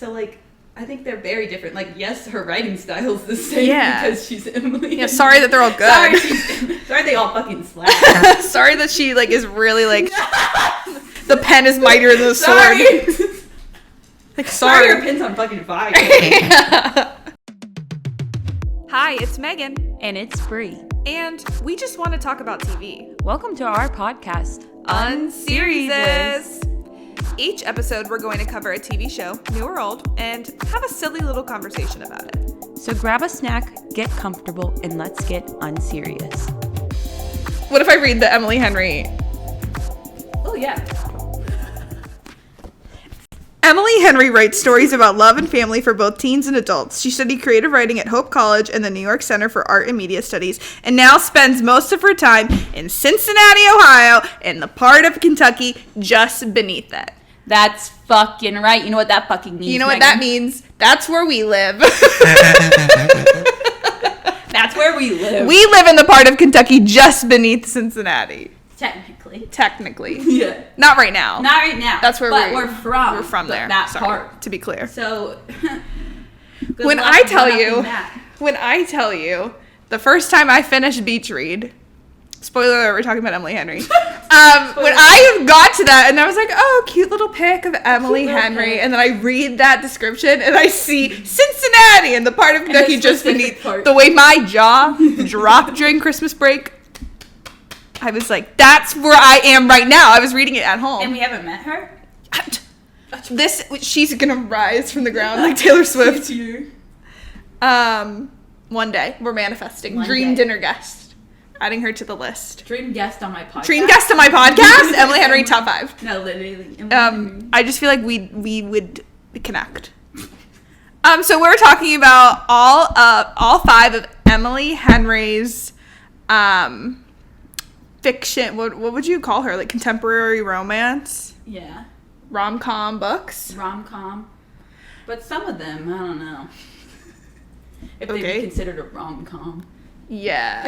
So, like, I think they're very different. Like, yes, her writing style's the same because she's Emily. Yeah, sorry that they're all good. Sorry they all fucking slap. Sorry that she, like, is really, like, the pen is mightier than the sword. Sorry. Like, sorry. Your pen's on fucking fire. Hi, it's Megan. And it's Bree. And we just want to talk about TV. Welcome to our podcast, Unseriesous. Each episode, we're going to cover a TV show, new or old, and have a silly little conversation about it. So grab a snack, get comfortable, and let's get unserious. What if I read the Emily Henry? Oh, yeah. Emily Henry writes stories about love and family for both teens and adults. She studied creative writing at Hope College and the New York Center for Art and Media Studies, and now spends most of her time in Cincinnati, Ohio, in the part of Kentucky just beneath it. That's fucking right. You know what that fucking means, You know what Megan? that means? That's where we live. That's where we live. We live in the part of Kentucky just beneath Cincinnati. Technically. Yeah. Not right now. Not right now. That's where we're from. We're from there. That Sorry, part. to be clear. So, when I tell you, the first time I finished Beach Read, spoiler alert, we're talking about Emily Henry. When I got to that and I was like, oh, cute little pic of Emily Henry, and then I read that description and I see Cincinnati and the part of Kentucky just beneath. The way my jaw dropped during Christmas break, I was like, that's where I am right now. I was reading it at home. And we haven't met her? She's gonna rise from the ground like Taylor Swift. One day, we're manifesting. Dream dinner guest. Adding her to the list. Dream guest on my podcast. Dream guest on my podcast? Emily Henry, top 5. No, literally. I just feel like we would connect. So we're talking about all 5 of Emily Henry's fiction. What would you call her? Like contemporary romance? Yeah. Rom-com books? Rom-com. But some of them, I don't know. If they be considered a rom-com. Yeah.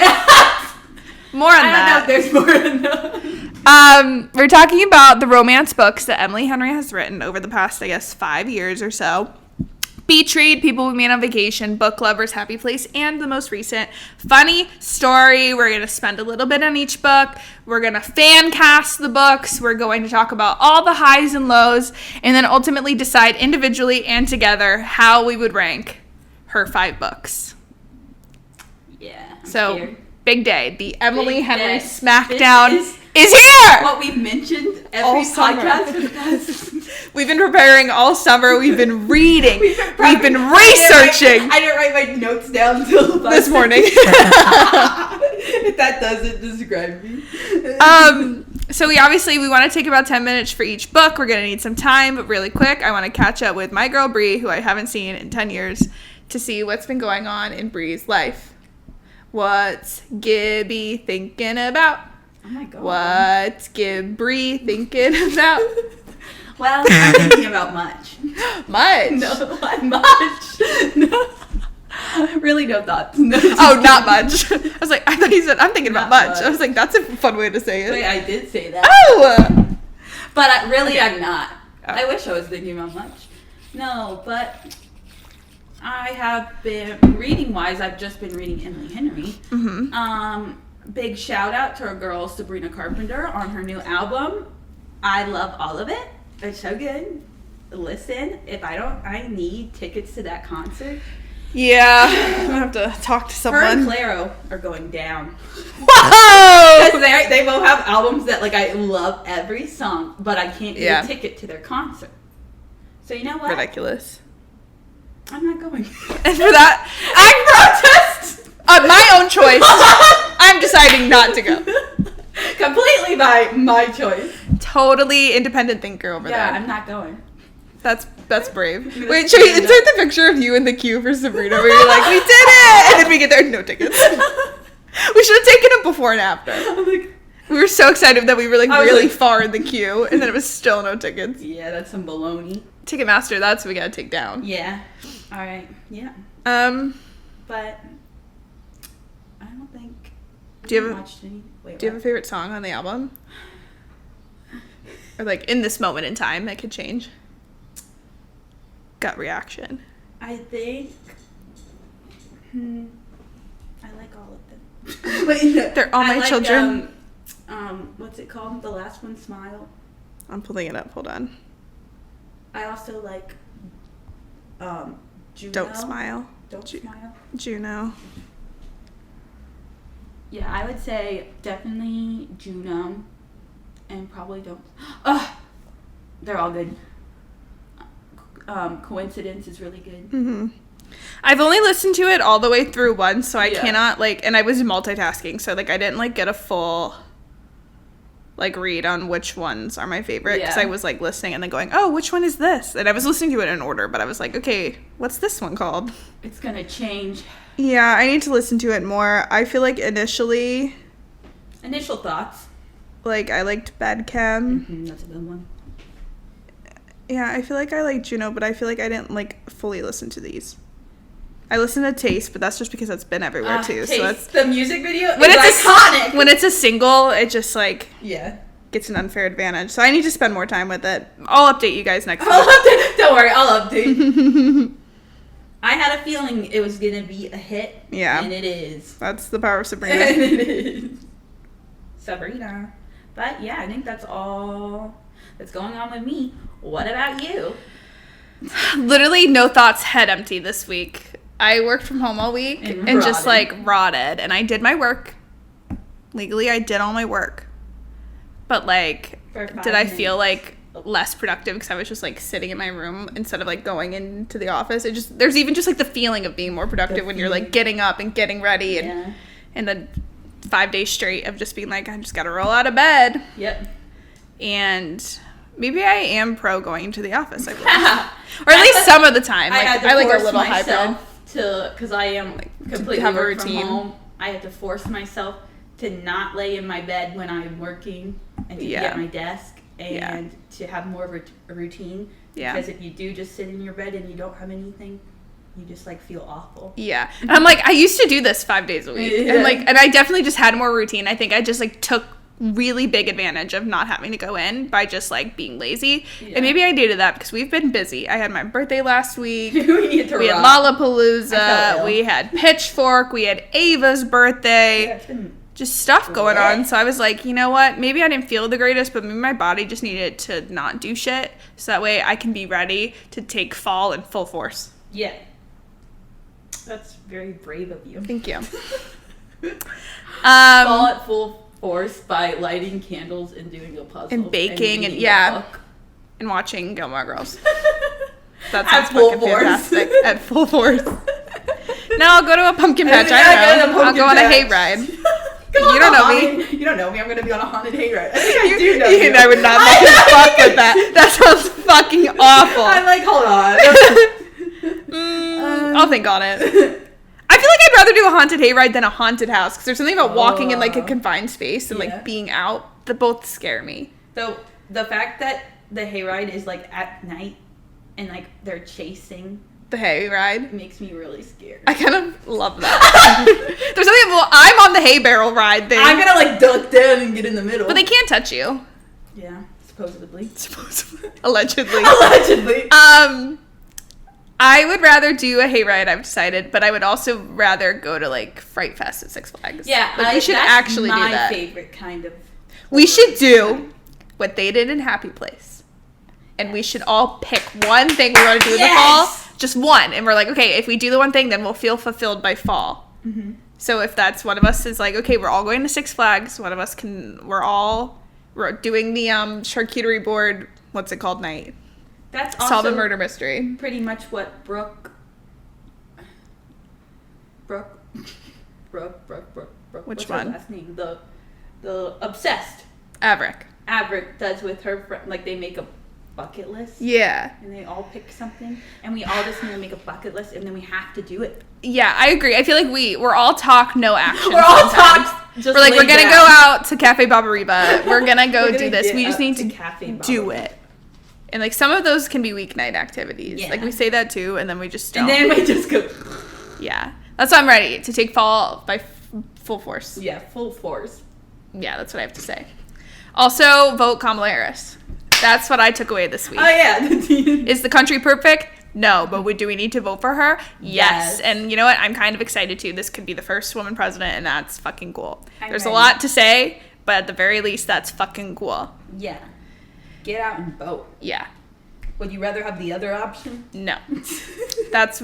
More on that. I don't know if there's more than that. We're talking about the romance books that Emily Henry has written over the past, I guess, 5 years or so. Beach Read, People We Meet on Vacation, Book Lovers, Happy Place, and the most recent, Funny Story. We're going to spend a little bit on each book. We're going to fan cast the books. We're going to talk about all the highs and lows, and then ultimately decide individually and together how we would rank her 5 books. Yeah. So, big day. The Emily Henry day. SMACKDOwn is here! What we've mentioned every podcast for the past... We've been preparing all summer. We've been reading. We've been researching. I didn't write my notes down until this morning. If that doesn't describe me. So we want to take about 10 minutes for each book. We're going to need some time, but really quick, I want to catch up with my girl Bree, who I haven't seen in 10 years, to see what's been going on in Bree's life. What's Gibby thinking about? Oh my god. What's Bree thinking about? Well, I'm thinking about much. Much? No, not much. No. Really no thoughts. No, not much. I was like, I thought you said, I'm thinking about much. I was like, that's a fun way to say it. Wait, I did say that. Oh! But I'm not. Oh. I wish I was thinking about much. No, but I have been, reading-wise, I've just been reading Emily Henry. Mm-hmm. Big shout out to our girl Sabrina Carpenter on her new album. I love all of it. It's so good. Listen, I need tickets to that concert. Yeah, I'm gonna have to talk to someone. Her and Claro are going down. Whoa! Because they both have albums that, like, I love every song, but I can't get a ticket to their concert. So you know what? Ridiculous. I'm not going. And for that, I protest! My own choice. I'm deciding not to go. Completely by my choice. Totally independent thinker over there. Yeah, I'm not going. That's brave. Wait, should we insert the picture of you in the queue for Sabrina where you're like, we did it! And then we get there, no tickets. We should have taken it before and after. We were so excited that we were really far in the quew, and then it was still no tickets. Yeah, that's some baloney. Ticketmaster, that's what we gotta take down. Yeah. Alright, yeah. But I don't think do you have a favorite song on the album? Or like in this moment in time, that could change. gut reaction. I think I like all of them. But, They're all my children. What's it called? The last one, Smile. I'm pulling it up. Hold on. I also like Juno. Don't Smile. Don't Smile. Juno. Yeah, I would say definitely Juno, and probably Don't. They're all good. Coincidence is really good. Mm-hmm. I've only listened to it all the way through once, so I cannot, like, and I was multitasking, so, like, I didn't, like, get a full, like, read on which ones are my favorite, because I was, like, listening and then going, oh, which one is this? And I was listening to it in order, but I was like, okay, what's this one called? It's gonna change. Yeah, I need to listen to it more. I feel like initial thoughts. Like, I liked Bad Chem. Mm-hmm, that's a good one. Yeah, I feel like I like Juno, but I feel like I didn't, like, fully listen to these. I listened to Taste, but that's just because that's been everywhere, too. Taste, So that's the music video when is it's iconic. When it's a single, it just, like, yeah, gets an unfair advantage. So I need to spend more time with it. I'll update you guys next week. Don't worry, I'll update. I had a feeling it was going to be a hit. Yeah. And it is. That's the power of Sabrina. And it is. Sabrina. But, yeah, I think that's all that's going on with me. What about you? Literally no thoughts, head empty this week. I worked from home all week and just, like, rotted. And I did my work. Legally, I did all my work. But, like, did I feel, like, less productive because I was just, like, sitting in my room instead of, like, going into the office? There's even just, like, the feeling of being more productive when you're, like, getting up and getting ready and then 5 days straight of just being like, I just gotta roll out of bed. Yep. And maybe I am pro going to the office, I believe. Or at least some of the time. Like, I like a little hybrid. Because I am completely have a work routine. from home. I have to force myself to not lay in my bed when I'm working and to be at my desk and to have more of a routine. Yeah. Because if you do just sit in your bed and you don't have anything, you just, like, feel awful. Yeah. And I'm like, I used to do this 5 days a week. Yeah. And I definitely just had more routine. I think I just, like, took really big advantage of not having to go in by just, like, being lazy. Yeah. And maybe I did that because we've been busy. I had my birthday last week. we had Lollapalooza. We had Pitchfork. We had Ava's birthday. Yeah, it's been just stuff going on. So I was like, you know what? Maybe I didn't feel the greatest, but maybe my body just needed to not do shit. So that way I can be ready to take fall in full force. Yeah. That's very brave of you. Thank you. Fall at full force by lighting candles and doing a puzzle. And baking and and watching Gilmore Girls. That sounds fucking fantastic. At full force. No, I'll go to a pumpkin patch. I'll go on a hayride. You don't know me. You don't know me. I'm going to be on a haunted hayride. I think I do know you. I would not let you fuck with that. That sounds fucking awful. I'm like, hold on. I'll think on it. I feel like I'd rather do a haunted hayride than a haunted house because there's something about walking in, like, a confined space and like being out that both scare me. So the fact that the hayride is, like, at night and, like, they're chasing the hayride makes me really scared. I kind of love that. There's something. Well, I'm on the hay barrel ride thing. I'm gonna, like, duck down and get in the middle. But they can't touch you. Yeah, supposedly. Allegedly. Allegedly. I would rather do a hayride, I've decided, but I would also rather go to, like, Fright Fest at Six Flags. Yeah, like, we should actually do that. That's my favorite kind of. We should do what they did in Happy Place, and we should all pick one thing we want to do in the fall, just one, and we're like, okay, if we do the one thing, then we'll feel fulfilled by fall. Mm-hmm. So if that's one of us is like, okay, we're all going to Six Flags, one of us we're doing the charcuterie board. What's it called? Night. That's also solve a murder mystery. Pretty much what Brooke. Which what's one? Her last name? The obsessed. Averick does with her friend. Like, they make a bucket list. Yeah. And they all pick something, and we all just need to make a bucket list, and then we have to do it. Yeah, I agree. I feel like we're all talk, no action. We're all talk. We're like, we're gonna go out to Cafe Barbariba. We're gonna go do this. We just need to do it. And, like, some of those can be weeknight activities. Yeah. Like, we say that, too, and then we just don't. And then we just go. Yeah. That's why I'm ready to take fall by full force. Yeah, full force. Yeah, that's what I have to say. Also, vote Kamala Harris. That's what I took away this week. Oh, yeah. Is the country perfect? No, but do we need to vote for her? Yes. Yes. And you know what? I'm kind of excited too. This could be the first woman president, and that's fucking cool. There's ready. a lot to say, but at the very least, that's fucking cool. Yeah. Get out and vote. Yeah. Would you rather have the other option? No. That's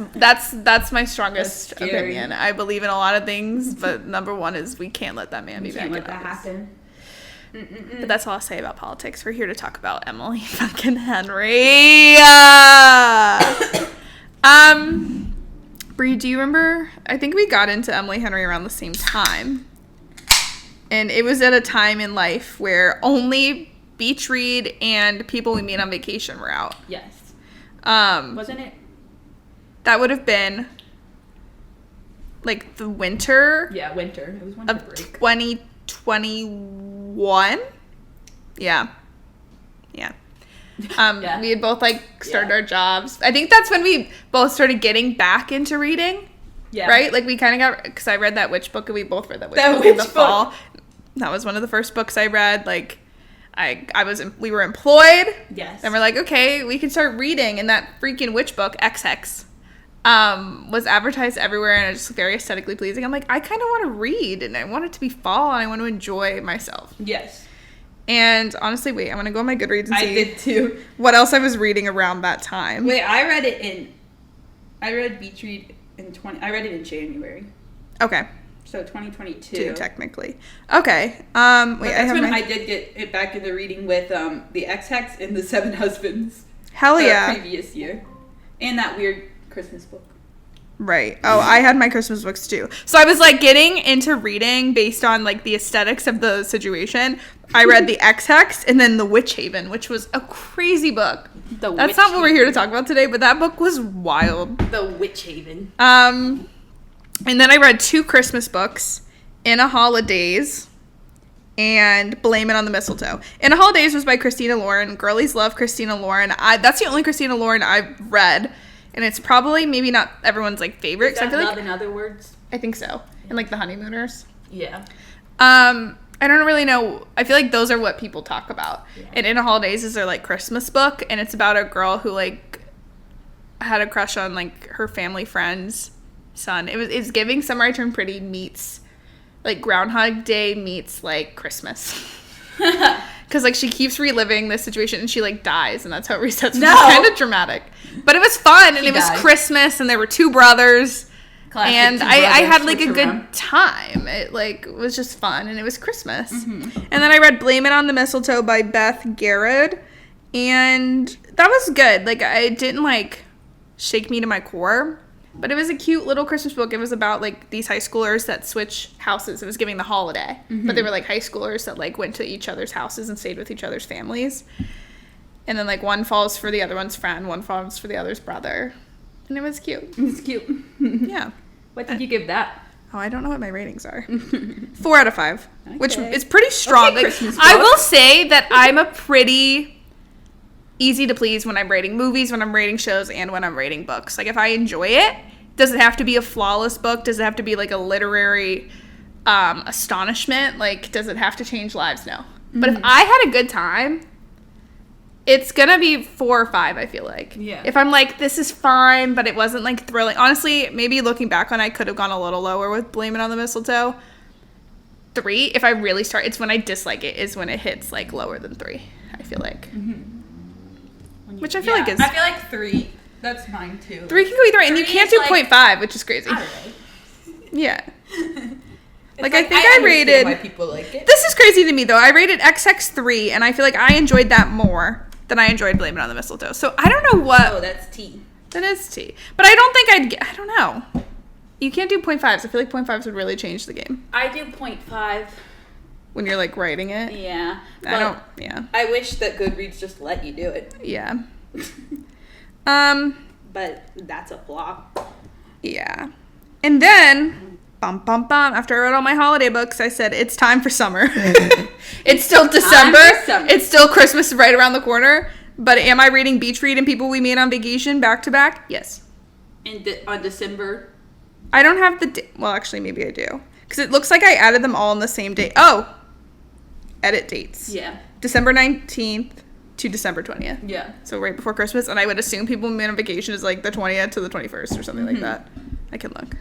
my strongest That's scary. opinion. I believe in a lot of things, but number one is we can't let that man be back Can't in let that office. happen. But that's all I'll say about politics. We're here to talk about Emily fucking Henry. Bree, do you remember? I think we got into Emily Henry around the same time. And it was at a time in life where only Beach Read and People We Meet on Vacation were out. Yes. Wasn't it? That would have been like the winter Yeah, winter. It was winter of break. 2021. Yeah. Yeah. We had both like started Yeah. our jobs. I think that's when we both started getting back into reading. Yeah. Right? Like we kind of got, because I read that witch book and we both read that witch That book in the witch fall. book. That was one of the first books I read. Like we were employed. Yes. And we're like, okay, we can start reading. And that freaking witch book, XX, was advertised everywhere and it's just very aesthetically pleasing. I'm like, I kind of want to read and I want it to be fall and I want to enjoy myself. Yes. And honestly, wait, I'm going to go on my Goodreads and I see did too. what else I was reading around that time. Wait, I read Beach Read I read it in January. Okay. So 2022. Two, technically. Okay. Wait, But I that's have when my... I did get it back into reading with the XX and the Seven Husbands. Hell the yeah. Previous year. And that weird Christmas book. Right. Oh, I had my Christmas books too. So I was like getting into reading based on like the aesthetics of the situation. I read the XX and then the Witch Haven, which was a crazy book. That's not what we're here to talk about today, but that book was wild. The Witch Haven. And then I read 2 Christmas books, In a Holidays and Blame It on the Mistletoe. In a Holidays was by Christina Lauren. Girlies love Christina Lauren. That's the only Christina Lauren I've read. And it's probably maybe not everyone's like favorite. Is 'Cause that I feel Love like in Other Words? I think so. And like the Honeymooners. Yeah. I don't really know. I feel like those are what people talk about. Yeah. And In a Holidays is their like Christmas book, and it's about a girl who like had a crush on like her family friend's son. It's giving Summer I Turned Pretty meets like Groundhog Day meets like Christmas. Because like she keeps reliving this situation and she like dies and that's how it resets. No. It's kind of dramatic, but it was fun and She it was died. Christmas and there were 2 brothers. Classic And Two I Brothers had like a good switcheroo. time. It like was just fun and it was Christmas. Mm-hmm. And then I read Blame It on the Mistletoe by Beth Garrod. And that was good. Like it didn't like shake me to my core. But it was a cute little Christmas book. It was about like these high schoolers that switch houses. It was giving the holiday. Mm-hmm. But they were like high schoolers that like went to each other's houses and stayed with each other's families. And then like one falls for the other one's friend, one falls for the other's brother. And it was cute. It's cute. Yeah. What did you give that? Oh, I don't know what my ratings are. 4 out of 5, which Okay. is pretty strong. Okay, Like, Christmas I book. will say that I'm a pretty easy to please when I'm rating movies, when I'm rating shows, and when I'm rating books. Like, if I enjoy it, does it have to be a flawless book? Does it have to be like a literary astonishment? Like, does it have to change lives? No. But if I had a good time, it's gonna be 4 or 5, I feel like. Yeah. If I'm like, this is fine, but it wasn't like thrilling. Honestly, maybe looking back on it, I could have gone a little lower with Blame It on the Mistletoe. 3, if I really start, it's when I dislike it, is when it hits like lower than 3, I feel like. Which I feel like is. I feel like 3. That's mine too. 3 can go either way, and you 3 can't is do like- 0.5, which is crazy. I don't know. Yeah. It's Like, I think I understand rated- why people like it. This is crazy to me, though. I rated XX 3, and I feel like I enjoyed that more than I enjoyed Blame It on the Mistletoe. So I don't know what. Oh, that's T. That is T. But I don't think I'd get. I don't know. You can't do 0.5s. I feel like 0.5s would really change the game I do 0.5. when you're like writing it. Yeah. I don't. Yeah. I wish that Goodreads just let you do it. Yeah. But that's a flaw. Yeah. And then, after I read all my holiday books, I said, it's time for summer. It's still December. for summer. It's still Christmas right around the corner. But am I reading Beach Read and People We Meet on Vacation back to back? Yes. On December. I don't have the... well, actually, maybe I do. Because it looks like I added them all on the same day. Oh! Edit dates. Yeah. December 19th to December 20th. Yeah. So right before Christmas. And I would assume people on vacation is like the 20th to the 21st or something like that. I can look.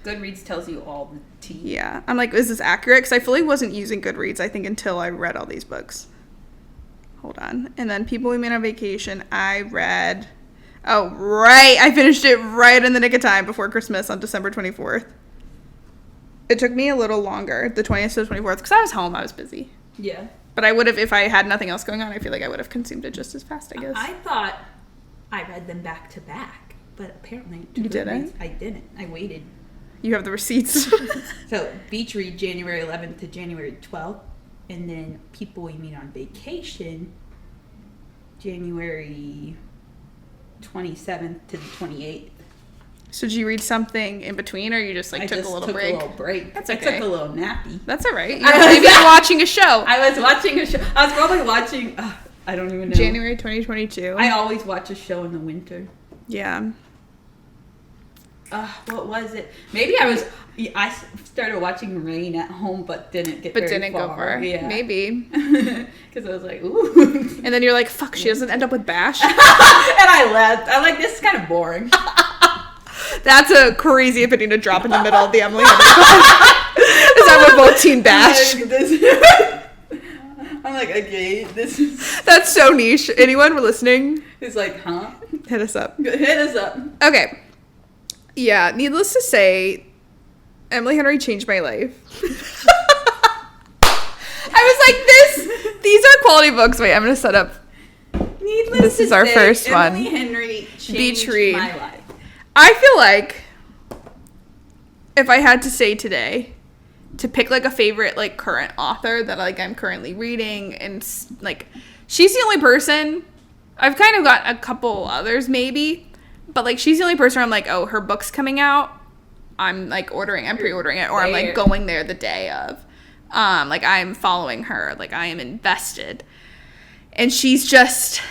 Goodreads tells you all the tea. Yeah. I'm like, is this accurate? Because I fully wasn't using Goodreads, I think, until I read all these books. Hold on. And then People We Met on Vacation, I read... Oh, right. I finished it right in the nick of time before Christmas on December 24th. It took me a little longer, the 20th to the 24th, because I was home. I was busy. Yeah. But I would have, if I had nothing else going on, I feel like I would have consumed it just as fast, I guess. I thought I read them back to back, but apparently You didn't? I didn't. I waited. You have the receipts. So Beach Read January 11th to January 12th, and then People We Meet on Vacation January 27th to the 28th. So did you read something in between, or you just like took a little break? I took a little break. That's I okay. took a little nappy. That's all right. Maybe you're watching a show. I was watching a show. I was probably watching, I don't even know. January 2022. I always watch a show in the winter. Yeah. What was it? Maybe I started watching Rain at home, but didn't get very go far. far. Yeah. Maybe. Because I was like, ooh. And then you're like, fuck, she doesn't end up with Bash. And I left. I'm like, this is kind of boring. That's a crazy opinion to drop in the middle of the Emily Henry class. Is that we're both Team Bash? I'm like, okay, this is... That's so niche. Anyone listening? It's like, huh? Hit us up. Hit us up. Okay. Yeah, needless to say, Emily Henry changed my life. I was like, these are quality books. Wait, I'm going to set up. Needless This to is our say, first one. Emily Henry changed Beach read. my life. I feel like if I had to say today to pick like a favorite like current author that like I'm currently reading, and like she's the only person. I've kind of got a couple others maybe, but like she's the only person where I'm like, oh, her book's coming out, I'm like I'm pre-ordering it, or I'm like going there the day of. Like I'm following her, like I am invested. And she's just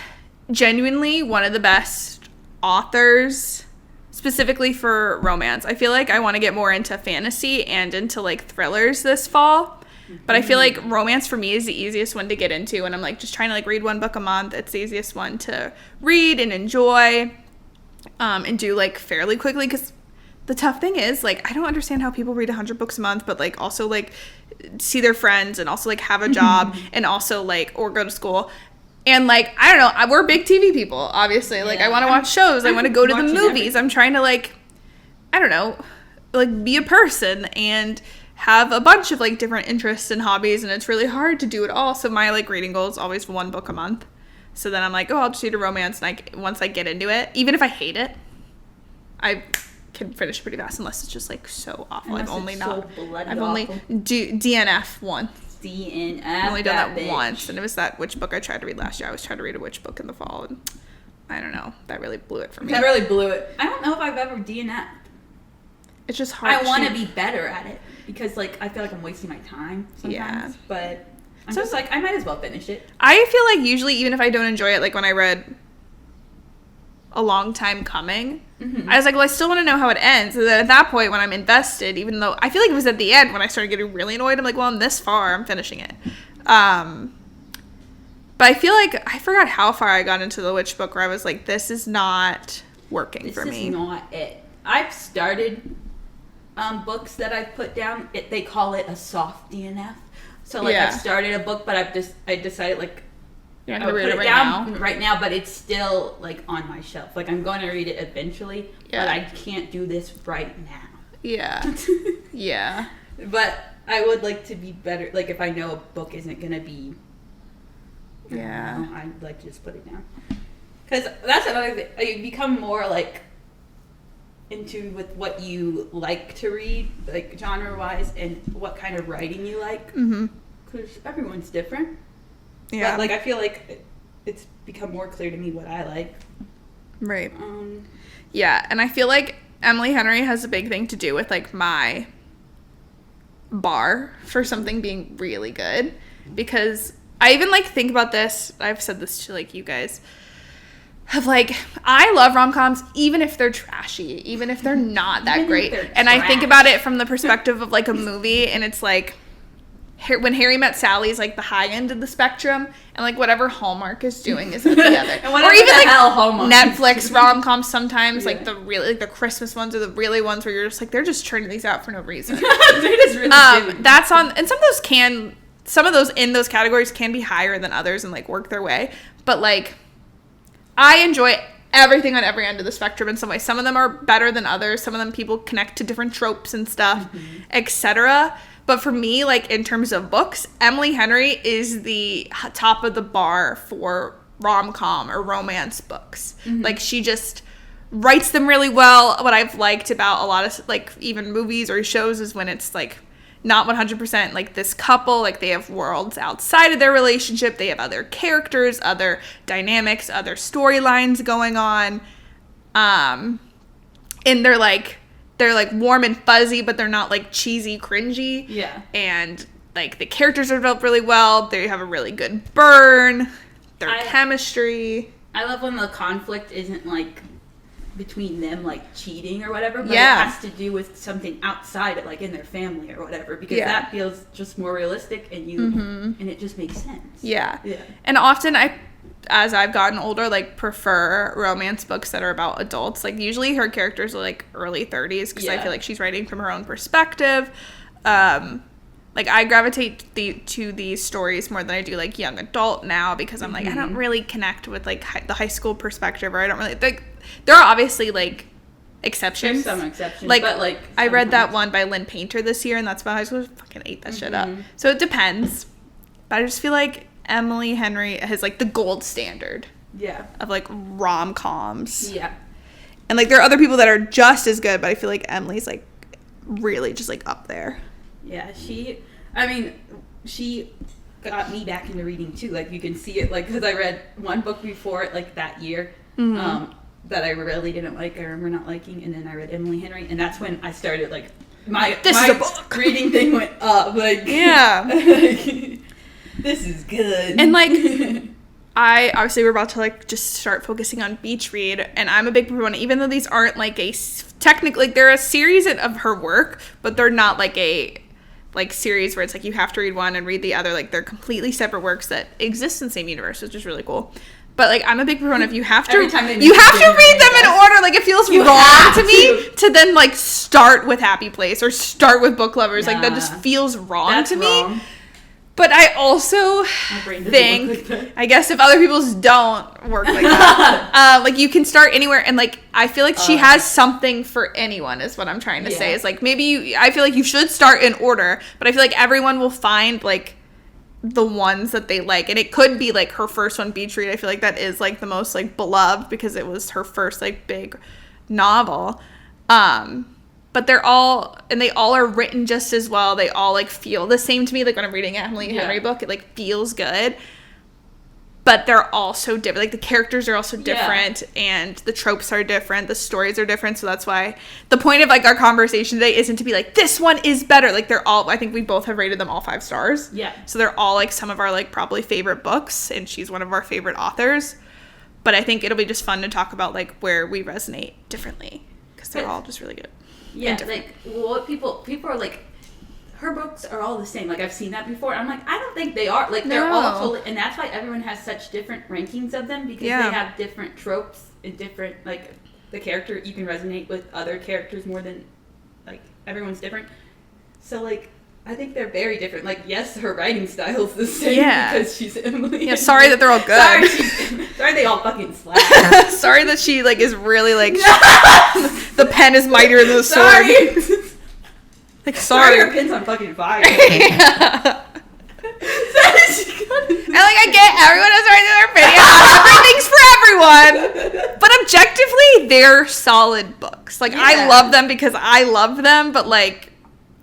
genuinely one of the best authors, specifically for romance. I feel like I want to get more into fantasy and into like thrillers this fall. But I feel like romance for me is the easiest one to get into, and I'm like just trying to like read one book a month. It's the easiest one to read and enjoy and do like fairly quickly, because the tough thing is like I don't understand how people read 100 books a month but like also like see their friends and also like have a job and also like or go to school. And, like, I don't know, we're big TV people, obviously. Like, I want to watch shows. I want to go to the movies. Everything. I'm trying to, like, I don't know, like, be a person and have a bunch of, like, different interests and hobbies. And it's really hard to do it all. So my, like, reading goal is always one book a month. So then I'm like, oh, I'll just read a romance. And once I get into it, even if I hate it, I can finish pretty fast unless it's just, like, so awful. Unless I've only DNF once. DNF. I've only done that once, and it was that witch book I tried to read last year. I was trying to read a witch book in the fall, and I don't know. That really blew it for me. That really blew it. I don't know if I've ever DNF'd. It's just hard. I want to be better at it because, like, I feel like I'm wasting my time sometimes. Yeah. But I'm just like, I might as well finish it. I feel like usually, even if I don't enjoy it, like when I read A Long Time Coming, I was like, well, I still want to know how it ends. And then at that point, when I'm invested, even though I feel like it was at the end when I started getting really annoyed, I'm like, well, I'm this far, I'm finishing it. But I feel like I forgot how far I got into the witch book where I was like, this is not working for me. This is not it. I've started books that I've put down. They call it a soft DNF. So like I've started a book, but I decided like You're I not would gonna put read it it down right now, but it's still like on my shelf. Like I'm going to read it eventually, but I can't do this right now. Yeah. Yeah. But I would like to be better. Like if I know a book isn't gonna be, I'd like to just put it down. Because that's another thing. You become more like in tune with what you like to read, like genre wise, and what kind of writing you like. Because everyone's different. Yeah. But, like, I feel like it's become more clear to me what I like. Right. Yeah, and I feel like Emily Henry has a big thing to do with, like, my bar for something being really good. Because I even, like, think about this. I've said this to, like, you guys. Of, like, I love rom-coms even if they're trashy. Even if they're not that great. And I think about it from the perspective of, like, a movie. And it's, like, When Harry Met Sally is like the high end of the spectrum, and like whatever Hallmark is doing is at the other. Or even like Hallmark. Netflix rom-coms sometimes, like the really like the Christmas ones or the really ones where you're just like they're just churning these out for no reason. They're just really that's on, and some of those in those categories can be higher than others and like work their way, but like I enjoy everything on every end of the spectrum in some way. Some of them are better than others. Some of them people connect to different tropes and stuff, etc. But for me, like in terms of books, Emily Henry is the top of the bar for rom-com or romance books. Like she just writes them really well. What I've liked about a lot of like even movies or shows is when it's like not 100% like this couple, like they have worlds outside of their relationship. They have other characters, other dynamics, other storylines going on. And they're like warm and fuzzy, but they're not like cheesy, cringy. Yeah. And like the characters are developed really well. They have a really good burn. Their chemistry. I love when the conflict isn't like between them like cheating or whatever, but it Yeah. has to do with something outside it, like in their family or whatever, because that feels just more realistic and and it just makes sense. Yeah. Yeah. And often as I've gotten older, like prefer romance books that are about adults. Like usually her characters are like early 30s because I feel like she's writing from her own perspective. Like I gravitate to these stories more than I do like young adult now because I'm like I don't really connect with like the high school perspective, or I don't really like. There are obviously like exceptions. There's some exceptions, like, but like I read that one by Lynn Painter this year, and that's about high school. I fucking ate that shit up. So it depends, but I just feel like Emily Henry has like the gold standard. Yeah. Of like rom-coms. Yeah. And like there are other people that are just as good, but I feel like Emily's like really just like up there. Yeah, she got me back into reading too. Like you can see it, like because I read one book before it, like that year, that I really didn't like. I remember not liking, and then I read Emily Henry, and that's when I started like my reading thing went up. Like this is good. And like we're about to like just start focusing on Beach Read, and I'm a big proponent, even though these aren't like technically like they're a series of her work, but they're not like a like series where it's like you have to read one and read the other. Like they're completely separate works that exist in the same universe, which is really cool. But like I'm a big proponent of you have to read them in order. Like it feels wrong to me to then like start with Happy Place or start with Book Lovers. Like that just feels wrong to me. But I also think, I guess if other people's don't work like that, like you can start anywhere, and like I feel like she has something for anyone is what I'm trying to say. Is like maybe I feel like you should start in order, but I feel like everyone will find like the ones that they like, and it could be like her first one, Beach Read. I feel like that is like the most like beloved because it was her first like big novel. But they all are written just as well. They all like feel the same to me. Like when I'm reading an Emily Henry book, it like feels good. But they're all so different. Like the characters are also different, and the tropes are different. The stories are different. So that's why the point of like our conversation today isn't to be like this one is better. Like they're all. I think we both have rated them all 5 stars. Yeah. So they're all like some of our like probably favorite books, and she's one of our favorite authors. But I think it'll be just fun to talk about like where we resonate differently because they're all just really good. Yeah, like what people are like, her books are all the same. Like I've seen that before. I'm like, I don't think they are. Like they're all totally, and that's why everyone has such different rankings of them because they have different tropes and different like the character. You can resonate with other characters more than like everyone's different. So like I think they're very different. Like yes, her writing style is the same because she's Emily. Yeah, sorry that they're all good. Sorry they all fucking slap. Sorry that she like is really like the pen is mightier than the sword. Like sorry. Her pen's on fucking fire. And like I get everyone has their opinion. Everything's for everyone. But objectively, they're solid books. Like I love them because I love them, but like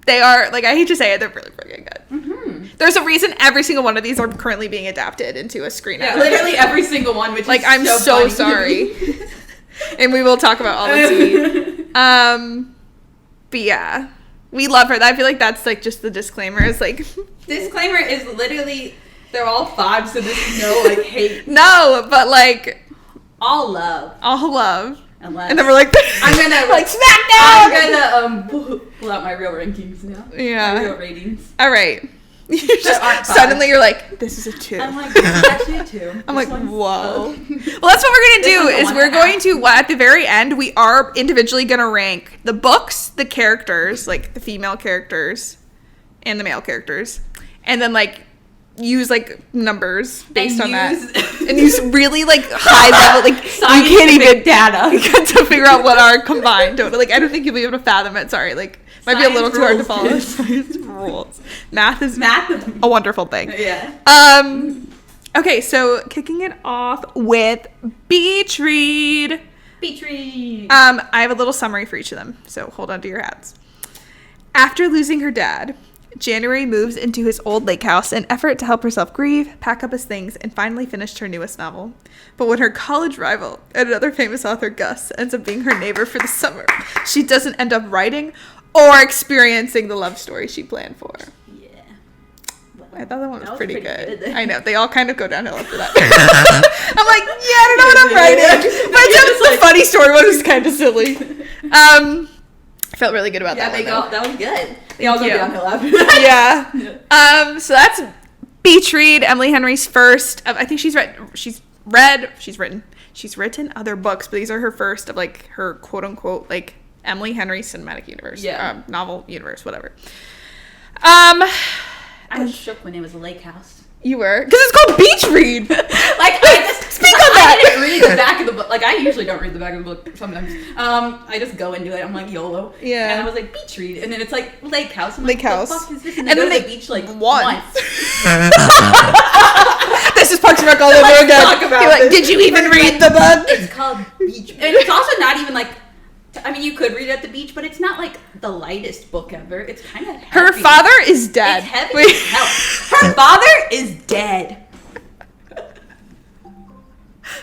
they are, like I hate to say it, they're really freaking good. There's a reason every single one of these are currently being adapted into a screen. Yeah, literally every single one, which like is I'm so sorry. And we will talk about all the tea. But yeah, we love her. I feel like that's like just the disclaimer is like disclaimer is literally they're all 5, so there's no like hate. No, but like all love. And then we're like, I'm gonna like SmackDown. I'm gonna pull out my real rankings now. Yeah. My real ratings. All right. Suddenly you're like, this is a 2. I'm like, this is actually a 2. I'm like, whoa. Well, that's what we're going to do is we're going to, at the very end, we are individually going to rank the books, the characters, like the female characters and the male characters. And then like use like numbers based on that. And use really like high level, like you can't even data to figure out what are combined total. Like I don't think you'll be able to fathom it. Sorry. Like might be a little too hard to follow. Science rules. Math is a wonderful thing. Yeah. Okay, so kicking it off with Beach Read. Beach Read. I have a little summary for each of them, so hold on to your hats. After losing her dad, January moves into his old lake house in an effort to help herself grieve, pack up his things, and finally finish her newest novel. But when her college rival, another famous author, Gus, ends up being her neighbor for the summer, she doesn't end up writing or experiencing the love story she planned for. Yeah. Well, I thought that one was pretty good. good. I know. They all kind of go downhill after that. I'm like, yeah, I don't know what I'm writing. But it's just a funny story. One was kind of silly. I felt really good about that one. That was good. They all go downhill after that. Yeah. So that's Beach Read, Emily Henry's first. I think she's written other books, but these are her first of like her quote unquote like Emily Henry cinematic universe, novel universe, whatever. I was shook when it was a lake house. You were? Because it's called Beach Read. Speak on that. I didn't read the back of the book. Like, I usually don't read the back of the book sometimes. I just go into it. I'm like, YOLO. Yeah. And I was like, Beach Read. And then it's like, lake house. I'm lake like, house. What the fuck is this? And then go to the beach like once. This is Parks and Rec all over again. Talk about You're like, did you even read the book? It's called Beach. And it's also not even like, I mean, you could read it at the beach, but it's not like the lightest book ever. It's kind of heavy. Her father is dead. It's heavy as hell. Her father is dead.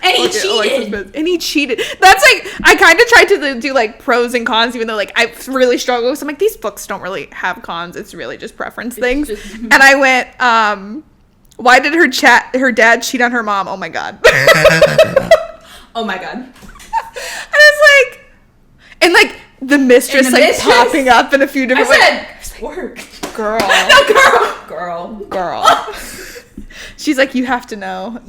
And he cheated. And he cheated. That's like, I kind of tried to do like pros and cons, even though like I really struggle with. I'm like, these books don't really have cons. It's really just preference things. And I went, why did her dad cheat on her mom? Oh my God. Oh my God. And it's like, and like the mistress popping up in a few different ways. I said, work. Girl. No, girl. She's like, you have to know.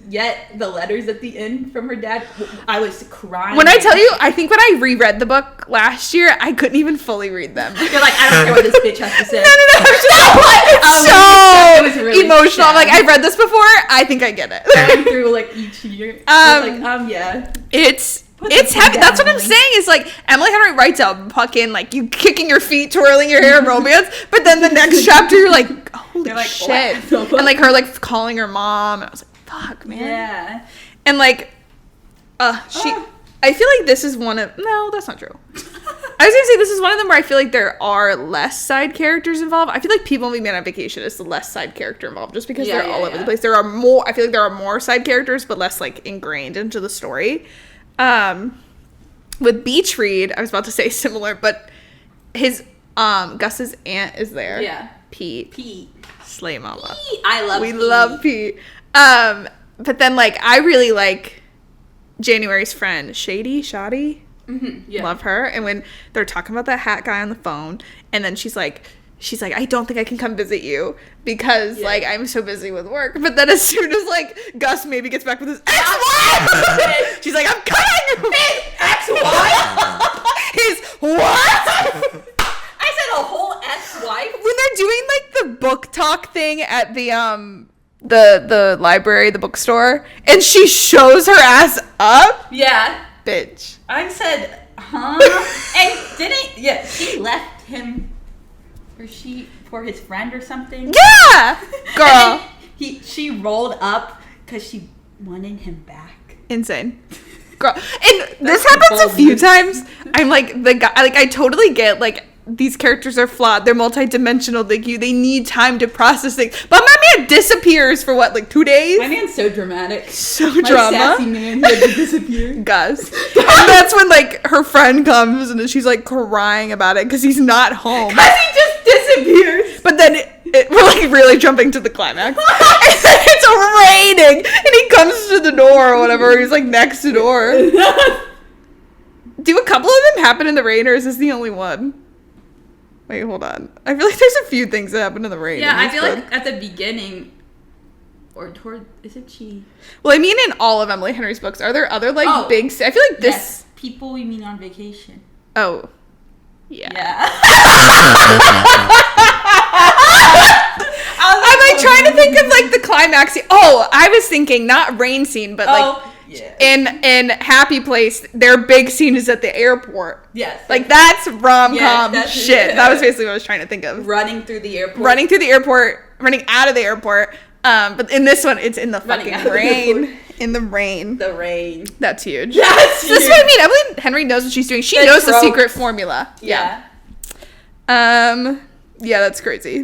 Yet the letters at the end from her dad, I was crying. When I tell you, I think when I reread the book last year, I couldn't even fully read them. You're like, I don't care what this bitch has to say. No. It's so really emotional. I'm like, I've read this before. I think I get it. Going through like each year. Yeah. It's heavy. That's what I'm saying. Is like Emily Henry writes a fucking like you kicking your feet, twirling your hair romance, but then the next chapter you're like, holy shit, and like her like calling her mom. And I was like, fuck, man. Yeah. And like, I feel like this is one of no, that's not true. I was gonna say this is one of them where I feel like there are less side characters involved. I feel like People Moving Man on Vacation is the less side character involved, just because they're all over the place. There are more. I feel like there are more side characters, but less like ingrained into the story. With Beach Read, I was about to say similar, but his Gus's aunt is there. Yeah. Pete. Slay mama. Pete. I love We Pete. love Pete. But then like I really like January's friend, Shoddy. Mm-hmm. Yeah. Love her. And when they're talking about that hat guy on the phone, and then she's like, I don't think I can come visit you because like I'm so busy with work. But then as soon as like Gus maybe gets back with his ex-wife, she's like, I'm cutting his ex-wife. His what? I said a whole ex-wife. When they're doing like the book talk thing at the library, the bookstore, and she shows her ass up. Yeah. Bitch. I said, huh? And she left him. For his friend or something? Yeah! Girl. She rolled up because she wanted him back. Insane. Girl. And this happens a few times. I'm like, the guy, like, I totally get, like, these characters are flawed. They're multidimensional. They need time to process things. But my man disappears for what, like 2 days? My man's so dramatic. So drama. Sassy man who had to disappear. Gus. And that's when, like, her friend comes and she's, like, crying about it because he's not home. Because he just disappears. But then we're, like, really jumping to the climax. It's raining. And he comes to the door or whatever. He's, like, next to the door. Do a couple of them happen in the rain, or is this the only one? Wait, hold on. I feel like there's a few things that happen in the rain. Yeah, in I this feel book. like at the beginning, or toward, is it she? Well, I mean, in all of Emily Henry's books, are there other, like, big... I feel like this... Yes, people we meet on vacation. Oh. Yeah. I'm, like, trying to think of, like, the climax. Oh, I was thinking not rain scene, but, like... Yeah. In Happy Place, their big scene is at the airport. Yes. Like, that's rom-com Yes, shit. yeah. That was basically what I was trying to think of. Running through the airport. Running out of the airport. But in this one, it's in the fucking rain. In the rain. The rain. That's huge. That's This is what I mean. Emily Henry knows what she's doing. She knows the secret formula. Yeah. Yeah, that's crazy.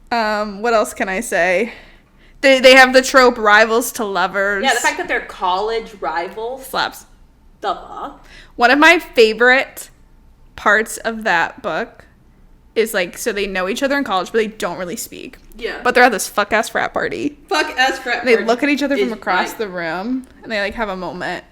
What else can I say? They have the trope rivals to lovers. Yeah, the fact that they're college rivals. Slaps. The fuck? One of my favorite parts of that book is, like, so they know each other in college, but they don't really speak. Yeah. But they're at this fuck-ass frat party. Fuck-ass frat They party. look at each other from across the room, and they, like, have a moment.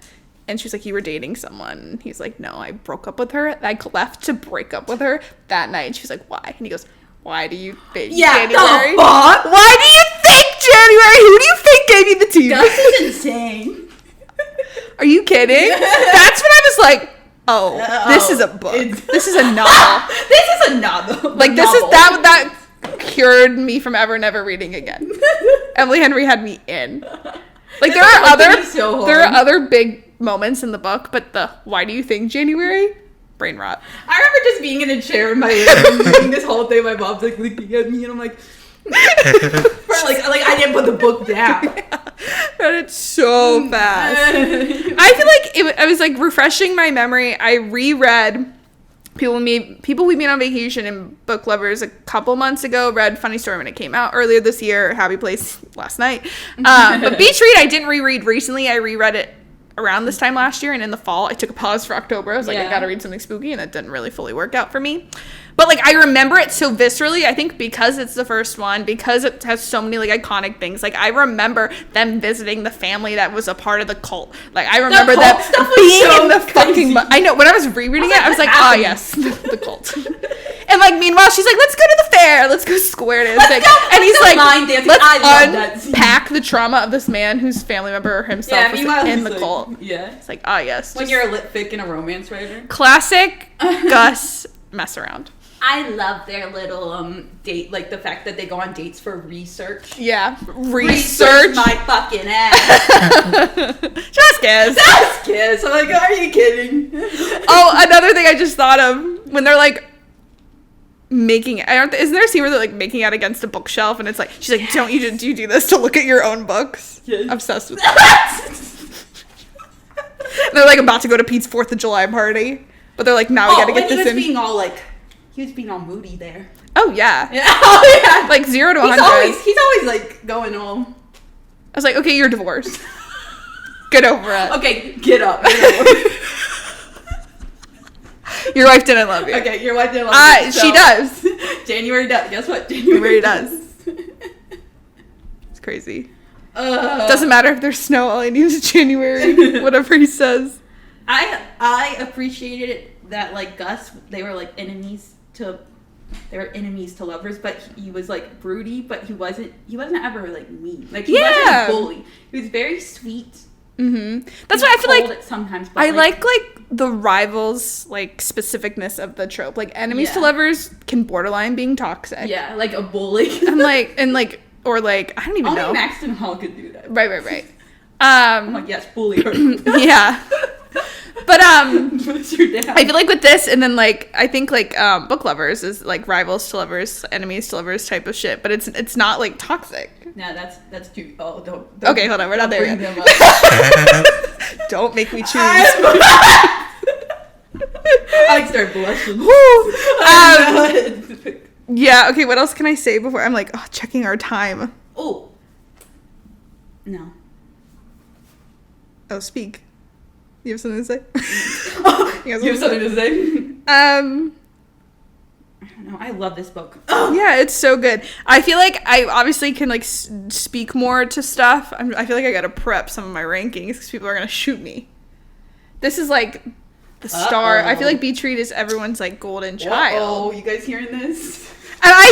And she's like, you were dating someone. And he's like, no, I broke up with her. I left to break up with her that night. And she's like, why? And he goes, why do you think January? The fuck? Why do you think January? Who do you think gave you the tea? Gus is insane. Are you kidding? That's when I was like, oh, this is a book. This is a novel. This is a novel. Like, this is that cured me from ever never reading again. Emily Henry had me in. Like, there are other big moments in the book, but the why do you think January? Brain rot. I remember just being in a chair in my room reading this whole day. My mom's like looking at me, and I'm like, I didn't put the book down. Read it so fast. I feel like I was like refreshing my memory. I reread People We Meet on Vacation and Book Lovers a couple months ago. Read Funny Story when it came out earlier this year. Happy Place last night. But Beach Read I didn't reread recently. I reread it around this time last year, and in the fall I took a pause for October. I was like, I gotta read something spooky, and that didn't really fully work out for me. But, like, I remember it so viscerally, I think because it's the first one, because it has so many, like, iconic things. Like, I remember them visiting the family that was a part of the cult. Like, I remember them being so in the fucking... I know, when I was rereading it, I was like, yes, the cult. And, like, meanwhile, she's like, let's go to the fair. Let's go square dancing. And he's like, let's unpack the trauma of this man whose family member himself was in the cult. Yeah. It's like, yes. When you're a lit fic and a romance writer. Classic Gus mess around. I love their little date, like the fact that they go on dates for research. Yeah, research my fucking ass. Just kiss. Just kiss. I'm like, are you kidding? Oh, another thing I just thought of when they're like making. Isn't there a scene where they're like making out against a bookshelf and it's like she's like, do you do this to look at your own books? Yes. Obsessed with that. And they're like about to go to Pete's 4th of July party, but they're like, now we gotta get this in. He was being all moody there. Oh, yeah. Yeah. Oh, yeah. Like 0 to 100. He's always like going all. I was like, okay, you're divorced. Get over it. Okay, get up. Your wife didn't love you. Okay, your wife didn't love you. She does. January does. Guess what? January does. It's crazy. Doesn't matter if there's snow. All I need is January. Whatever he says. I appreciated it that, like, Gus, they were enemies to lovers, but he was like broody, but he wasn't ever like mean. Like, he wasn't a bully. He was very sweet. Mm-hmm. That's why I feel like sometimes. But I like the rivals, like, specificnicness of the trope. Like, enemies to lovers can borderline being toxic. Yeah, like a bully. I'm like, or like, I don't even know. Only Maxton Hall could do that. Right. I'm like, yes, bully her. Yeah. But What's your dad? I feel like with this, and then like I think like Book Lovers is like rivals to lovers, enemies to lovers type of shit. But it's not like toxic. No, that's too. Oh, don't. Okay, hold on, we're not there yet. Don't make me choose. I start blushing. Yeah. Okay. What else can I say before I'm like checking our time? Oh. No. Oh, speak. You have something to say? You have something to say? I don't know. I love this book. Yeah, it's so good. I feel like I obviously can like speak more to stuff. I feel like I gotta prep some of my rankings because people are gonna shoot me. This is like the star. I feel like Beatrice is everyone's like golden child. Oh, you guys hearing this? And I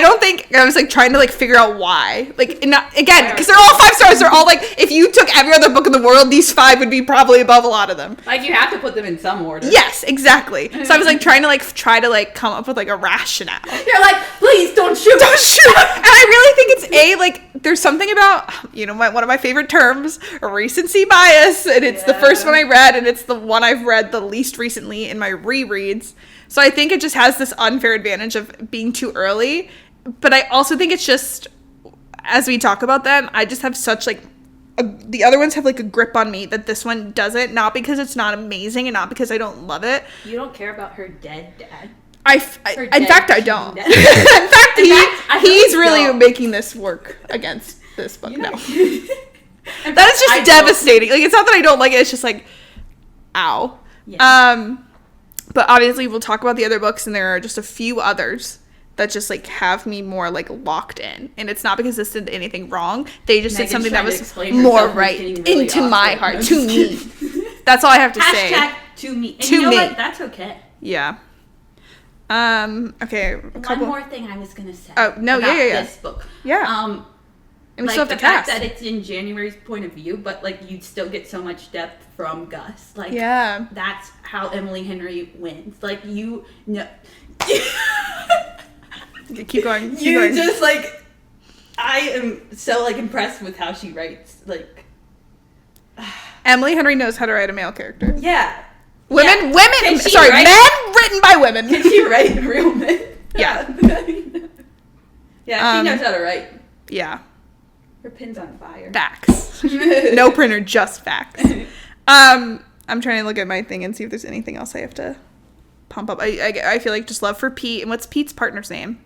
don't think I was like trying to like figure out why. Like, not, again, because they're all 5 stars. They're all like, if you took every other book in the world, these 5 would be probably above a lot of them. Like, you have to put them in some order. Yes, exactly. So I was like trying to come up with like a rationale. You're like, please don't shoot. Don't shoot. And I really think it's like, there's something about, one of my favorite terms, recency bias. And it's the first one I read, and it's the one I've read the least recently in my rereads. So I think it just has this unfair advantage of being too early. But I also think it's just, as we talk about them, I just have such like, the other ones have like a grip on me that this one doesn't. Not because it's not amazing and not because I don't love it. You don't care about her dead dad? In fact, I don't. In fact, he's really making this work against this book now. That is just devastating. Like, it's not that I don't like it. It's just like, ow. Yeah. But obviously we'll talk about the other books, and there are just a few others that just like have me more like locked in. And it's not because this did anything wrong. They just did something that was more right really into my heart, to me. That's all I have to say. Hashtag to me. And you know what? That's okay. Yeah. Okay. One more thing I was gonna say. Oh no! About Yeah. This book. Yeah. And like the fact that it's in January's point of view, but like you still get so much depth from Gus. Like, yeah, that's how Emily Henry wins. Like, you know. Keep going. Just like, I am so like impressed with how she writes. Like, Emily Henry knows how to write a male character. Yeah. Men written by women. Can she write real men? Yeah. Yeah, she knows how to write. Yeah. Her pin's on fire. Facts. No printer, just facts. I'm trying to look at my thing and see if there's anything else I have to pump up. I feel like just love for Pete. And what's Pete's partner's name?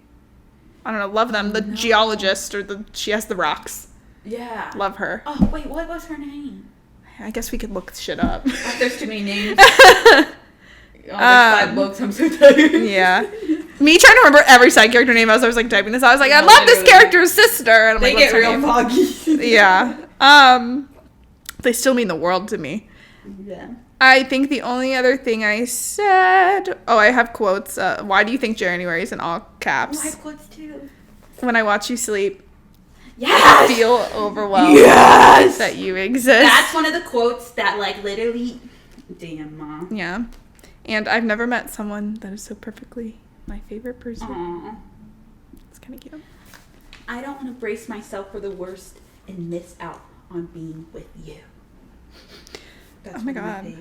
I don't know. Love them. The geologist, or she has the rocks. Yeah. Love her. Oh, wait, what was her name? I guess we could look shit up. There's too many names. There's 5 books. I'm so tired. Yeah. Me trying to remember every side character name as I was like typing this. I was like, I love this character's sister. And I'm they like, get real foggy. Yeah. They still mean the world to me. Yeah. I think the only other thing I said. Oh, I have quotes. Why do you think January is in all caps? Oh, I have quotes too. When I watch you sleep. Yes! I feel overwhelmed. Yes! That you exist. That's one of the quotes that like literally. Damn, Mom. Yeah. And I've never met someone that is so perfectly my favorite person. Aww. It's kind of cute. I don't want to brace myself for the worst and miss out on being with you. That's oh my god.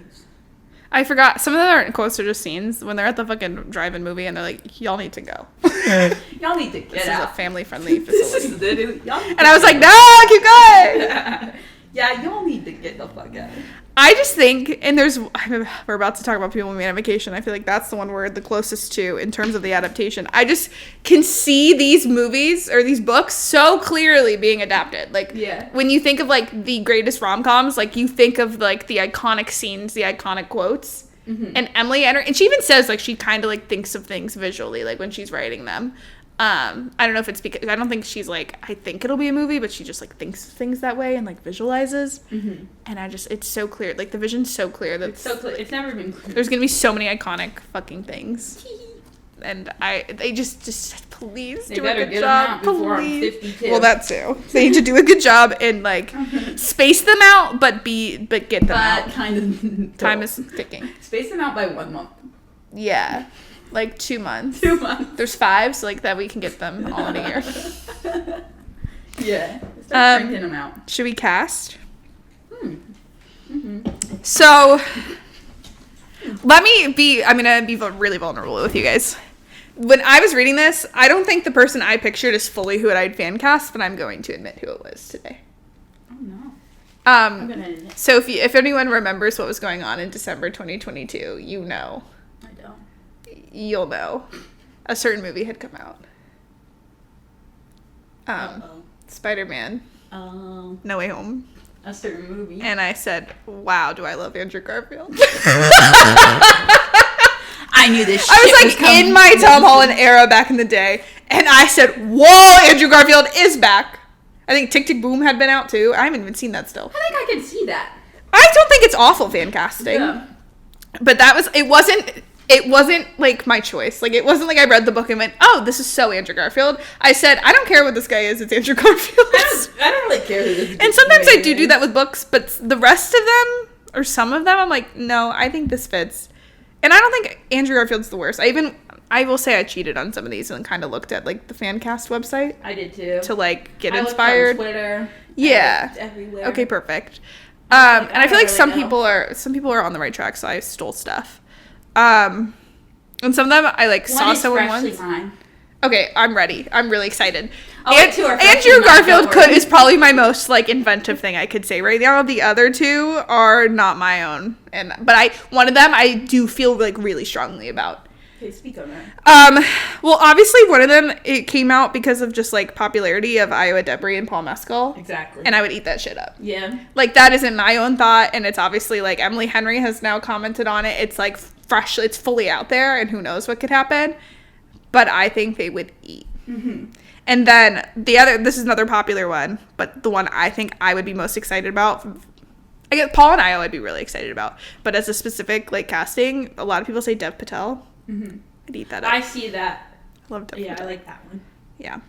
I forgot. Some of them aren't quotes, are just scenes when they're at the fucking drive-in movie and they're like, y'all need to go. Y'all need to get this out. This is a family-friendly facility. And I was like, no, keep going. Yeah, y'all need to get the fuck out. I just think, and we're about to talk about People Man on Vacation. I feel like that's the one we're the closest to in terms of the adaptation. I just can see these movies or these books so clearly being adapted. Like, when you think of like the greatest rom-coms, like you think of like the iconic scenes, the iconic quotes. Mm-hmm. And Emily Henry, and she even says like she kind of like thinks of things visually, like when she's writing them. I don't know if it's because I don't think she's like, I think it'll be a movie, but she just like thinks of things that way and like visualizes. Mm-hmm. And it's so clear. Like the vision's so clear. It's so clear. It's never been clear. There's going to be so many iconic fucking things. And they just please do a good job. Please. Well, that too. They need to do a good job and like space them out, but get them out. Kind of. Time is ticking. Space them out by 1 month. Yeah. Like 2 months. 2 months. There's 5, so like that we can get them all in a year. Yeah. Start printing them out. Should we cast? Mm-hmm. So, I'm going to be really vulnerable with you guys. When I was reading this, I don't think the person I pictured is fully who I'd fan cast, but I'm going to admit who it was today. Oh, no. I'm gonna admit. So if anyone remembers what was going on in December 2022, you know. You'll know. A certain movie had come out. Spider-Man. No Way Home. A certain movie. And I said, wow, do I love Andrew Garfield. I knew this shit I was like in my Tom Holland era back in the day. And I said, whoa, Andrew Garfield is back. I think Tick Tick Boom had been out too. I haven't even seen that still. I think I can see that. I don't think it's awful fan casting. Yeah. But it wasn't like my choice. Like, it wasn't like I read the book and went, oh, this is so Andrew Garfield. I said, I don't care what this guy is, it's Andrew Garfield. I don't really care who this is. And sometimes I do that with books, but the rest of them, or some of them, I'm like, no, I think this fits. And I don't think Andrew Garfield's the worst. I will say I cheated on some of these and kind of looked at, like, the Fancast website. I did too. To, like, get I inspired. looked on Twitter. Yeah. I looked everywhere. Okay, perfect. And I feel like some really people are on the right track, so I stole stuff. And some of them I like saw someone once. Mine. Okay, I'm ready. I'm really excited. Andrew Garfield is probably my most like inventive thing I could say right now. The other two are not my own, but one of them I do feel like really strongly about. Okay, speak on that. Well, obviously one of them it came out because of just like popularity of Iowa Debris and Paul Mescal. Exactly. And I would eat that shit up. Yeah. Like that isn't my own thought, and it's obviously like Emily Henry has now commented on it. It's like fresh, it's fully out there, and who knows what could happen. But I think they would eat. Mm-hmm. And then this is another popular one, but the one I think I would be most excited about, I guess Paul and I would be really excited about. But as a specific like casting, a lot of people say Dev Patel. Mm-hmm. I'd eat that up. I see that. I love Dev Patel. I like that one. Yeah.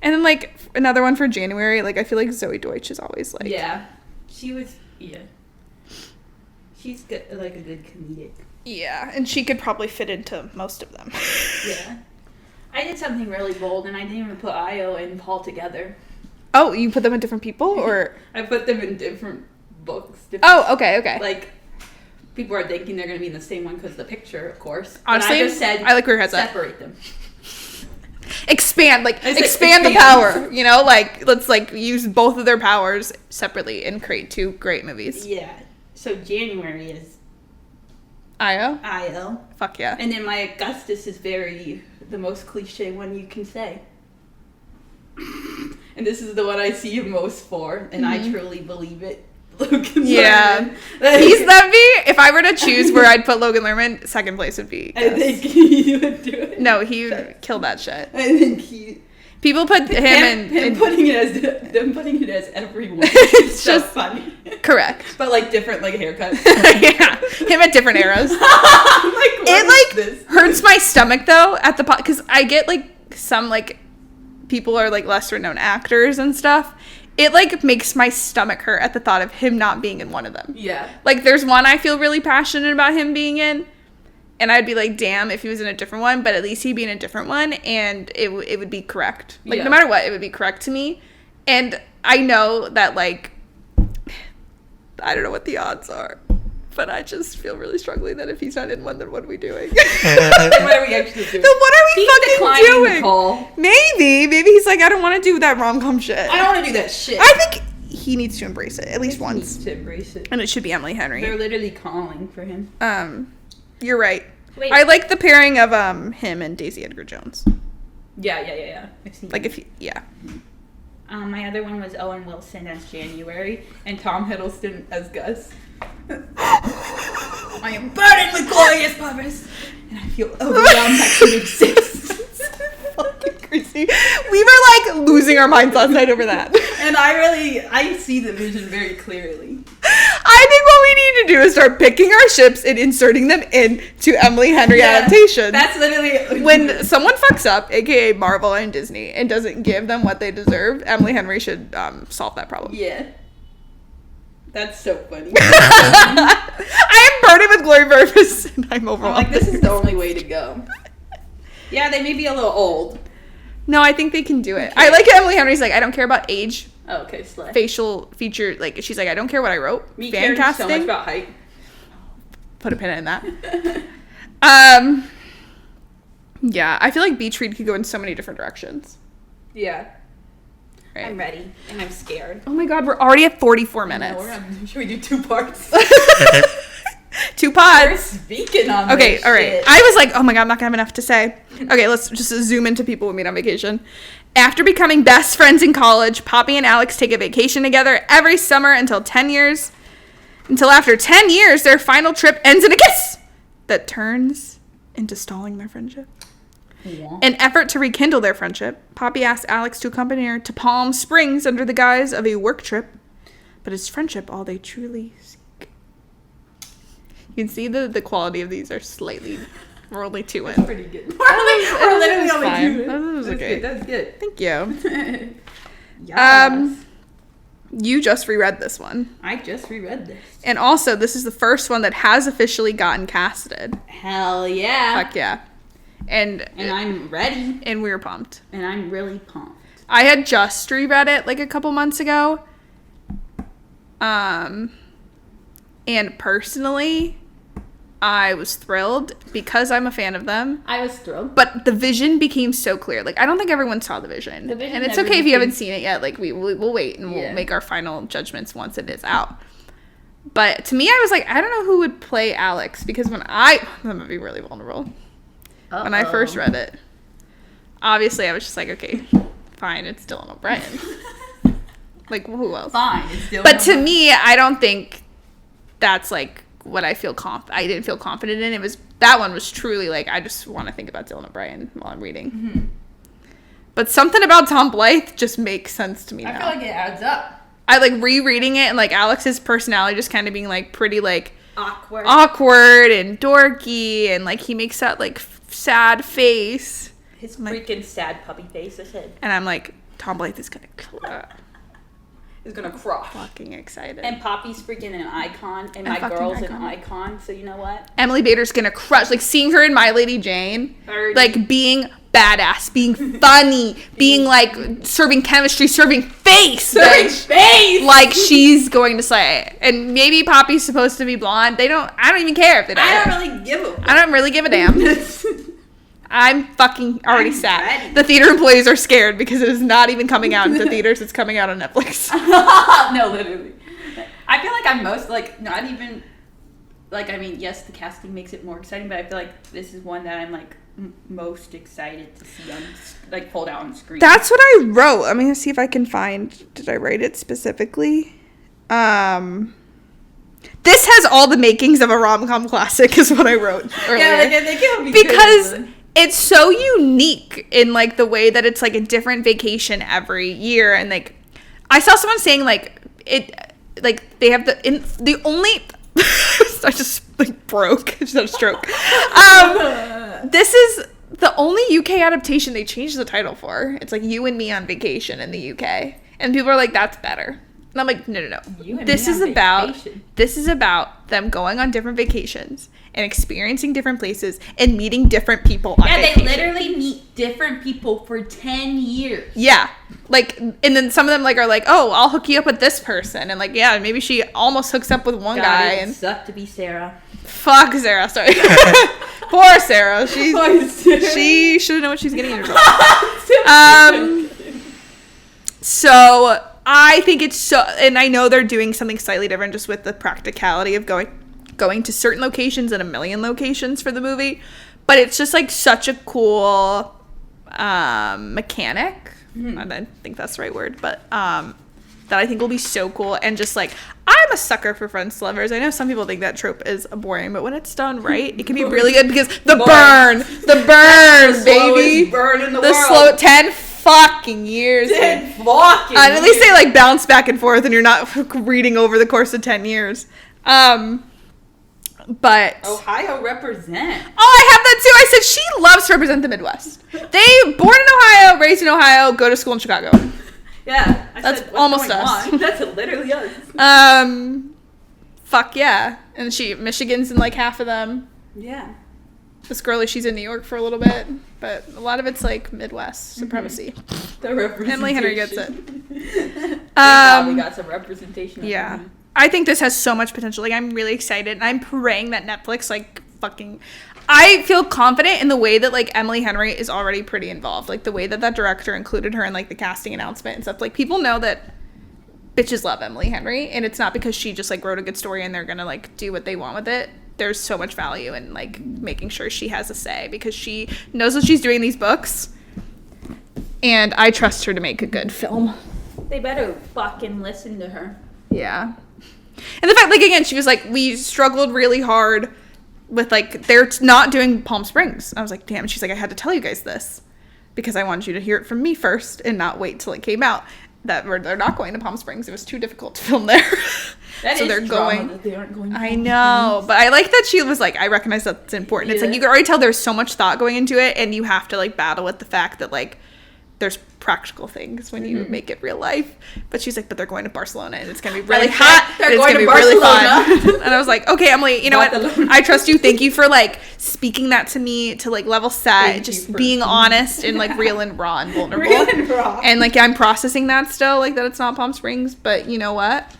And then like another one for January, like I feel like Zoe Deutsch is always like. Yeah. She's good, like a good comedic. Yeah, and she could probably fit into most of them. Yeah. I did something really bold, and I didn't even put Io and Paul together. Oh, you put them in different people, or? I put them in different books. Okay. Like, people are thinking they're going to be in the same one because of the picture, of course. Honestly, but I just said, I like where your head's at. separate them. Expand the power, you know? Like, let's, like, use both of their powers separately and create two great movies. Yeah. So January is Io? Fuck yeah. And then my Augustus is the most cliche one you can say. And this is the one I see you most for, and I truly believe it. Logan Lerman. That'd be, if I were to choose where I'd put Logan Lerman, second place would be Gus. I think he would do it. No, he would kill that shit. I think people put him putting it as everyone. It's just funny. Correct. But like different like haircuts. Yeah. Him at different eras. It hurts my stomach though at the because I get like some like people are like lesser known actors and stuff. It like makes my stomach hurt at the thought of him not being in one of them. Yeah. Like there's one I feel really passionate about him being in, and I'd be like, damn, if he was in a different one, but at least he'd be in a different one, and it would be correct. Like no matter what, it would be correct to me. And I know that like I don't know what the odds are, but I just feel really strongly that if he's not in one, then what are we doing? Then what are we actually doing? Then what are we fucking doing? Nicole. Maybe he's like, I don't want to do that rom-com shit. I don't want to do that shit. I think he needs to embrace it at least once. He needs to embrace it. And it should be Emily Henry. They're literally calling for him. You're right. Wait. I like the pairing of him and Daisy Edgar Jones. Yeah. I've seen like that. My other one was Owen Wilson as January and Tom Hiddleston as Gus. I am burning with glorious purpose, and I feel overwhelmed I can exist. Fucking crazy. We were like losing our minds last night over that. And I see the vision very clearly. I think what we need to do is start picking our ships and inserting them into Emily Henry adaptations. That's literally when someone fucks up, aka Marvel and Disney, and doesn't give them what they deserve. Emily Henry should solve that problem. Yeah. That's so funny. I am burning with glory purpose, and I'm overwhelmed. I'm like, this is the only way to go. Yeah, they may be a little old. No, I think they can do it. Okay. I like Emily Henry's like, I don't care about age. Oh, okay, slay. Facial feature, like, she's like, I don't care what I wrote. Me caring so much about height. Put a pin in that. Yeah, I feel like Beach Read could go in so many different directions. Yeah. Right. I'm ready, and I'm scared. Oh my god, we're already at 44 minutes. No, should we do 2 parts? 2 pods. We're speaking on okay, this all right. shit. I was like, oh my god, I'm not gonna have enough to say. Okay, let's just zoom into people we meet on vacation. After becoming best friends in college, Poppy and Alex take a vacation together every summer until after 10 years, their final trip ends in a kiss that turns into stalling their friendship. Yeah. In effort to rekindle their friendship, Poppy asks Alex to accompany her to Palm Springs under the guise of a work trip. But is friendship all they truly seek? You can see the quality of these are slightly. We're only 2 in. Pretty good. We're literally only fine. 2 in. That was okay. That's good. Thank you. Yes. You just reread this one. I just reread this. And also, this is the first one that has officially gotten casted. Hell yeah. Fuck yeah. And I'm ready. And we were pumped. And I'm really pumped. I had just reread it like a couple months ago. And personally, I was thrilled because I'm a fan of them. I was thrilled. But the vision became so clear. Like, I don't think everyone saw the vision. And it's okay if you haven't seen it yet. Like, we'll wait and we'll make our final judgments once it is out. But to me, I was like, I don't know who would play Alex. Because I'm going to be really vulnerable. Uh-oh. When I first read it, obviously I was just like, okay, fine, it's Dylan O'Brien. Like, who else? Fine, it's Dylan But to O'Brien. me, I don't think that's like what I feel I didn't feel confident in. That one was truly like, I just want to think about Dylan O'Brien while I'm reading. Mm-hmm. But something about Tom Blythe just makes sense to me now. I feel like it adds up. I like rereading it and like Alex's personality just kind of being like pretty like awkward and dorky, and like he makes that like sad face. His freaking sad puppy face, I said. And I'm like, Tom Blythe is gonna crush. Fucking excited. And Poppy's freaking an icon, and my girl's an icon, so you know what? Emily Bader's gonna crush. Like, seeing her in My Lady Jane, like, being badass, being funny, being, like, serving chemistry, serving face! Like, she's going to slay. And maybe Poppy's supposed to be blonde. I don't even care if they don't. I don't really give a damn. I'm fucking already sad. Ready. The theater employees are scared because it is not even coming out into theaters. It's coming out on Netflix. No, literally. I feel like I'm most, like, not even, like, I mean, yes, the casting makes it more exciting, but I feel like this is one that I'm, like, most excited to see on, like, pulled out on screen. That's what I wrote. I'm going to see if I can find, did I write it specifically? This has all the makings of a rom-com classic is what I wrote earlier. Yeah, like, I think it'll be because good. It's so unique in, like, the way that it's, like, a different vacation every year. And, like, I saw someone saying, like, it, like, they have the only, I just, like, broke. It's not a stroke. This is the only UK adaptation they changed the title for. It's, like, You and Me on Vacation in the UK. And people are like, that's better. And I'm like, no. This is about them going on different vacations and experiencing different places and meeting different people on vacation. They literally meet different people for 10 years. Yeah. Like, and then some of them, like, are like, oh, I'll hook you up with this person. And, like, yeah, maybe she almost hooks up with one guy. It sucked to be Sarah. Fuck Sarah, sorry. Poor Sarah. She should know what she's getting into. So I think it's so, and I know they're doing something slightly different just with the practicality of going to certain locations and a million locations for the movie, but it's just like such a cool mechanic. I don't think that's the right word, but that I think will be so cool. And just like, I'm a sucker for friends to lovers. I know some people think that trope is boring, but when it's done right, it can be really good because the burn, baby, burn in the world. Slow 10 fucking years. 10 fucking years. At least they like bounce back and forth and you're not reading over the course of 10 years. But Ohio represent. Oh, I have that too. I said she loves to represent the Midwest. They born in Ohio, raised in Ohio, go to school in Chicago. Yeah. That's almost us. That's literally us. Fuck yeah. And Michigan's in like half of them. Yeah. This girlie, she's in New York for a little bit, but a lot of it's like Midwest supremacy. The representation. Emily Henry gets it. We got some representation. Yeah. I think this has so much potential. Like, I'm really excited, and I'm praying that Netflix, like, fucking... I feel confident in the way that, like, Emily Henry is already pretty involved. Like, the way that director included her in, like, the casting announcement and stuff. Like, people know that bitches love Emily Henry, and it's not because she just, like, wrote a good story and they're gonna, like, do what they want with it. There's so much value in, like, making sure she has a say because she knows what she's doing in these books, and I trust her to make a good film. They better fucking listen to her. Yeah. And the fact, like, again, she was like, we struggled really hard with, like, they're not doing Palm Springs. I was like, damn. And she's like, I had to tell you guys this because I wanted you to hear it from me first and not wait till it came out. they're not going to Palm Springs. It was too difficult to film there. That so is they're going. that they aren't going to I Palm know, Springs. but I like that she was like, I recognize that's important. It's like you can already tell there's so much thought going into it, and you have to like battle with the fact that like there's practical things when you make it real life. But she's like, but they're going to Barcelona, and it's gonna be really hot. They're and it's going gonna to be really Barcelona. fun. And I was like, okay, Emily, you know what? Barcelona. I trust you. Thank you for like speaking that to me to like level set, Thank just you for- being honest and like real and raw and vulnerable. Real and raw. And like I'm processing that still, like that it's not Palm Springs, but you know what?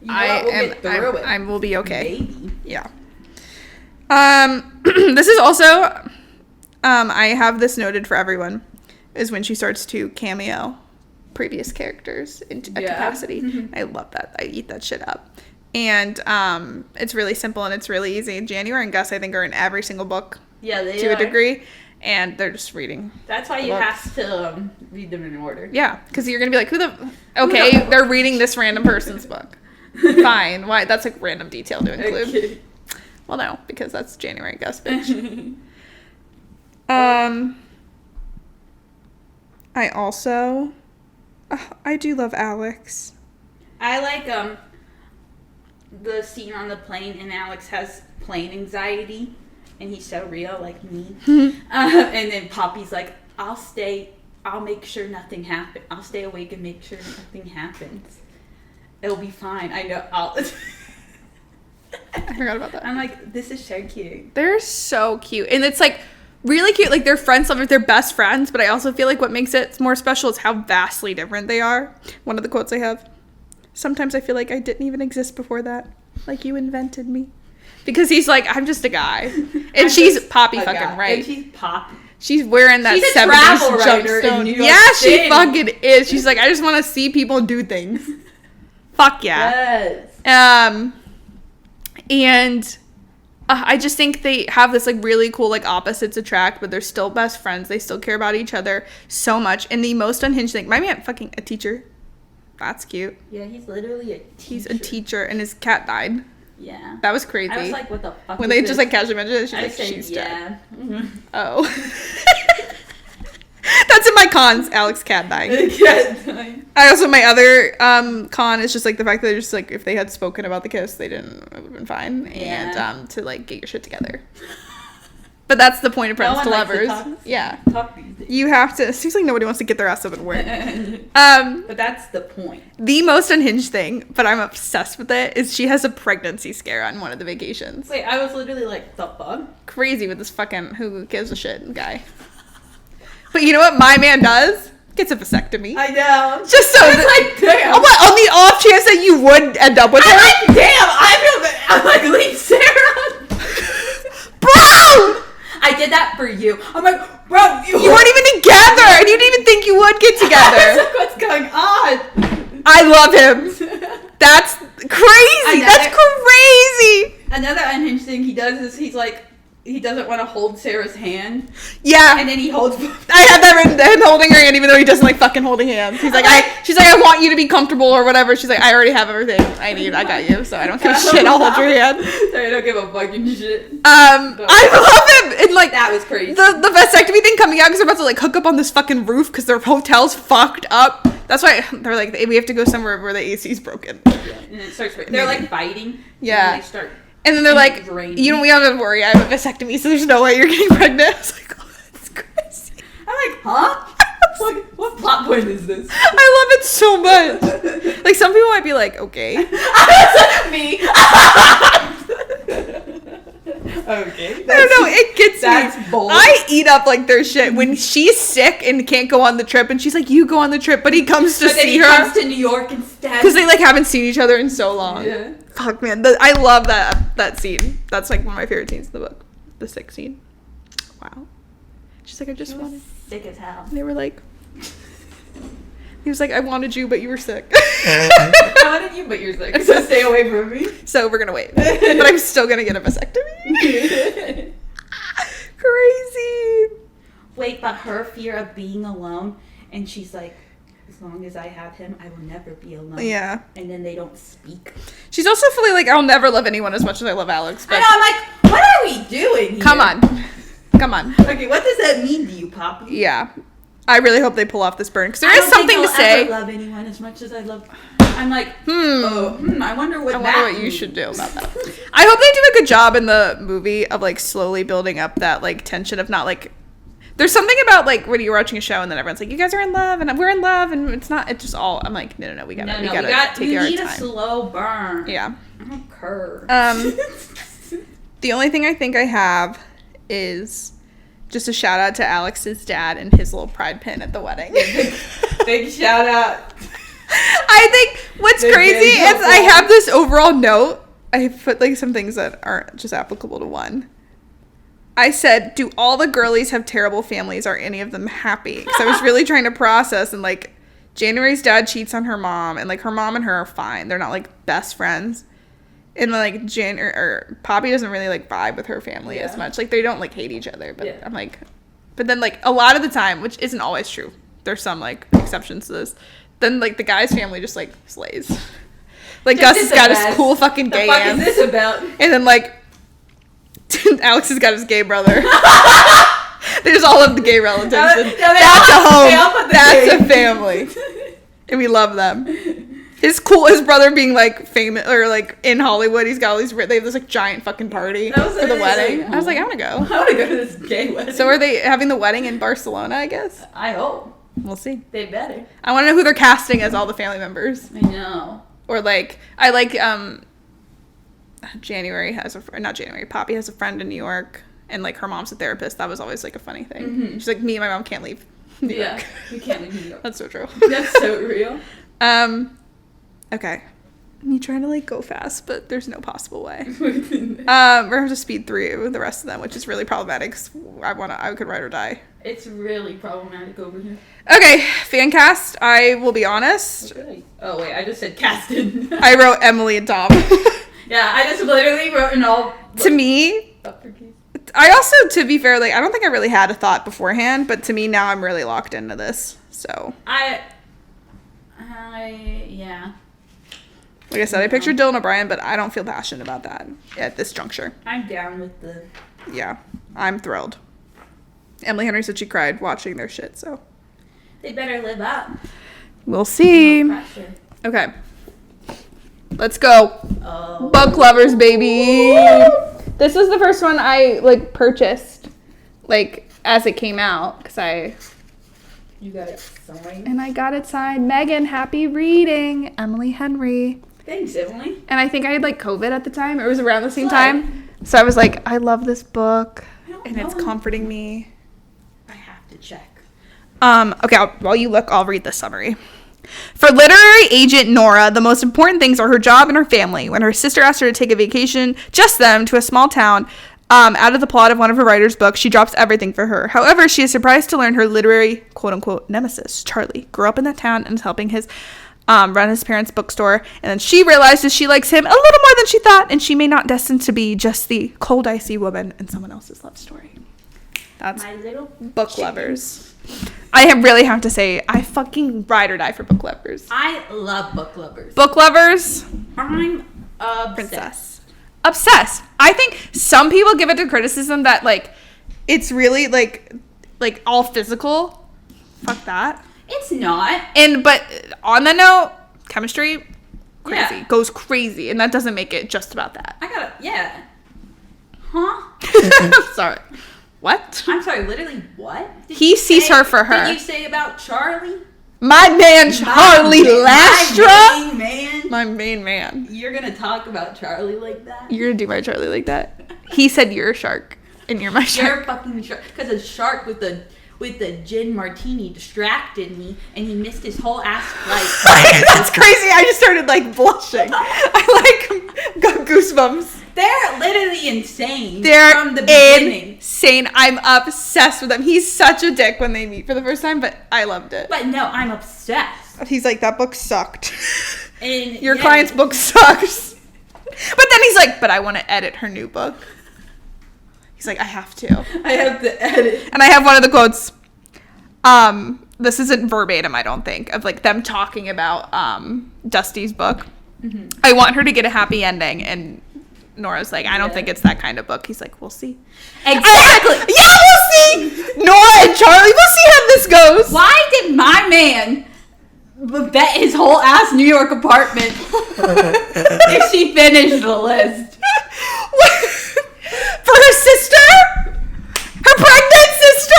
You know what? We'll get through it. I will be okay. Maybe. Yeah. This is also, I have this noted for everyone, is when she starts to cameo previous characters at capacity. I love that. I eat that shit up. And it's really simple and it's really easy. January and Gus, I think, are in every single book Yeah, they to are. a degree. And they're just reading. That's why you Look. have to read them in order. Yeah, because you're going to be like, who the... Okay, they're reading this random person's book. Fine. Why? That's a random detail to include. Okay. Well, no, because that's January Gus, bitch. I also... I do love Alex. I like the scene on the plane, and Alex has plane anxiety, and he's so real, like me. And then Poppy's like, I'll make sure nothing happens. I'll stay awake and make sure nothing happens. It'll be fine. I know. I forgot about that. I'm like, this is so cute. They're so cute. And it's like really cute. Like they're friends, they're best friends, but I also feel like what makes it more special is how vastly different they are. One of the quotes I have, sometimes I feel like I didn't even exist before that. Like you invented me. Because he's like, I'm just a guy. And she's Poppy fucking guy. right. And she's Poppy. She's wearing that She's a 70s travel writer in jumpstone. New York Yeah, City. she fucking is. She's like, I just want to see people do things. Fuck yeah. Yes. And I just think they have this like really cool like opposites attract, but they're still best friends. They still care about each other so much. And the most unhinged thing, my man fucking a teacher. That's cute. Yeah, he's literally a teacher. He's a teacher and his cat died. Yeah. That was crazy. I was like, what the fuck when is they this? just like casually mentioned it, she's I like, said, she's yeah. dead. Oh. That's in my cons, Alex cat dying. I also, my other con is just like the fact that they're just like, if they had spoken about the kiss, it would have been fine. Yeah. And to like get your shit together. But that's the point of friends No to one likes to lovers. talk. Yeah. Talk these days. You have to, it seems like nobody wants to get their ass up and work. But that's the point. The most unhinged thing, but I'm obsessed with it, is she has a pregnancy scare on one of the vacations. Wait, I was literally like, the fuck? Crazy with this fucking who gives a shit guy. But you know what my man does? Gets a vasectomy. I know. Just so I was like, damn. Oh, what, on the off chance that you would end up with her? I'm like, damn, I'm like, leave Sarah. Bro! I did that for you. I'm like, bro, You weren't even together, and you didn't even think you would get I was together. like, what's going on? I love him. That's crazy. That's crazy. Another unhinged thing he does is he's like, he doesn't want to hold Sarah's hand, Yeah. and then he holds. I had that written, him holding her hand, even though he doesn't like fucking holding hands. He's like, she's like, I want you to be comfortable or whatever. She's like, I already have everything I need. I got you, so I don't give a shit. I'll hold your hand. I don't give a fucking shit. I love him. And like That was crazy. the vasectomy thing coming out because they're about to like hook up on this fucking roof because their hotel's fucked up. That's why they're like, we have to go somewhere where the AC's broken. And it starts. They're like fighting. Yeah. And they start. And then they're like, Draining. you don't have to worry. I have a vasectomy, so there's no way you're getting pregnant. I was like, oh, that's crazy. I'm like, huh? What plot point is this? I love it so much. Like some people might be like, okay. Me. Okay. I don't know. It gets That's me. bold. I eat up like their shit when she's sick and can't go on the trip, and she's like, "You go on the trip," but he comes to But then see he her comes to New York instead. because they like haven't seen each other in so long. Yeah. Fuck man, I love that scene. That's like one of my favorite scenes in the book. The sick scene. Wow. She's like, I just wanted. Sick as hell. They were like. He was like, I wanted you, but you were sick. I wanted you, but you're sick, so stay away from me. So we're gonna wait, but I'm still gonna get a vasectomy. Crazy. Wait, but her fear of being alone, and she's like, as long as I have him, I will never be alone. Yeah. And then they don't speak. She's also fully like, I'll never love anyone as much as I love Alex. But I know, I'm like, what are we doing here? come on. Okay, what does that mean to you, Poppy? Yeah. I really hope they pull off this burn because there I is don't think something to I'll say. ever love anyone as much as I love. I'm like, I wonder what you should do about that. I hope they do a good job in the movie of like slowly building up that like tension of not like. There's something about like when you're watching a show and then everyone's like, you guys are in love and we're in love and it's just all. I'm like, no, we gotta take our time. You need a slow burn. Yeah. I'm a curve. The only thing I think I have is just a shout out to Alex's dad and his little pride pin at the wedding. Big shout out. I think what's crazy is I have this overall note. I put like some things that aren't just applicable to one. I said, do all the girlies have terrible families? Are any of them happy? Because I was really trying to process and like January's dad cheats on her mom and like her mom and her are fine. They're not like best friends. And like or Poppy doesn't really like vibe with her family as much. Like they don't like hate each other. But I'm like, but then like a lot of the time, which isn't always true. There's some like exceptions to this. Then like the guy's family just like slays. Like Gus has got his cool fucking gay aunt. What is this about? And then like Alex has got his gay brother. There's all of the gay relatives. That's a home. That's a family. And we love them. His brother being like famous or like in Hollywood. He's got all these. They have this like giant fucking party for the wedding. I was like, I want to go. I want to go to this gay wedding. So are they having the wedding in Barcelona? I guess. I hope. We'll see. They better. I want to know who they're casting as all the family members. I know. Or like I like January has not January. Poppy has a friend in New York, and like her mom's a therapist. That was always like a funny thing. Mm-hmm. She's like, me and my mom can't leave New York. We can't leave New York. That's so true. That's so real. Okay. I'm trying to like go fast, but there's no possible way. We're gonna have to speed through the rest of them, which is really problematic. I could ride or die. It's really problematic over here. Okay, fan cast. I will be honest. Okay. Oh wait, I just said casted. I wrote Emily and Tom. Yeah, I just literally wrote in all. To me, I also, to be fair, like I don't think I really had a thought beforehand, but to me now I'm really locked into this. So yeah. Like I said, I pictured Dylan O'Brien, but I don't feel passionate about that at this juncture. I'm down with the. Yeah, I'm thrilled. Emily Henry said she cried watching their shit, so. They better live up. We'll see. No pressure. Okay. Let's go. Oh. Book lovers, baby. This was the first one I like purchased, like as it came out, because You got it signed. And I got it signed. Megan, happy reading. Emily Henry. Thanks, Emily. And I think I had like COVID at the time. It was around the same time. So I was like, I love this book, and it's comforting me. I have to check. Okay, while you look, I'll read the summary. For literary agent Nora, the most important things are her job and her family. When her sister asked her to take a vacation, just them, to a small town, out of the plot of one of her writer's books, she drops everything for her. However, she is surprised to learn her literary, quote-unquote, nemesis, Charlie, grew up in that town and is helping his run his parents' bookstore. And then she realizes she likes him a little more than she thought, and she may not destined to be just the cold, icy woman in someone else's love story. That's My little book lovers. I really have to say, I fucking ride or die for book lovers. I love book lovers. Book lovers. I'm obsessed. Princess. Obsessed. I think some people give it the criticism that like it's really like all physical. Fuck that. It's not. But on the note, chemistry, crazy. Yeah. Goes crazy. And that doesn't make it just about that. Yeah. Huh? Sorry. What? I'm sorry, literally what? He sees her for her. Did you say about Charlie? My man Charlie Lastra. My main man. My main man. You're gonna talk about Charlie like that? You're gonna do my Charlie like that? He said you're a shark. And you're my shark. You're a fucking shark. Because a shark with the gin martini distracted me, and he missed his whole ass flight. That's crazy. I just started like blushing. I like got goosebumps. They're literally insane. They're from the beginning. Insane. I'm obsessed with them. He's such a dick when they meet for the first time, but I loved it. But no, I'm obsessed. He's like, that book sucked. And Your client's book sucks. But then he's like, but I want to edit her new book. He's like, I have to. I have to edit. And I have one of the quotes. This isn't verbatim, I don't think, of like them talking about Dusty's book. Mm-hmm. I want her to get a happy ending, and Nora's like, I don't think it's that kind of book. He's like, we'll see. Exactly. Yeah, we'll see. Nora and Charlie, we'll see how this goes. Why did my man bet his whole ass New York apartment if she finished the list? For her sister? Her pregnant sister?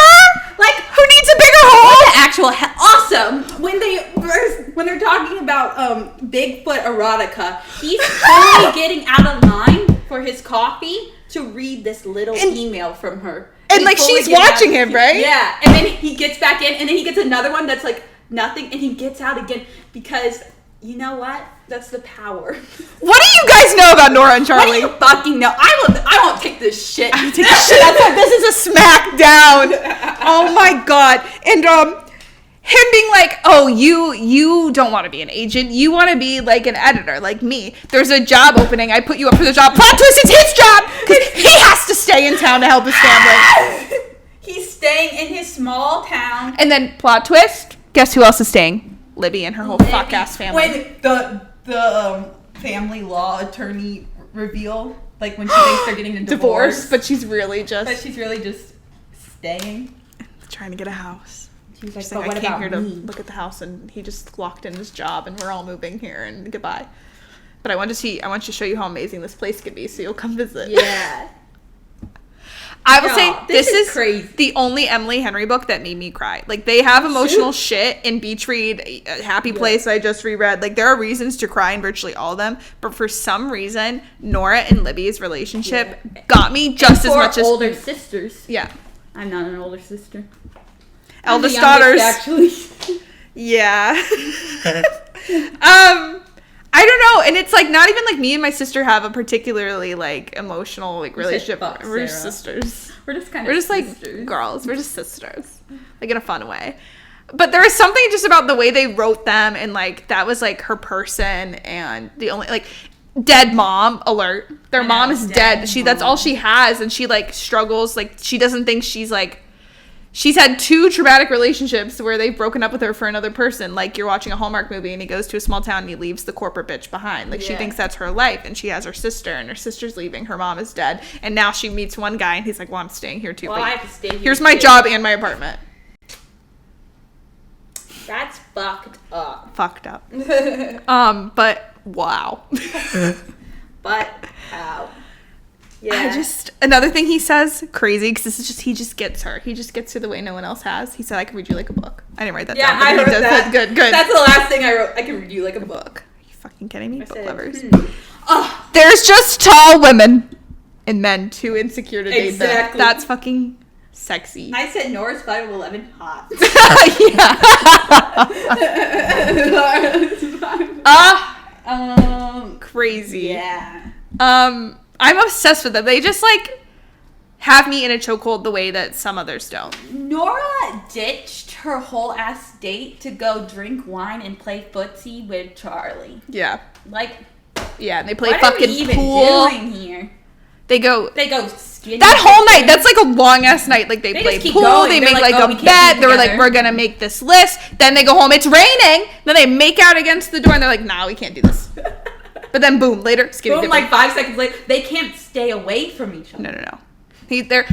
Like, who needs a bigger home? The actual awesome. When they're talking about Bigfoot erotica, he's only getting out of line for his coffee to read this little email from her. And like she's watching him, right? Yeah. And then he gets back in, and then he gets another one that's like nothing, and he gets out again because you know what? That's the power. What do you guys know about Nora and Charlie? What do you fucking know? I won't take this shit. Take this shit. This is a SmackDown. Oh my god. And him being like, oh, you don't want to be an agent. You want to be like an editor, like me. There's a job opening. I put you up for the job. Plot twist, it's his job because he has to stay in town to help his family. He's staying in his small town. And then plot twist, guess who else is staying? Libby and her whole fuck ass family. When the family law attorney reveal, like when she thinks they're getting a divorce, but she's really just staying, trying to get a house. She's like, She's but like, what I came about here to me? look at the house, and he just locked in his job, and we're all moving here, and goodbye. But I want to show you how amazing this place could be, so you'll come visit. Yeah. I will say this is crazy. The only Emily Henry book that made me cry. Like, they have emotional shit in Beach Read, Happy Place I just reread. Like, there are reasons to cry in virtually all of them, but for some reason, Nora and Libby's relationship got me just as much as older sisters. Yeah. I'm not an older sister. Eldest I'm the daughters. youngest, actually. Yeah. I don't know, and it's like not even like me and my sister have a particularly like emotional like relationship. We're just sisters. We're just sisters. Like girls. We're just sisters, like in a fun way. But there is something just about the way they wrote them, and like that was like her person, and the only like dead mom alert. Their mom is dead. That's all she has, and she like struggles. Like she doesn't think she's like. She's had 2 traumatic relationships where they've broken up with her for another person. Like, you're watching a Hallmark movie and he goes to a small town and he leaves the corporate bitch behind. Like, she thinks that's her life, and she has her sister, and her sister's leaving. Her mom is dead. And now she meets one guy and he's like, well, I'm staying here too. Well, I have to stay here. Here's my job and my apartment. That's fucked up. Fucked up. But wow. But yeah. Another thing he says, crazy, because he just gets her. He just gets her the way no one else has. He said, I can read you like a book. I didn't write that down. Yeah, I wrote that. Good. That's the last thing I wrote. I can read you like a book. Are you fucking kidding me? Book lovers. Oh. There's just tall women and men too insecure to date them. Exactly. That's fucking sexy. I said Nora's 5'11" hot. Yeah. Crazy. Yeah. I'm obsessed with them. They just like have me in a chokehold the way that some others don't. Nora ditched her whole ass date to go drink wine and play footsie with Charlie. Yeah. Like. Yeah, and they play what fucking are we even pool. Doing here? They go skinny. That whole night, that's like a long ass night. Like they play pool, going. they They're make like, like a bet. They're like, we're gonna make this list. Then they go home. It's raining. Then they make out against the door, and they're like, nah, we can't do this. But then boom, later, skinny boom, dipping. like 5 seconds later, they can't stay away from each other. No.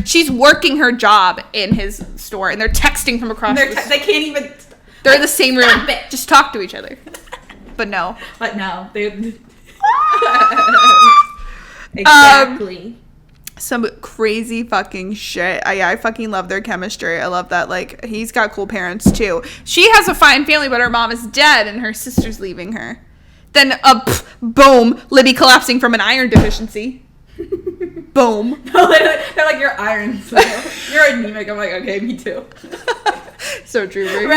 She's working her job in his store, and they're texting from across. They can't even. They're in the same room. Stop it. Just talk to each other. But no. Exactly. Some crazy fucking shit. I fucking love their chemistry. I love that. Like, he's got cool parents too. She has a fine family, but her mom is dead, and her sister's leaving her. Then, boom, Libby collapsing from an iron deficiency. Boom. They're like, you're iron, so you're anemic. I'm like, okay, me too. So true.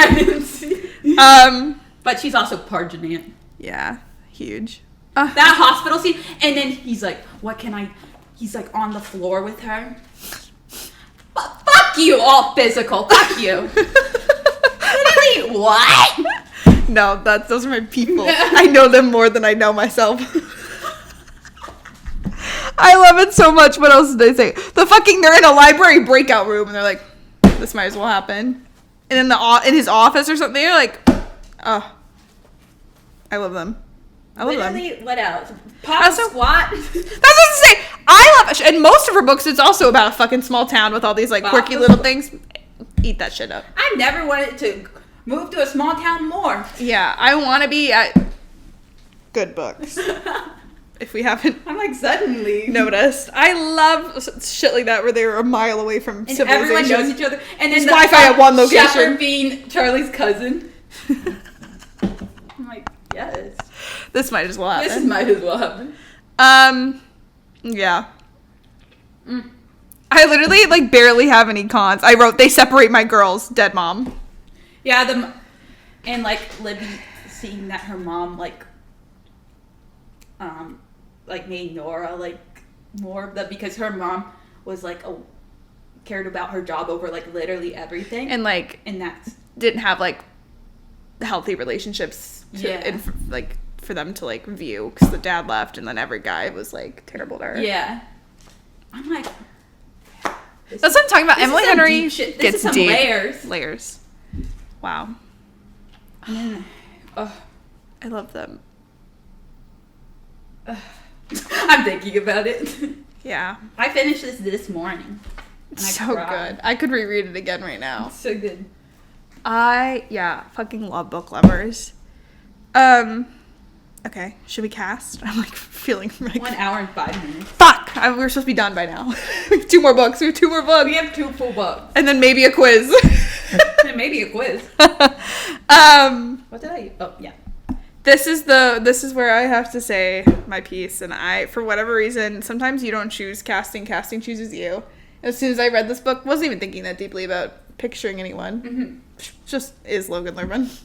But she's also parginate. Yeah, huge. That hospital scene, and then he's like, he's like on the floor with her. Fuck you, all physical. Fuck you. Literally, what? No, those are my people. I know them more than I know myself. I love it so much. What else did they say? They're in a library breakout room, and they're like, this might as well happen. And in his office or something, they're like, oh, I love them. I love them. Literally, what else? Pop Also- Squat. That's what I was gonna say. I love it. And most of her books, it's also about a fucking small town with all these like quirky little things. Eat that shit up. I never wanted to move to a small town more. Yeah, I want to be at good books. If we haven't I'm like, suddenly. noticed. I love shit like that where they're a mile away from And civilization. everyone knows each other. And then There's Wi-Fi at one location. Shepherd being Charlie's cousin. I'm like, yes. This might as well happen. This might as well happen. Yeah. I literally like barely have any cons. I wrote, they separate my girls, dead mom. Yeah, and like Libby seeing that her mom like made Nora like more of the, because her mom was like cared about her job over like literally everything, And like and that's didn't have like healthy relationships to, Yeah. and like for them to like view, because the dad left and then every guy was like terrible to her. yeah. I'm like, That's what I'm talking about. This Emily is some Henry deep shit. This gets is some deep. layers. Wow. and then, I love them. I'm thinking about it. Yeah. I finished this morning. And I So cried. good. I could reread it again right now. It's so good. I fucking love book lovers. Okay, should we cast? I'm like feeling like 1 hour and 5 minutes. fuck. We're supposed to be done by now. We have 2 more books. We have 2 more books. We have 2 full books. And then maybe a quiz. And maybe a quiz. What did I? Oh yeah. This is where I have to say my piece, and I, for whatever reason, sometimes you don't choose casting chooses you. As soon as I read this book, wasn't even thinking that deeply about picturing anyone. Mm-hmm. Just is Logan Lerman.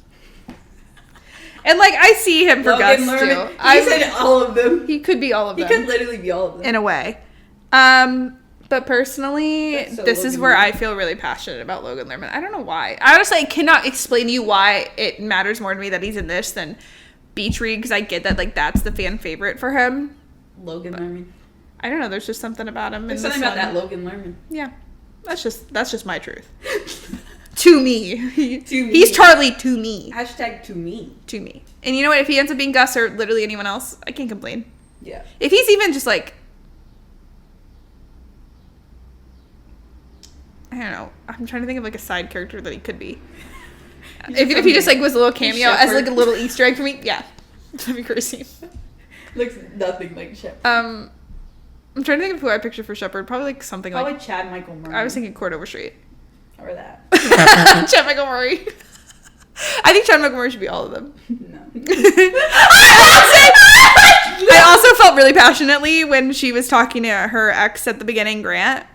And like I see him for Gus too. I said all of them. He could be all of He them could literally be all of them. in a way. But personally, That's so this is Logan where Lerman. I feel really passionate about Logan Lerman. I don't know why. I honestly cannot explain to you why it matters more to me that he's in this than Beach Read, because I get that like that's the fan favorite for him. Logan Lerman. I don't know. There's just something about him. There's in something this about one. that Logan Lerman. Yeah, that's just my truth. To me. To me. He's Charlie to me. Hashtag to me. To me. And you know what? If he ends up being Gus or literally anyone else, I can't complain. Yeah. If he's even just like, I don't know. I'm trying to think of like a side character that he could be. If he just like was a little cameo as like a little Easter egg for me, yeah, that'd be crazy. Looks nothing like Shepard. I'm trying to think of who I picture for Shepard. Probably like something Probably like Chad Michael Murray. I was thinking Court Overstreet. Or that. Chad Michael Murray. I think Chad Michael Murray should be all of them. No. I also felt really passionately when she was talking to her ex at the beginning, Grant.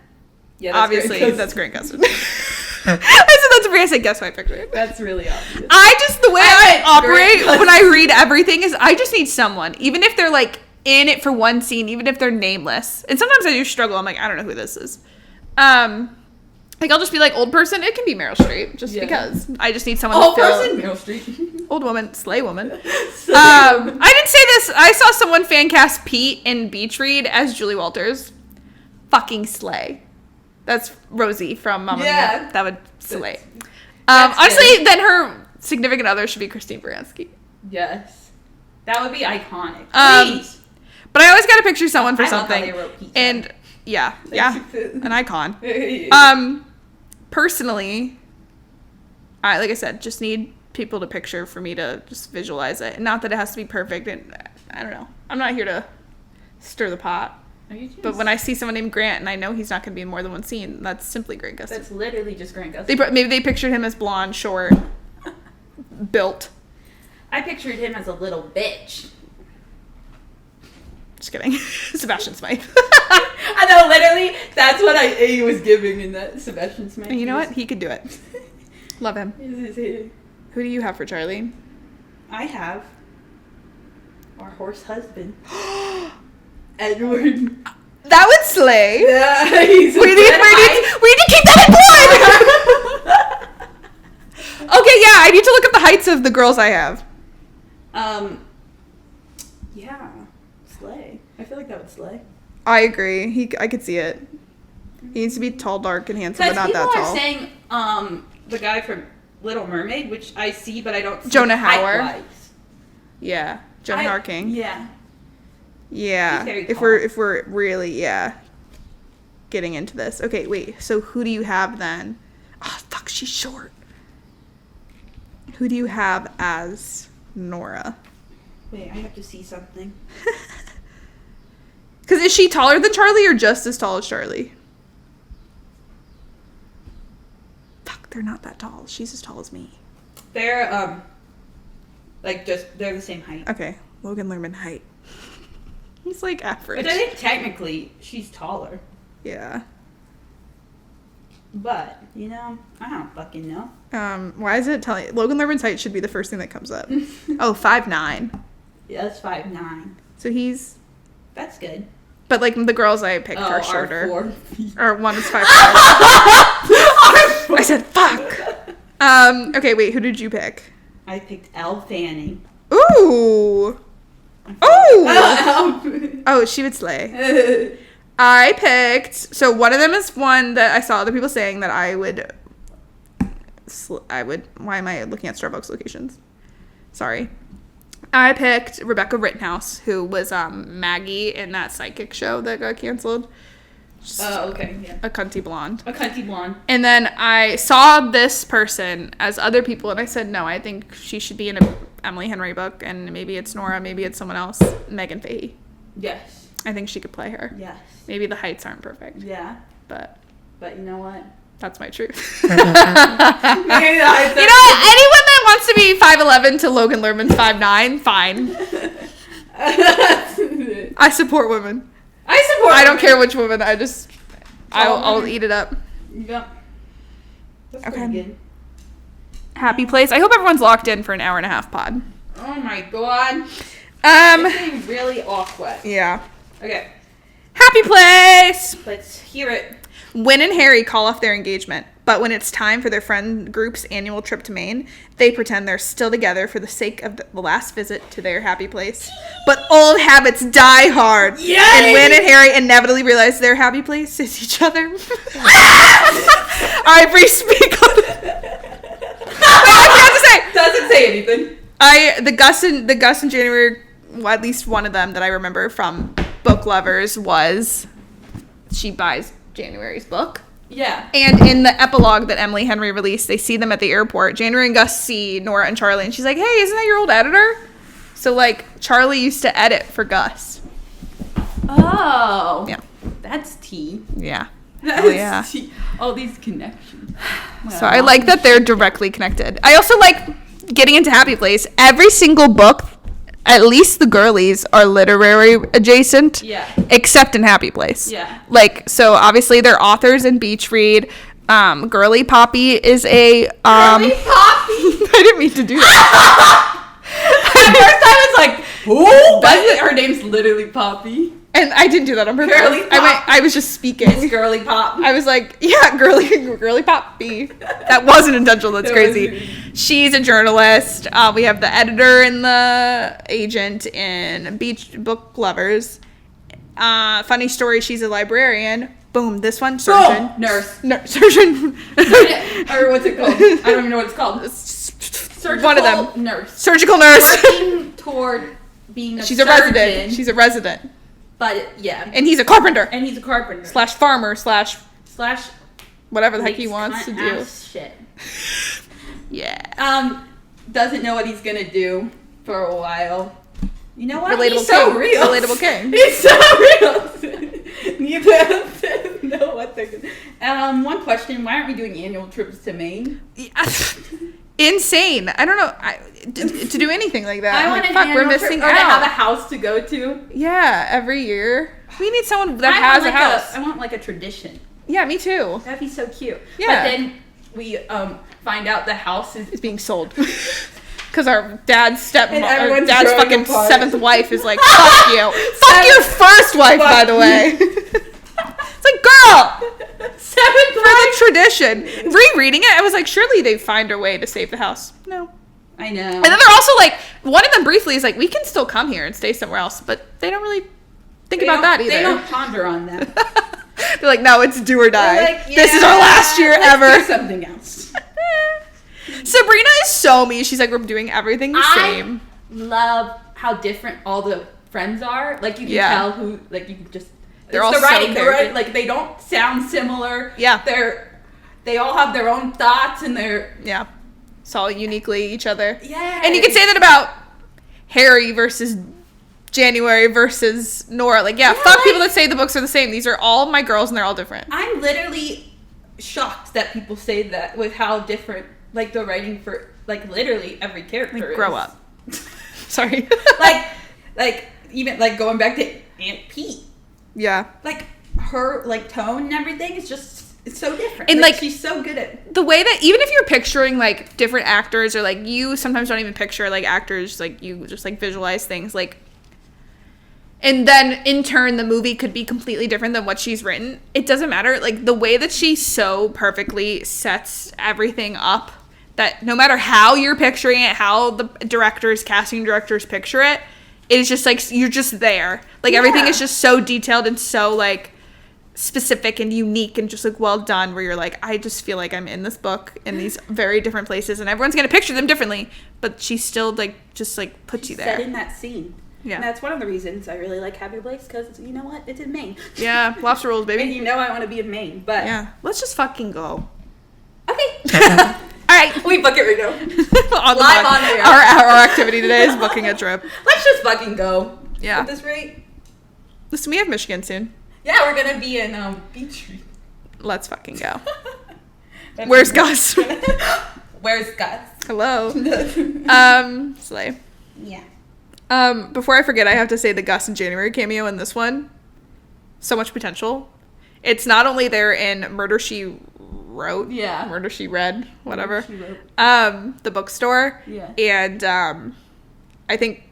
Yeah, Obviously, great, 'cause that's Grant Gustin. I said that's a I said, guess who I pictured. That's really obvious. I just, the way I operate Grant when I read everything is I just need someone, even if they're like in it for one scene, even if they're nameless. And sometimes I do struggle. I'm like, I don't know who this is. Like I'll just be like, old person. It can be Meryl Streep, just because I just need someone. Old to fill. person, Meryl Streep. Old woman, slay woman. Slay woman. I didn't say this. I saw someone fan cast Pete in Beach Read as Julie Walters. Fucking slay. That's Rosie from Mamma Yeah. Mia. That would slay. That's Honestly, good. then her significant other should be Christine Baranski. Yes. That would be iconic. Um, Please. But I always got to picture someone for I love how something. they wrote Pete. And yeah, an icon. Personally, like I said, just need people to picture for me to just visualize it. Not that it has to be perfect. And I don't know. I'm not here to stir the pot. But when I see someone named Grant and I know he's not going to be in more than one scene, that's simply Grant Gustin. That's literally just Grant Gustin. Maybe they pictured him as blonde, short, built. I pictured him as a little bitch. Just kidding. Sebastian Smythe. I know, literally, that's what he was giving in that Sebastian Smith. And you know what? He could do it. Love him. Who Who do you have for Charlie? I have our horse husband, Edward. That would slay. Yeah, he's We need to keep that in mind. Okay, yeah, I need to look up the heights of the girls I have. Yeah, slay. I feel like that would slay. I agree. I could see it. He needs to be tall, dark, and handsome, but Because not people that are tall. saying the guy from Little Mermaid, which I see, but I don't see Jonah Hauer. height-wise. Yeah. Joan Harking. Yeah. Yeah. He's very If we're really getting into this. Okay, wait. So who do you have then? Oh fuck, she's short. Who do you have as Nora? Wait, I have to see something. Because is she taller than Charlie or just as tall as Charlie? Fuck, they're not that tall. She's as tall as me. They're they're the same height. Okay, Logan Lerman height. He's like average. But I think technically she's taller. Yeah. But, I don't fucking know. Why is it telling... Logan Lerman's height should be the first thing that comes up. Oh, 5'9". Yeah, that's 5'9". So he's... That's good. But, like, the girls I picked are Are shorter. 4 feet. Or one is 5'5". I said, fuck! Okay, wait, who did you pick? I picked Elle Fanning. Ooh! Oh! Oh, she would slay. I picked... So, one of them is one that I saw other people saying that I would... Why am I looking at Starbucks locations? Sorry. I picked Rebecca Rittenhouse, who was Maggie in that psychic show that got canceled. Oh, okay, yeah. A cunty blonde. A cunty blonde. And then I saw this person as other people, and I said, no, I think she should be in an Emily Henry book, and maybe it's Nora, maybe it's someone else. Megan Fahey. Yes. I think she could play her. Yes. Maybe the heights aren't perfect. Yeah. But you know what? that's my truth. Maybe the heights You know what? Anyone that wants to be 5'11" to Logan Lerman's 5'9", fine. I support women. I don't care which woman. I'll eat it up. Yep. That's Okay. pretty good. Happy place. I hope everyone's locked in for an hour and a half pod. Oh my god. It's getting really awkward. Yeah. Okay. Happy place. Let's hear it. Wynn and Harry call off their engagement, but when it's time for their friend group's annual trip to Maine, they pretend they're still together for the sake of the last visit to their happy place. But old habits die hard. Yay! And Wynn and Harry inevitably realize their happy place is each other. Alright, Bree, speak on it. I have to say. Doesn't say anything. The Gus and January, well, at least one of them that I remember from Book Lovers was she buys January's book. Yeah. And in the epilogue that Emily Henry released, they see them at the airport. January and Gus see Nora and Charlie, and she's like, hey, isn't that your old editor? So, like, Charlie used to edit for Gus. Oh. Yeah. That's tea. Yeah. That's yeah. tea. All these connections. So I like that they're directly connected. I also like getting into Happy Place. Every single book, at least the girlies, are literary adjacent. Yeah. Except in Happy Place. Yeah. Like, so obviously they're authors in Beach Read. Girly Poppy is a... Girly Poppy? I didn't mean to do that. At first I was like, ooh, her name's literally Poppy. And I didn't do that on purpose. Girly Pop. I was just speaking. It's Girly Pop. I was like, yeah, girly Poppy. That wasn't intentional. That's crazy. She's a journalist. We have the editor and the agent in Beach Book Lovers. Funny story, she's a librarian. Boom, this one, surgeon. Boom. Nurse. Surgeon. Or what's it called? I don't even know what it's called. Surgical one of them. Nurse. Surgical nurse. Working toward being a She's surgeon. a resident. She's a resident. But, yeah. And he's a carpenter. And he's a carpenter. Slash farmer. Slash whatever the heck he makes wants to do. cunt-ass shit. Yeah. Doesn't know what he's gonna do for a while. You know what? Relatable He's so king. real. Relatable king. He's so real. Neither of them know what they're gonna. One question: why aren't we doing annual trips to Maine? Insane. I don't know. To do anything like that. I I'm want like, an fuck, we're annual trip, missing or to have a out. house to go to. Yeah, every year. We need someone that I has want a house. I want like a tradition. Yeah, me too. That'd be so cute. Yeah. But then we find out the house is It's being sold. Because our dad's And everyone's growing fucking apart. 7th wife is like, fuck you. Fuck your first wife, by the way. It's like, girl, 7th for the tradition. Rereading it, I was like, surely they find a way to save the house. No. I know. And then they're also like, one of them briefly is like, we can still come here and stay somewhere else, but they don't really think about that either. They don't ponder on that. They're like, no, it's do or die. Like, This is our last year let's ever. do something else. Sabrina is so mean. She's like, we're doing everything the same. I love how different all the friends are. Like, you can tell who, like, you can just... They're all the writing, so right? Like, they don't sound similar. Yeah. They all have their own thoughts and their... Yeah. It's all uniquely each other. Yeah. And you can say that about Harry versus January versus Nora. Like, fuck people that say the books are the same. These are all my girls and they're all different. I'm literally shocked that people say that with how different, like, the writing for, like, literally every character is. Grow up. Sorry. like, even, like, going back to Aunt Pete. Yeah. Like, her, like, tone and everything is just, it's so different. And, like, she's so good at... The way that, even if you're picturing, like, different actors, or, like, you sometimes don't even picture, like, actors, like, you just, like, visualize things, like... And then, in turn, the movie could be completely different than what she's written. It doesn't matter. Like, the way that she so perfectly sets everything up, that no matter how you're picturing it, how the casting directors picture it, it is just, like, you're just there. Like, everything is just so detailed and so, like, specific and unique and just, like, well done, where you're like, I just feel like I'm in this book in these very different places, and everyone's going to picture them differently, but she still, like, just, like, puts you there. Set in that scene. Yeah. And that's one of the reasons I really like Happy Place, because, you know what? It's in Maine. Yeah, lobster rolls, baby. And you know I want to be in Maine, but... Yeah. Let's just fucking go. Okay. All right. We book it right now. Live on air. Our activity today is booking a trip. Let's just fucking go. Yeah. At this rate. Listen, we have Michigan soon. Yeah, we're going to be in Beach Street. Let's fucking go. Where's Gus? Where's Gus? Hello. Slay. Yeah. Before I forget, I have to say the Gus and January cameo in this one. So much potential. It's not only there in Murder, She Wrote. Yeah. Murder, She Read. Whatever. Murder, She Wrote. The bookstore. Yeah. And I think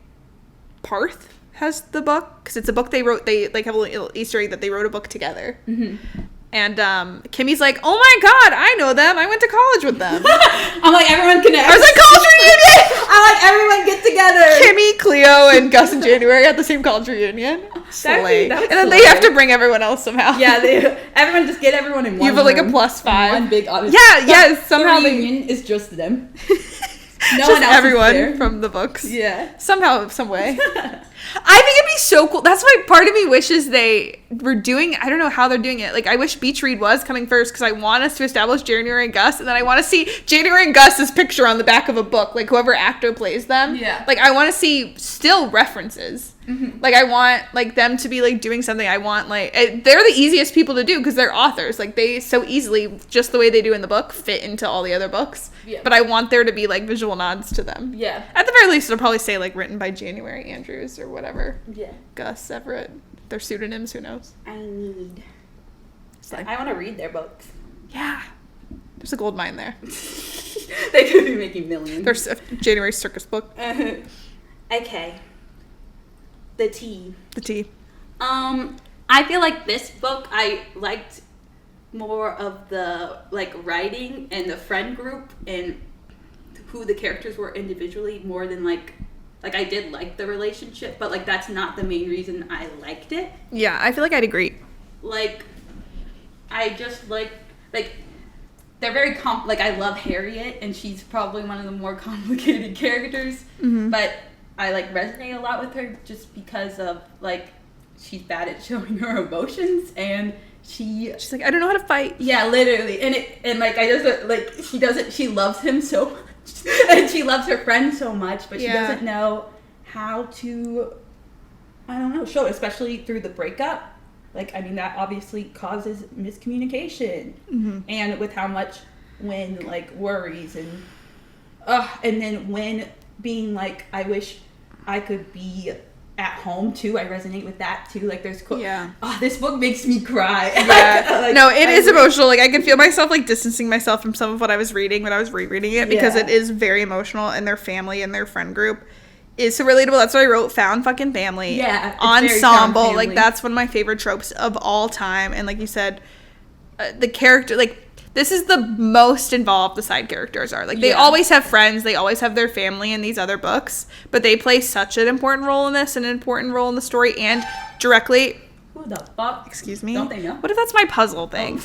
Parth has the book, because it's a book they wrote. They, like, have a little Easter egg that they wrote a book together. Mm-hmm. And Kimmy's like, oh my god, I know them. I went to college with them. I'm like, everyone connects. I was like, college reunion! I'm like, everyone get together. Kimmy, Cleo, and Gus and January at the same college reunion. Slay. And then they have to bring everyone else somehow. Yeah, everyone just get everyone in one You have like a room. +5. One big audience. Yeah, yes. Somehow the reunion is just them. No just one else everyone is there. from the books. Yeah. Somehow, some way. I think it'd be so cool. That's why part of me wishes they were doing, I don't know how they're doing it. Like, I wish Beach Read was coming first, because I want us to establish January and Gus, and then I want to see January and Gus's picture on the back of a book, like whoever actor plays them. Yeah. Like, I want to see still references. Mm-hmm. Like, I want, like, them to be, like, doing something. I want, like, they're the easiest people to do, because they're authors. Like, they so easily, just the way they do in the book, fit into all the other books. Yeah. But I want there to be, like, visual nods to them. Yeah. At the very least, it'll probably say, like, written by January Andrews or whatever. Yeah. Gus, Everett. Their pseudonyms, who knows? I Like, want to read their books. yeah. There's a gold mine there. They could be making millions. There's a January circus book. Okay. The tea. The tea. I feel like this book I liked more of the, like, writing and the friend group and who the characters were individually more than, like I did like the relationship, but, like, that's not the main reason I liked it. Yeah, I feel like I'd agree. Like, I just like they're very like, I love Harriet, and she's probably one of the more complicated characters, but I, like, resonate a lot with her just because of, like, she's bad at showing her emotions, and she's like, I don't know how to fight. Yeah, literally. And like, I just, like, she loves him so much, and she loves her friend so much, but she doesn't know how to, I don't know, show it, especially through the breakup. Like, I mean, that obviously causes miscommunication, and with how much Wynn, like, worries, and then Wynn being like, I wish I could be at home too. I resonate with that too. Like, there's this book makes me cry. Yeah. Like, no, it is emotional. Like, I could feel myself, like, distancing myself from some of what I was reading when I was rereading it, because it is very emotional, and their family and their friend group is so relatable. That's why I wrote found fucking family. Yeah. Ensemble. Like, that's one of my favorite tropes of all time. And like you said, the character, like, this is the most involved the side characters are. Like, they always have friends. They always have their family in these other books. But they play such an important role in this, an important role in the story, and directly... Who the fuck? Excuse me? Don't they know? What if that's my puzzle thing?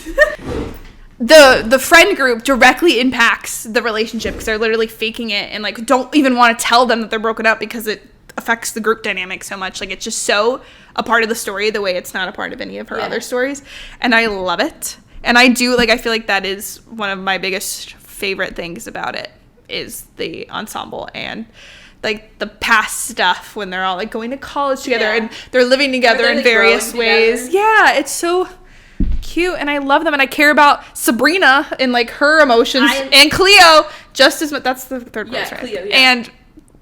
The friend group directly impacts the relationship, because they're literally faking it and, like, don't even want to tell them that they're broken up, because it affects the group dynamic so much. Like, it's just so a part of the story the way it's not a part of any of her other stories. And I love it. And I feel like that is one of my biggest favorite things about it is the ensemble and like the past stuff when they're all like going to college together and they're living together in various ways. Yeah, it's so cute and I love them and I care about Sabrina and like her emotions and Cleo just as much. That's the third place, right? Cleo, and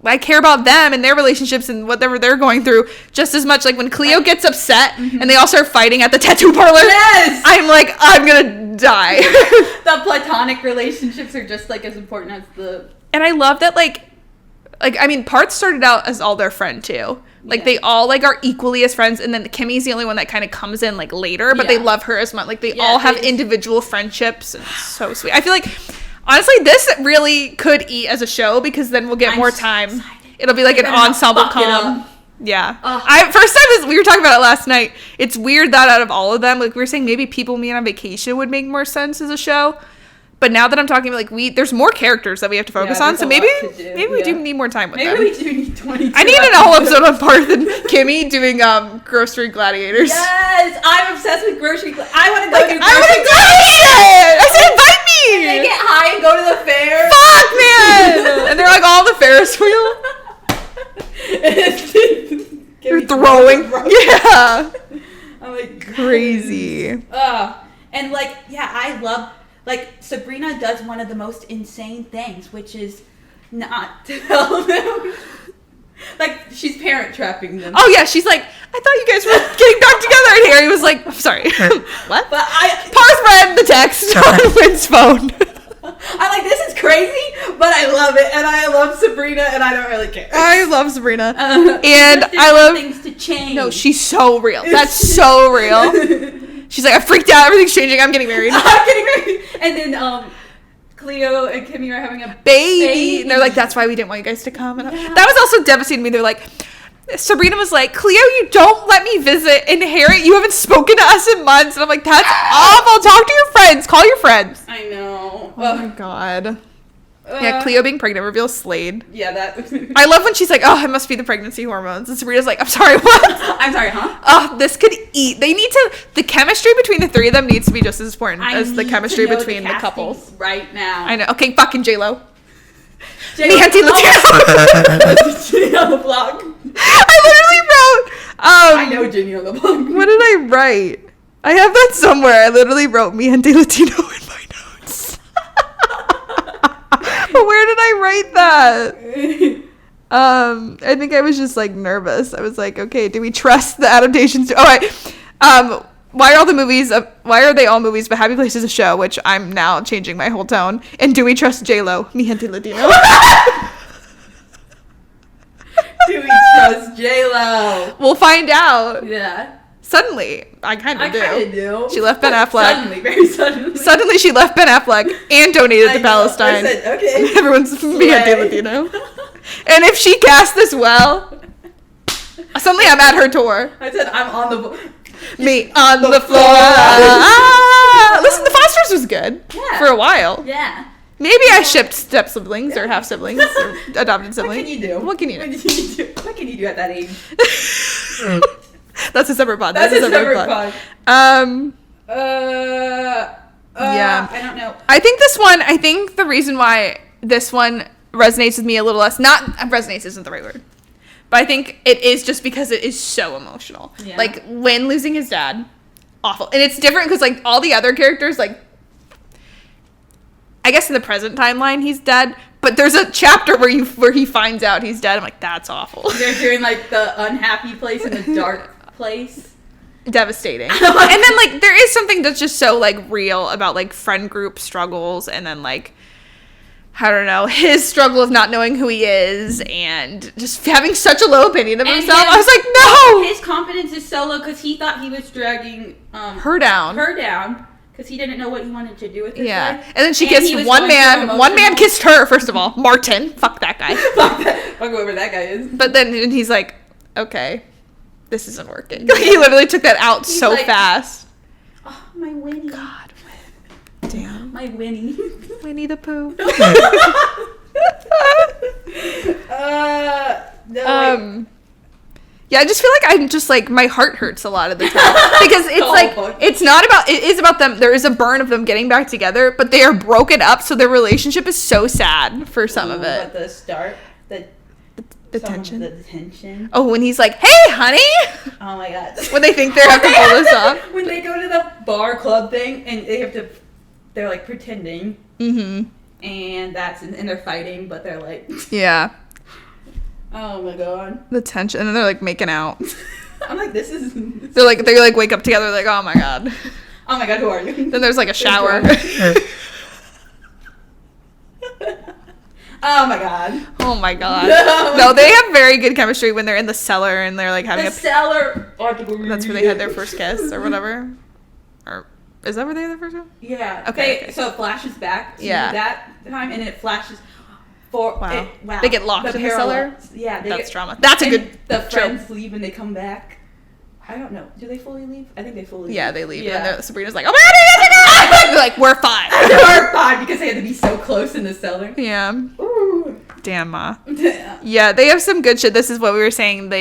I care about them and their relationships and whatever they're going through just as much. Like when Cleo gets upset and they all start fighting at the tattoo parlor. Yes! I'm like, I'm gonna die. The platonic relationships are just like as important as the... And I love that like I mean, Parth started out as all their friend too. Like they all like are equally as friends, and then Kimmy's the only one that kind of comes in like later, but they love her as much. Like they all have individual friendships, and it's so sweet. I feel like honestly, this really could eat as a show because then we'll get more time. So it'll be like an ensemble com. Yeah. First time we were talking about it last night. It's weird that out of all of them, like we were saying, maybe People Meet on Vacation would make more sense as a show. But now that I'm talking about, like, there's more characters that we have to focus on, so maybe we do need more time with them. Maybe we do need 22 I need a whole episode on Parth and Kimmy doing Grocery Gladiators. Yes! I'm obsessed with Grocery Gladiators. I want to go do Grocery Gladiators! I said invite me! They get high and go to the fair. Fuck, man! And they're like all the Ferris wheel. They're throwing. Yeah. I'm like, crazy. And, like, I love... Like, Sabrina does one of the most insane things, which is not tell them. Like, she's parent trapping them. Oh, yeah, she's like, I thought you guys were getting back together. And Harry was like, I'm sorry. What? But Parth read the text on Wynn's phone. I'm like, this is crazy, but I love it. And I love Sabrina, and I don't really care. I love Sabrina. And I love... things to change. No, she's so real. That's so real. She's like, I freaked out. Everything's changing. I'm getting married. I'm getting married. And then Cleo and Kimmy are having a baby. And they're like, that's why we didn't want you guys to come. And that was also devastating to me. They're like, Sabrina was like, Cleo, you don't let me visit. And Harry, you haven't spoken to us in months. And I'm like, that's awful. Talk to your friends. Call your friends. I know. Oh, my God. Yeah, Cleo being pregnant reveals Slade. Yeah, that... I love when she's like, oh, it must be the pregnancy hormones. And Sabrina's like, I'm sorry, what? I'm sorry, huh? Oh, this could eat. They need to... The chemistry between the three of them needs to be just as important as the chemistry between the couples. Right now. I know. Okay, fucking J-Lo. Auntie Latino. Ginny on the block. I literally wrote... I know Ginny on the block. What did I write? I have that somewhere. I literally wrote Mi Auntie Latino in my notes. Where did I write that? I think I was just like nervous. I was like, okay, do we trust the adaptations? Why are they all movies but Happy Place is a show, which I'm now changing my whole tone. And do we trust J-Lo? Mi Gente Latino. Do we trust J-Lo? We'll find out. Yeah. Suddenly, I kind of do. She left Ben Affleck. Suddenly, very suddenly. Suddenly, she left Ben Affleck and donated to Palestine. I said, okay. Everyone's Mi Gente Latino. And if she cast this well, suddenly I'm at her tour. I said, I'm on the... Me on the floor. Listen, The Fosters was good for a while. Yeah. Maybe I shipped step siblings or half siblings or adopted siblings. What can you do? What can you do? What can you do at that age? That's a separate pod. That's a separate pod. Yeah. I don't know. I think the reason why this one resonates with me a little less, not resonates isn't the right word, but I think it is just because it is so emotional. Yeah. Like, Wynn losing his dad, awful. And it's different because, like, all the other characters, like, I guess in the present timeline he's dead, but there's a chapter where he finds out he's dead. I'm like, that's awful. They're doing, like, the unhappy place and the dark place. Devastating. And then, like, there is something that's just so, like, real about, like, friend group struggles and then, like, I don't know, his struggle of not knowing who he is and just having such a low opinion of himself. I was like, no! His confidence is so low because he thought he was dragging her down because he didn't know what he wanted to do with his life. And then she kissed one man. One man kissed her, first of all. Martin. Fuck that guy. Fuck whoever that guy is. But then he's like, okay, this isn't working. He literally took that out so like, fast. Oh, my Winnie. God, Damn. My Winnie. Winnie the Pooh. No, Yeah, I just feel like I'm just like my heart hurts a lot of the time because it's like book. it's not about it is about them. There is a burn of them getting back together, but they are broken up, so their relationship is so sad for some of it. But the start, the tension. The tension. Oh, when he's like, "Hey, honey," Oh my god. when they think they have to pull this off. When they go to the bar club thing and they're like pretending. Mm-hmm. And and they're fighting, but they're like, Yeah. oh my god. The tension, and then they're like making out. I'm like, this is. They like wake up together, like, oh my god. Oh my god, who are you? Then there's like a shower. Oh my god. Oh my god. No, they have very good chemistry when they're in the cellar and they're like having The cellar. That's where they had their first kiss or whatever. Or is that where they had their first kiss? Yeah. Okay. So it flashes back to Yeah. that time, and it flashes for. Wow. Wow. They get locked in the cellar? parallels. Yeah. That's drama. That's a good The trope. friends leave and they come back. I don't know. Do they fully leave? I think they fully leave. Yeah, they leave. Yeah. And then Sabrina's like, oh my god, you have to go! They're like, we're fine. They were fine because they had to be so close in the cellar. Yeah. Ooh. Damn, Ma. Yeah. Yeah, they have some good shit. This is what we were saying.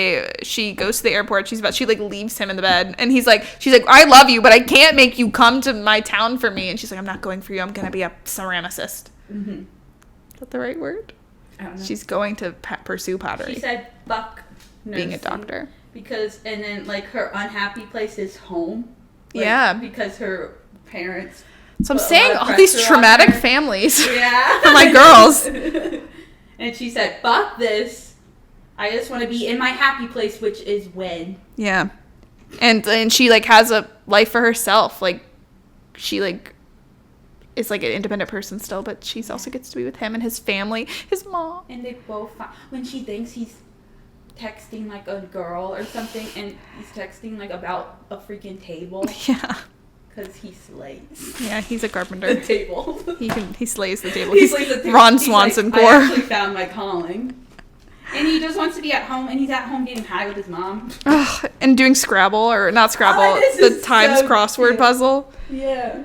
She goes to the airport. She like leaves him in the bed, and she's like, I love you, but I can't make you come to my town for me. And she's like, I'm not going for you. I'm gonna be a ceramicist. Mm-hmm. Is that the right word? I don't know. She's going to pursue pottery. She said, "Fuck being a nursing," doctor. because and then like her unhappy place is home. Like, Yeah. because her parents. So I'm put a saying lot of all these pressure on traumatic her. families Yeah. for my girls. And she said, "Fuck this. I just want to be in my happy place, which is when." Yeah. And she like has a life for herself. Like she like is like an independent person still, but she also gets to be with him and his family, his mom. And they both when she thinks he's texting like a girl or something, and he's texting like about a freaking table Yeah. because he slays Yeah, he's a carpenter. the table. He slays the table. He He's slays the table. Ron He's Swanson like, core. I actually found my calling. And he just wants to be at home, and he's at home getting high with his mom. Ugh, and doing Scrabble, or not Scrabble, Oh, this the is Times so crossword cute. puzzle. Yeah.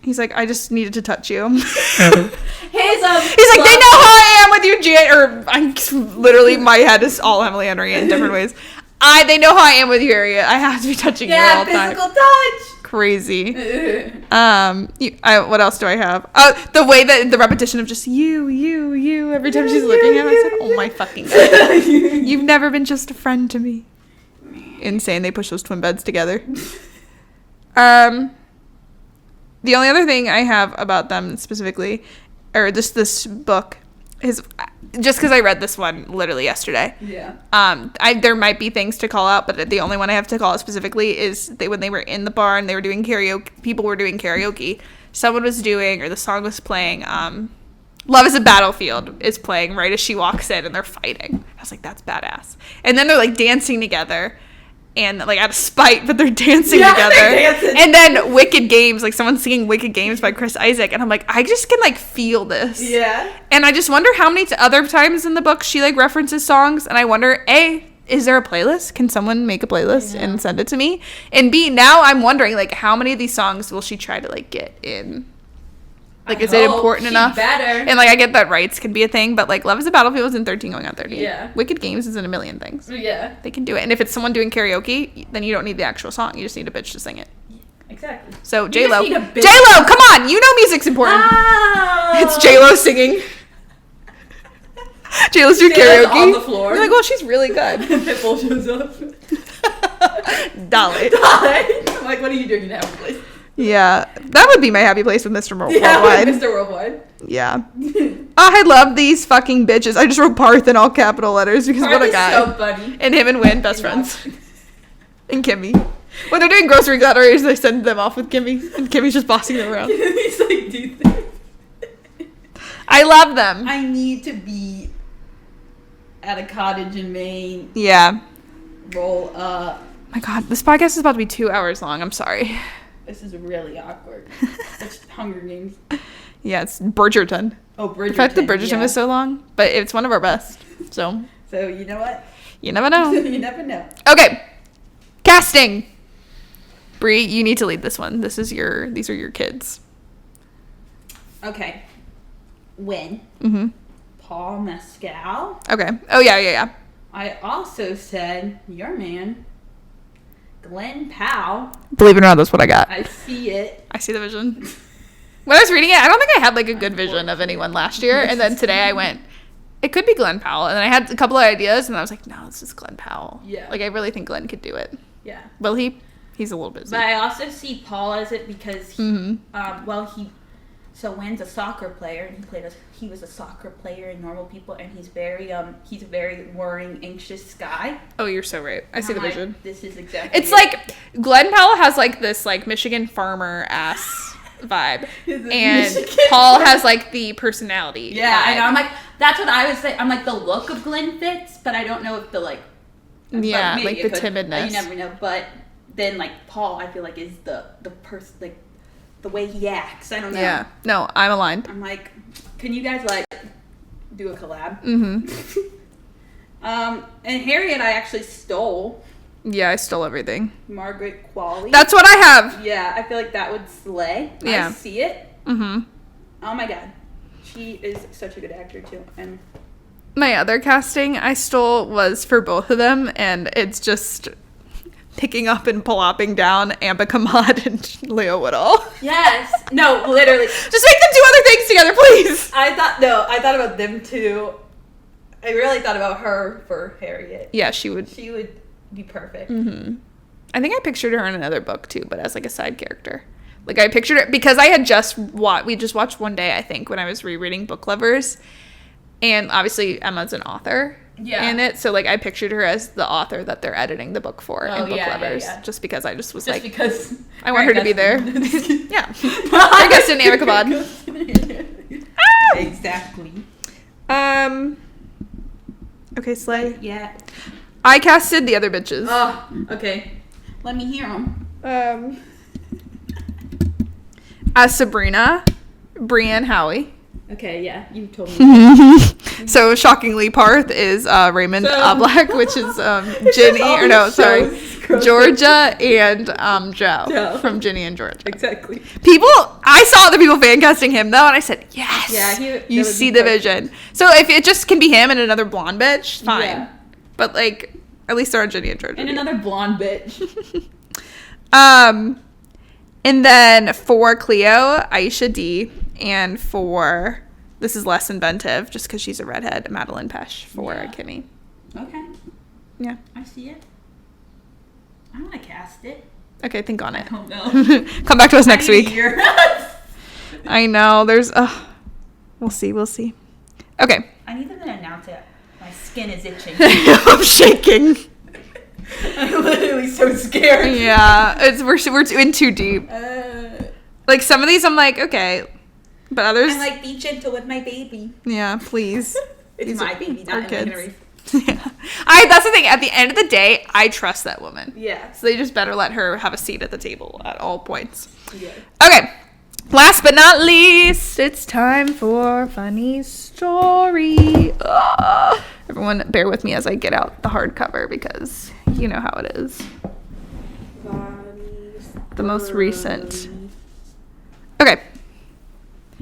He's like, I just needed to touch you. He's He's like, they know how I am with you, Jan. Or I'm literally, my head is all Emily Henry in different ways. They know how I am with you, Harriet. I have to be touching you all the time. physical touch. Crazy. What else do I have? The way that the repetition of just you every time she's looking at him. I said, oh my fucking god. You've never been just a friend to me. Insane. They push those twin beds together. The only other thing I have about them specifically, or this book, is just because I read this one literally yesterday. Yeah. There might be things to call out, but the only one I have to call out specifically is when they were in the bar and they were doing karaoke. People were doing karaoke. Someone was doing, or the song was playing. "Love Is a Battlefield" is playing right as she walks in, and they're fighting. I was like, that's badass. And then they're like dancing together. And like out of spite, but they're dancing together. They're dancing. And then "Wicked Games," like someone's singing "Wicked Games" by Chris Isaac, and I'm like, I just can like feel this. Yeah. And I just wonder how many other times in the book she like references songs, and I wonder, A, is there a playlist? Can someone make a playlist and send it to me? And B, now I'm wondering like how many of these songs will she try to like get in? Like, is it important enough? Better. And like, I get that rights can be a thing, but like, "Love Is a Battlefield" was in 13 going on 13. Yeah. "Wicked Games" is in a million things. Yeah. They can do it. And if it's someone doing karaoke, then you don't need the actual song. You just need a bitch to sing it. Exactly. So You J-Lo. just need a bitch. J-Lo, come on! You know music's important. Oh. It's J-Lo singing. J-Lo's doing J-Lo's karaoke. on the floor. You're like, well, she's really good. Pitbull shows up. Dolly. I'm like, what are you doing in that place? Yeah. That would be my happy place with Mr. Yeah, Worldwide. Mr. Worldwide. Yeah. I love these fucking bitches. I just wrote Parth in all capital letters because Parth what a is guy. so funny. And him and Win, best friends. And Kimmy. When they're doing grocery gatherings, they send them off with Kimmy. And Kimmy's just bossing them around. He's like, dude, this. I love them. I need to be at a cottage in Maine. Yeah. Roll up. My God, this podcast is about to be 2 hours long. I'm sorry. This is really awkward. It's Hunger Games. Yeah, it's Bridgerton. Oh, Bridgerton. The fact that Bridgerton yeah. was so long, but it's one of our best. So, So, you know what? you never know. You never know. Okay. Casting. Bree, you need to lead this one. These are your kids. Okay. Win. Mm-hmm. Paul Mescal. Okay. Oh, yeah. I also said your man, Glenn Powell. Believe it or not, that's what I got. I see it. I see the vision. When I was reading it, I don't think I had like a good vision of anyone last year. And then today I went, it could be Glenn Powell. And then I had a couple of ideas and I was like, no, this is Glenn Powell. Yeah. Like I really think Glenn could do it. Yeah. Well, he's a little busy. But I also see Paul as it because so Wen's a soccer player and he was a soccer player in Normal People, and he's a very worrying, anxious guy. Oh, you're so right. I see the vision. This is exactly It's like Glenn Powell has like this like Michigan farmer ass vibe, and Paul has like the personality. Yeah, vibe. I know. I'm like, that's what I would say. I'm like, the look of Glenn fits, but I don't know if the like. Yeah, maybe like it the could. timidness. You never know, but then like Paul, I feel like is the person, like the way he acts. I don't know. Yeah. No, I'm aligned. I'm like, can you guys like do a collab? Mm-hmm. And Harriet, I actually stole. Yeah, I stole everything. Margaret Qualley. That's what I have. Yeah, I feel like that would slay. Yeah. I see it. Mm-hmm. Oh my god, she is such a good actor too. And My other casting I stole was for both of them, and it's just picking up and plopping down Amba Kamad and Leo Woodall. yes, no, literally. Just make them do other things together, please. I thought about them too. I really thought about her for Harriet. Yeah, she would. She would be perfect. Mm-hmm. I think I pictured her in another book too, but as like a side character. Like I pictured it because I had we just watched one day, I think, when I was rereading Book Lovers, and obviously Emma's an author in it, so like I pictured her as the author that they're editing the book for in Book Lovers, just because I just was just like, because I want her to be there. Yeah, I guess in Amba Kamad. Exactly. Okay, Slay. Yeah. I casted the other bitches. Oh, okay. Let me hear them. As Sabrina, Brienne Howie. Okay, yeah, you told me. So shockingly, Parth is Raymond Oblak, which is Ginny, all or no, the sorry, shows. Georgia and Joe from Ginny and Georgia. Exactly. I saw other people fan casting him though, and I said, yes, Yeah, you see the vision. So if it just can be him and another blonde bitch, fine. Yeah. But like, at least they're on Ginny and Georgia. And another blonde bitch. And then for Cleo, Aisha D, and for, this is less inventive, just because she's a redhead, Madeline Pesh for Kimmy. Okay. Yeah. I see it. I'm gonna cast it. Okay, think on it. Oh no. Come back to us next week. I I know, there's, we'll see. Okay. need them to announce it. My skin is itching. I'm shaking. I'm literally so scared. Yeah, we're in too deep. Like some of these I'm like, okay. But others, I'm like, be gentle with my baby. yeah, please. It's These my are baby, our not kids. Henry. Yeah. That's the thing. At the end of the day, I trust that woman. Yeah. So they just better let her have a seat at the table at all points. Yeah. Okay. Last but not least, it's time for funny story. Everyone, bear with me as I get out the hardcover because you know how it is. The most recent. Okay.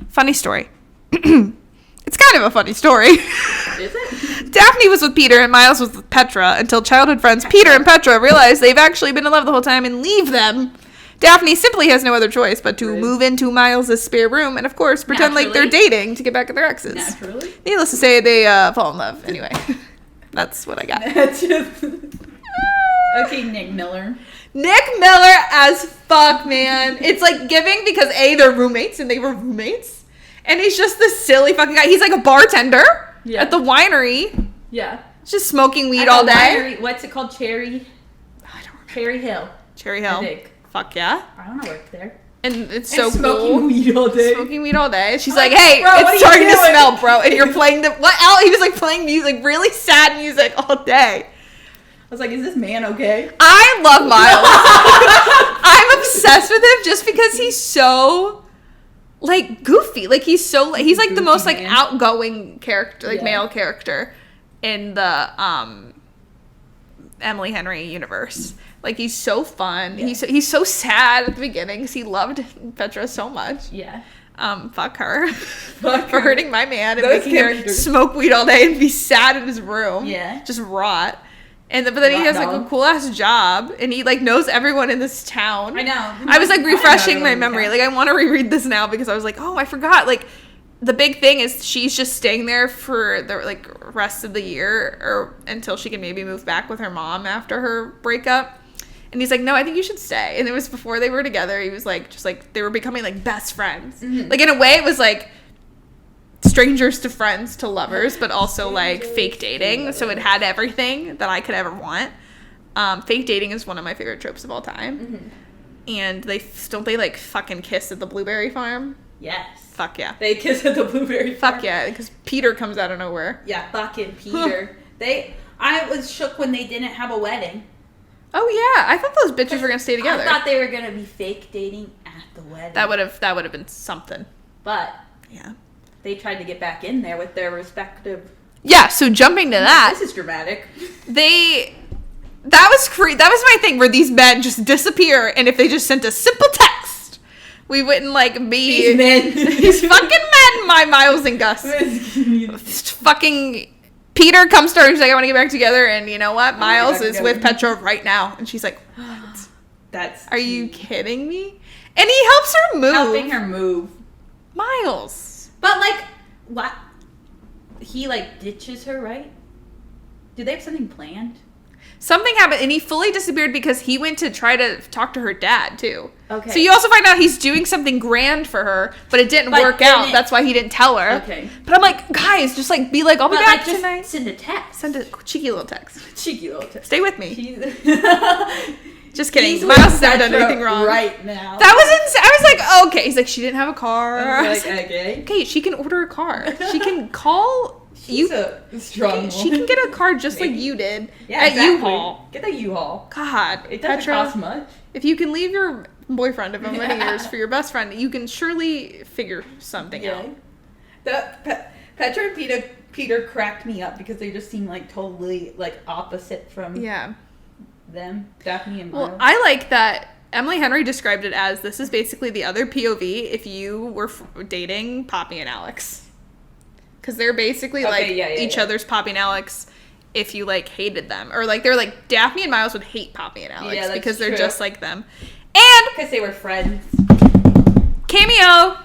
Funny story. It's kind of a funny story. Is it? Daphne was with Peter and Miles was with Petra until childhood friends Peter and Petra realize they've actually been in love the whole time and leave them. Daphne simply has no other choice but to move into Miles' spare room and, of course, pretend like they're dating to get back at their exes. Naturally. Needless to say, they fall in love. Anyway, that's what I got. That's just... Okay, Nick Miller. Nick Miller as fuck, man. It's like giving because A, they're roommates and they were roommates. And he's just this silly fucking guy. He's like a bartender at the winery. Yeah. Just smoking weed all day. Winery, what's it called? Cherry? I don't remember. Cherry Hill. Cherry Hill. I think. Fuck yeah. I want to work there. And it's so smoking cool. weed all day. Smoking weed all day. She's I'm like, hey, bro, what it's are you starting to doing? smell, bro. And you're playing what else? He was like playing music, like really sad music all day. I was like, is this man okay? I love Miles. I'm obsessed with him just because he's so like goofy. Like he's like the most like outgoing character, like male character in the Emily Henry universe. Like he's so fun. Yeah. He's so sad at the beginning because he loved Petra so much. Yeah. Fuck her. Fuck For her. hurting my man and Those making her characters. smoke weed all day and be sad in his room. Yeah. Just rot. But then he Rot has like dog. a cool ass job and he like knows everyone in this town. I know. I was like refreshing my everyone in memory. town. Like I want to reread this now because I was like, oh, I forgot. Like the big thing is she's just staying there for the like rest of the year or until she can maybe move back with her mom after her breakup. And he's like, no, I think you should stay. And it was before they were together. He was like, just like they were becoming like best friends. Mm-hmm. Like in a way, it was like strangers to friends to lovers, but also like fake dating. So it had everything that I could ever want. Fake dating is one of my favorite tropes of all time. Mm-hmm. And they like fucking kiss at the blueberry farm. Yes. Fuck yeah. They kiss at the blueberry farm. Fuck yeah, because Peter comes out of nowhere. Yeah, fucking Peter. I was shook when they didn't have a wedding. Oh yeah, I thought those bitches were gonna stay together. I thought they were gonna be fake dating at the wedding. that would have been something. But Yeah. they tried to get back in there with their respective. Yeah. So jumping to that, This is dramatic. that was my thing where these men just disappear, and if they just sent a simple text, we wouldn't like be These men. these fucking men, my Miles and Gus. Fucking Peter comes to her, he's like, I want to get back together, and you know what? Miles is with Petra right now, and she's like, what? That's. Are you kidding me? And he helps her move. helping her move? Miles. But like, what? He like ditches her, right? Do they have something planned? Something happened, and he fully disappeared because he went to try to talk to her dad, too. Okay. So you also find out he's doing something grand for her, but it didn't But work then out. it- That's why he didn't tell her. Okay. But I'm like, guys, just like, be like, I'll be But back like, just tonight. send a text. Send a cheeky little text. cheeky little text. Stay with me. He's Just kidding. with Miles has never done Petra anything wrong. right now. That was insane. I was like, oh, okay. He's like, she didn't have a car. I was like, okay. Okay, she can order a car. She can call She's a strong She woman. can get a car just like Maybe. you did Yeah, at exactly. U-Haul. Get the U-Haul. God, It doesn't Petra, cost much. if you can leave your boyfriend of many years for your best friend, you can surely figure something out. Petra and Peter cracked me up because they just seem like totally like opposite from Yeah. them, Daphne and Miles. Well, I like that Emily Henry described it as this is basically the other POV if you were dating Poppy and Alex. Because they're basically each other's Poppy and Alex if you like hated them. Or like they're like Daphne and Miles would hate Poppy and Alex Yeah, that's because they're true. just like them. And Because they were friends. cameo,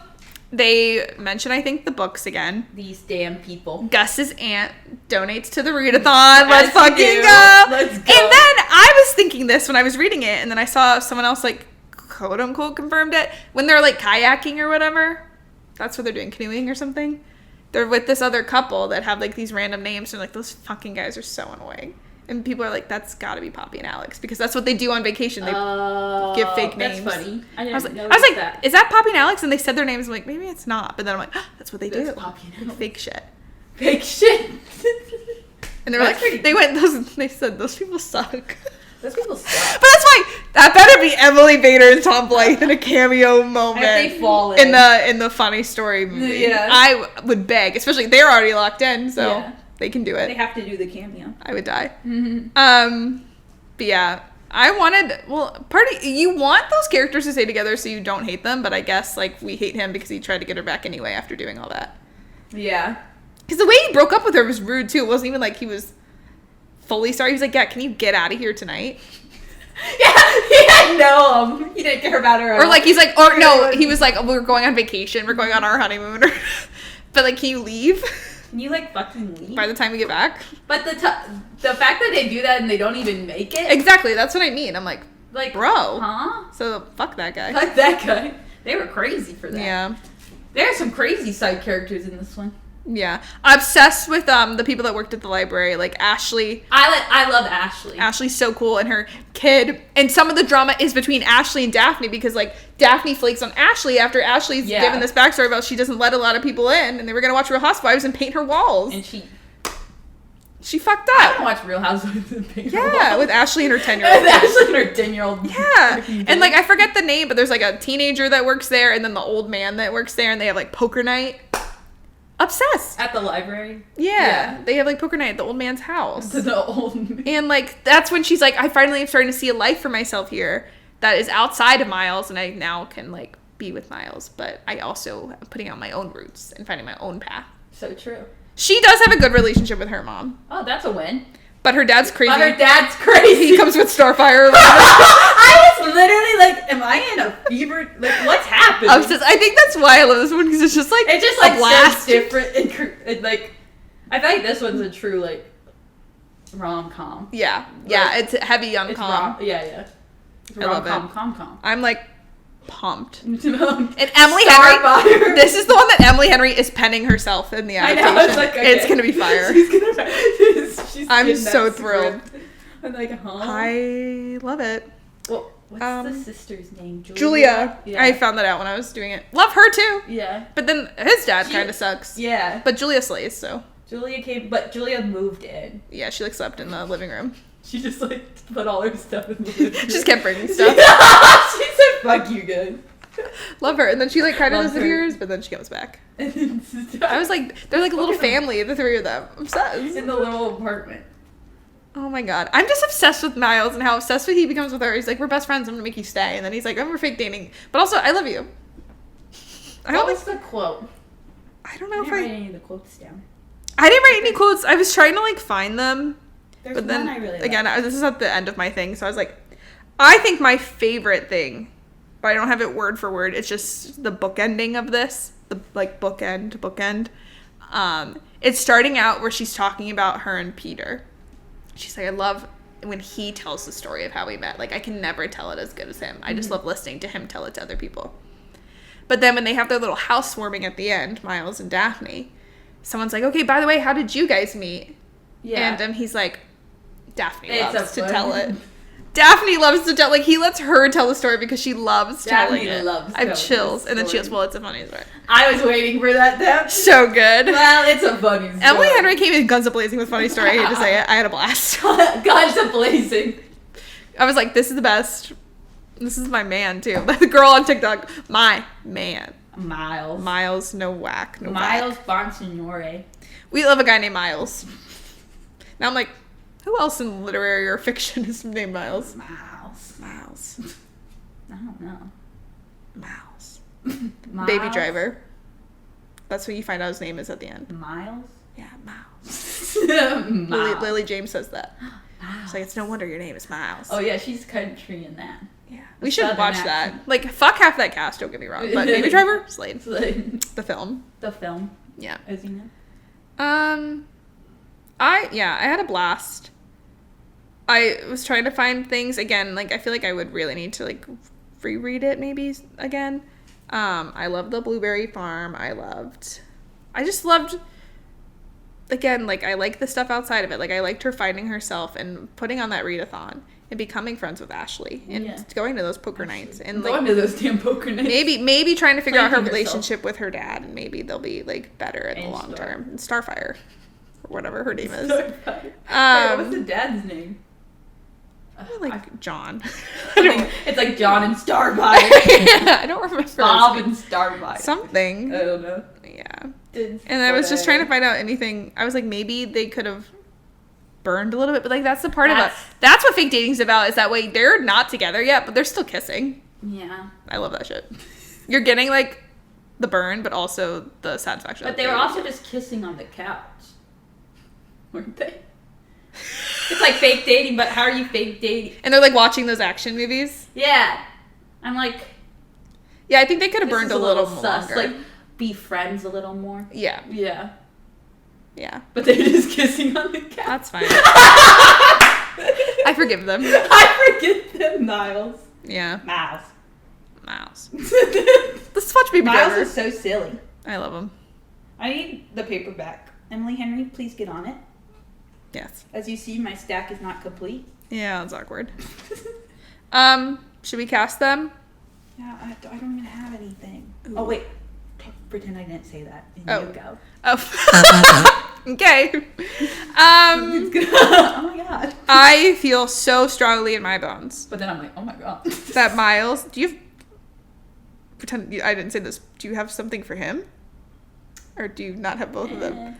they mention I think the books again. These damn people. Gus's aunt donates to the readathon. Let's As fucking you do. go. Let's go. And then I was thinking this when I was reading it, and then I saw someone else like quote unquote confirmed it when they're like kayaking or whatever. That's what they're doing, canoeing or something. They're with this other couple that have like these random names. They're like, those fucking guys are so annoying. And people are like, that's gotta be Poppy and Alex because that's what they do on vacation. They give fake names. That's funny. I was didn't like, know that. is that Poppy and Alex? And they said their names. I'm like, maybe it's not. But then I'm like, oh, that's what they do. That's Poppy and Alex. Fake shit. Fake shit. And they were That's like, pretty- they said those people suck. Those people suck. But that's why that better be Emily Bader and Tom Blythe in a cameo moment If they fall in the funny story movie. Yeah. I would beg, especially they're already locked in, so Yeah. they can do They it. have to do the cameo. I would die. Mm-hmm. But yeah, you want those characters to stay together so you don't hate them, but I guess like we hate him because he tried to get her back anyway after doing all that. Yeah. Because the way he broke up with her was rude too. It wasn't even like he was fully sorry. He was like, yeah, can you get out of here tonight? Yeah, he had no, he didn't care about her at Or all. like he's like, or no, he was like, we're going on vacation, we're going on our honeymoon, but like, can you leave Can you like fucking leave? by the time we get back? But the fact that they do that and they don't even make it, Exactly, that's what I mean. I'm like, like, bro, huh? so fuck that guy. Like that guy. They were crazy for that. Yeah, There are some crazy side characters in this one. yeah. Obsessed with the people that worked at the library, like Ashley. I love Ashley. Ashley's so cool, and her kid. And some of the drama is between Ashley and Daphne because like Daphne flakes on Ashley after Ashley's Yeah. given this backstory about she doesn't let a lot of people in, and they were gonna watch Real Housewives and paint her walls. And She fucked I up. don't watch Real Housewives of Big Yeah, with Ashley and her 10-year-old. With Ashley and her 10-year-old. Yeah. And like I forget the name, but there's like a teenager that works there and then the old man that works there and they have like poker night. Obsessed. At the library. Yeah. They have like poker night at the old man's house. To the old man. And like that's when she's like, I finally am starting to see a life for myself here that is outside of Miles and I now can like be with Miles, but I also am putting out my own roots and finding my own path. So true. She does have a good relationship with her mom. Oh, that's a win. But her dad's crazy. But her dad's crazy. He comes with Starfire. I was literally like, am I in a fever? Like, what's happening? I think that's why I love this one, because it's just like a blast. so different and like, I feel like this one's a true like rom-com. Yeah, Like, it's heavy on com. Yeah. It's I love it. Com. I'm like pumped. And Emily Henry. This is the one that Emily Henry is penning herself in the adaptation. I know, it's like, okay. It's gonna be fire. she's I'm so thrilled. I'm like, huh? I love it. Well, what's the sister's name? Julia. Yeah. I found that out when I was doing it. Love her too. Yeah. But then his dad kind of sucks. Yeah. But Julia slays, so. Julia moved in. Yeah, she like slept in the living room. She just like put all her stuff in the living room. Just kept bringing stuff. She said, fuck you guys. Love her. And then she like kind of Love disappears, but then she comes back. I was like, they're like a little family, the three of them. Obsessed. In the little apartment. Oh my god. I'm just obsessed with Miles and how obsessed he becomes with her. He's like, we're best friends, I'm gonna make you stay. And then he's like, we're fake dating. But also, I love you. What was the quote? I don't know I didn't write any of the quotes down. I didn't write any quotes. I was trying to like find them. There's but then one I really again, like. this is at the end of my thing, so I was like, I think my favorite thing, but I don't have it word for word. It's just the bookending of this, the like bookend. It's starting out where she's talking about her and Peter. She's like, I love when he tells the story of how we met. Like, I can never tell it as good as him. I just love listening to him tell it to other people. But then when they have their little housewarming at the end, Miles and Daphne, someone's like, okay, by the way, how did you guys meet? Yeah. And he's like, Daphne It's loves a to fun- tell it. Daphne loves to tell, like, he lets her tell the story because she loves telling it. loves I have telling chills. the And then she story. goes, well, it's a funny story. I was waiting for that. So good. Well, it's a funny story. Emily Henry came in guns a-blazing with funny story. I hate to say it. I had a blast. Guns a-blazing. I was like, this is the best. This is my man, too. The girl on TikTok, my man. Miles. Miles, no whack, no Miles whack. Bonsignore. We love a guy named Miles. Now I'm like, who else in literary or fiction is named Miles? Miles. I don't know. Miles. Miles? Baby Driver. That's what you find out his name is at the end. Miles? Yeah, Miles. Miles. Lily James says that. Miles. It's like, it's no wonder your name is Miles. Oh yeah, she's country in that. Yeah. We should Southern watch accent. that. Like, fuck half that cast, don't get me wrong. But Baby Driver, Slade. It's like The film. the film, Yeah. as you know. I had a blast. I was trying to find things again, like I feel like I would really need to like reread it maybe again. I loved the blueberry farm. I just loved again, like I like the stuff outside of it. Like I liked her finding herself and putting on that readathon and becoming friends with Ashley and going to those poker nights and Going like to those damn poker nights. maybe trying to figure out her Finding herself. relationship with her dad and maybe they'll be like better in the And long Star. term. And Starfire. Or whatever her name is. Wait, what's the dad's name? Like John. It's like John and Starfire. I don't remember. Bob his and name. Starfire. Something. I don't know. Yeah. And I was just trying to find out anything. I was like, maybe they could have burned a little bit, but like that's the part of it. That's what fake dating's about. Is that way they're not together yet, but they're still kissing. Yeah. I love that shit. You're getting like the burn, but also the satisfaction. But they were also just kissing on the couch, weren't they? It's like fake dating, but how are you fake dating? And they're like watching those action movies. Yeah. I'm like, Yeah, I think they could have this burned is a little sus. longer. Like, be friends a little more. Yeah. Yeah. Yeah. But they're just kissing on the couch. That's fine. I forgive them. I forget them, Miles. Yeah. Miles. Let's watch Baby Miles Driver. is so silly. I love him. I need the paperback. Emily Henry, please get on it. Yes. As you see, my stack is not complete. Yeah, that's awkward. Should we cast them? Yeah, I don't even have anything. Ooh. Oh, wait. Pretend I didn't say that. And Oh. you go. Oh. Okay. Oh my god. I feel so strongly in my bones But then I'm like, oh my god. that Miles, do you have, pretend I didn't say this, do you have something for him? Or do you not have both of them?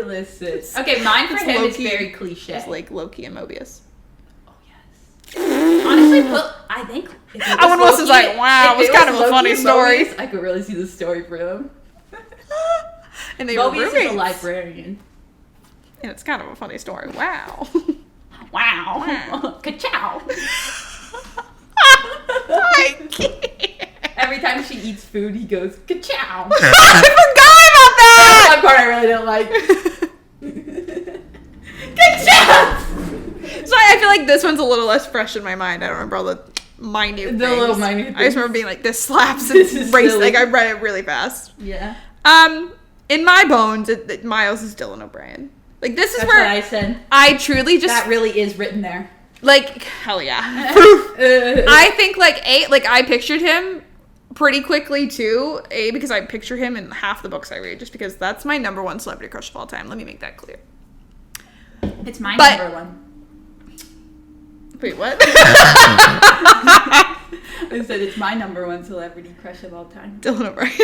Listen. Okay, mine for It's him is low-key. very cliche. It's like Loki and Mobius. Oh yes. Honestly, I think Owen Wilson's like, wow, it was kind of a funny story. I could really see the story for him. And they were roommates. Mobius is a librarian. And it's kind of a funny story. Wow. Wow. Ka-chow. I can't. Every time she eats food, he goes, ka-chow. I forgot about that! That's one part I really don't like. Ka-chow! So I feel like this one's a little less fresh in my mind. I don't remember all the minute things. little minute things. I just remember being like, this slaps and This is race. silly. Like, I read it really fast. Yeah. In my bones, Miles is Dylan O'Brien. Like, this is That's where what I said. I truly just... That really is written there. Like, hell yeah. I think, I pictured him pretty quickly, too. Because I picture him in half the books I read, just because that's my number one celebrity crush of all time. Let me make that clear. It's my number one. Wait, what? I said it's my number one celebrity crush of all time. Dylan O'Brien.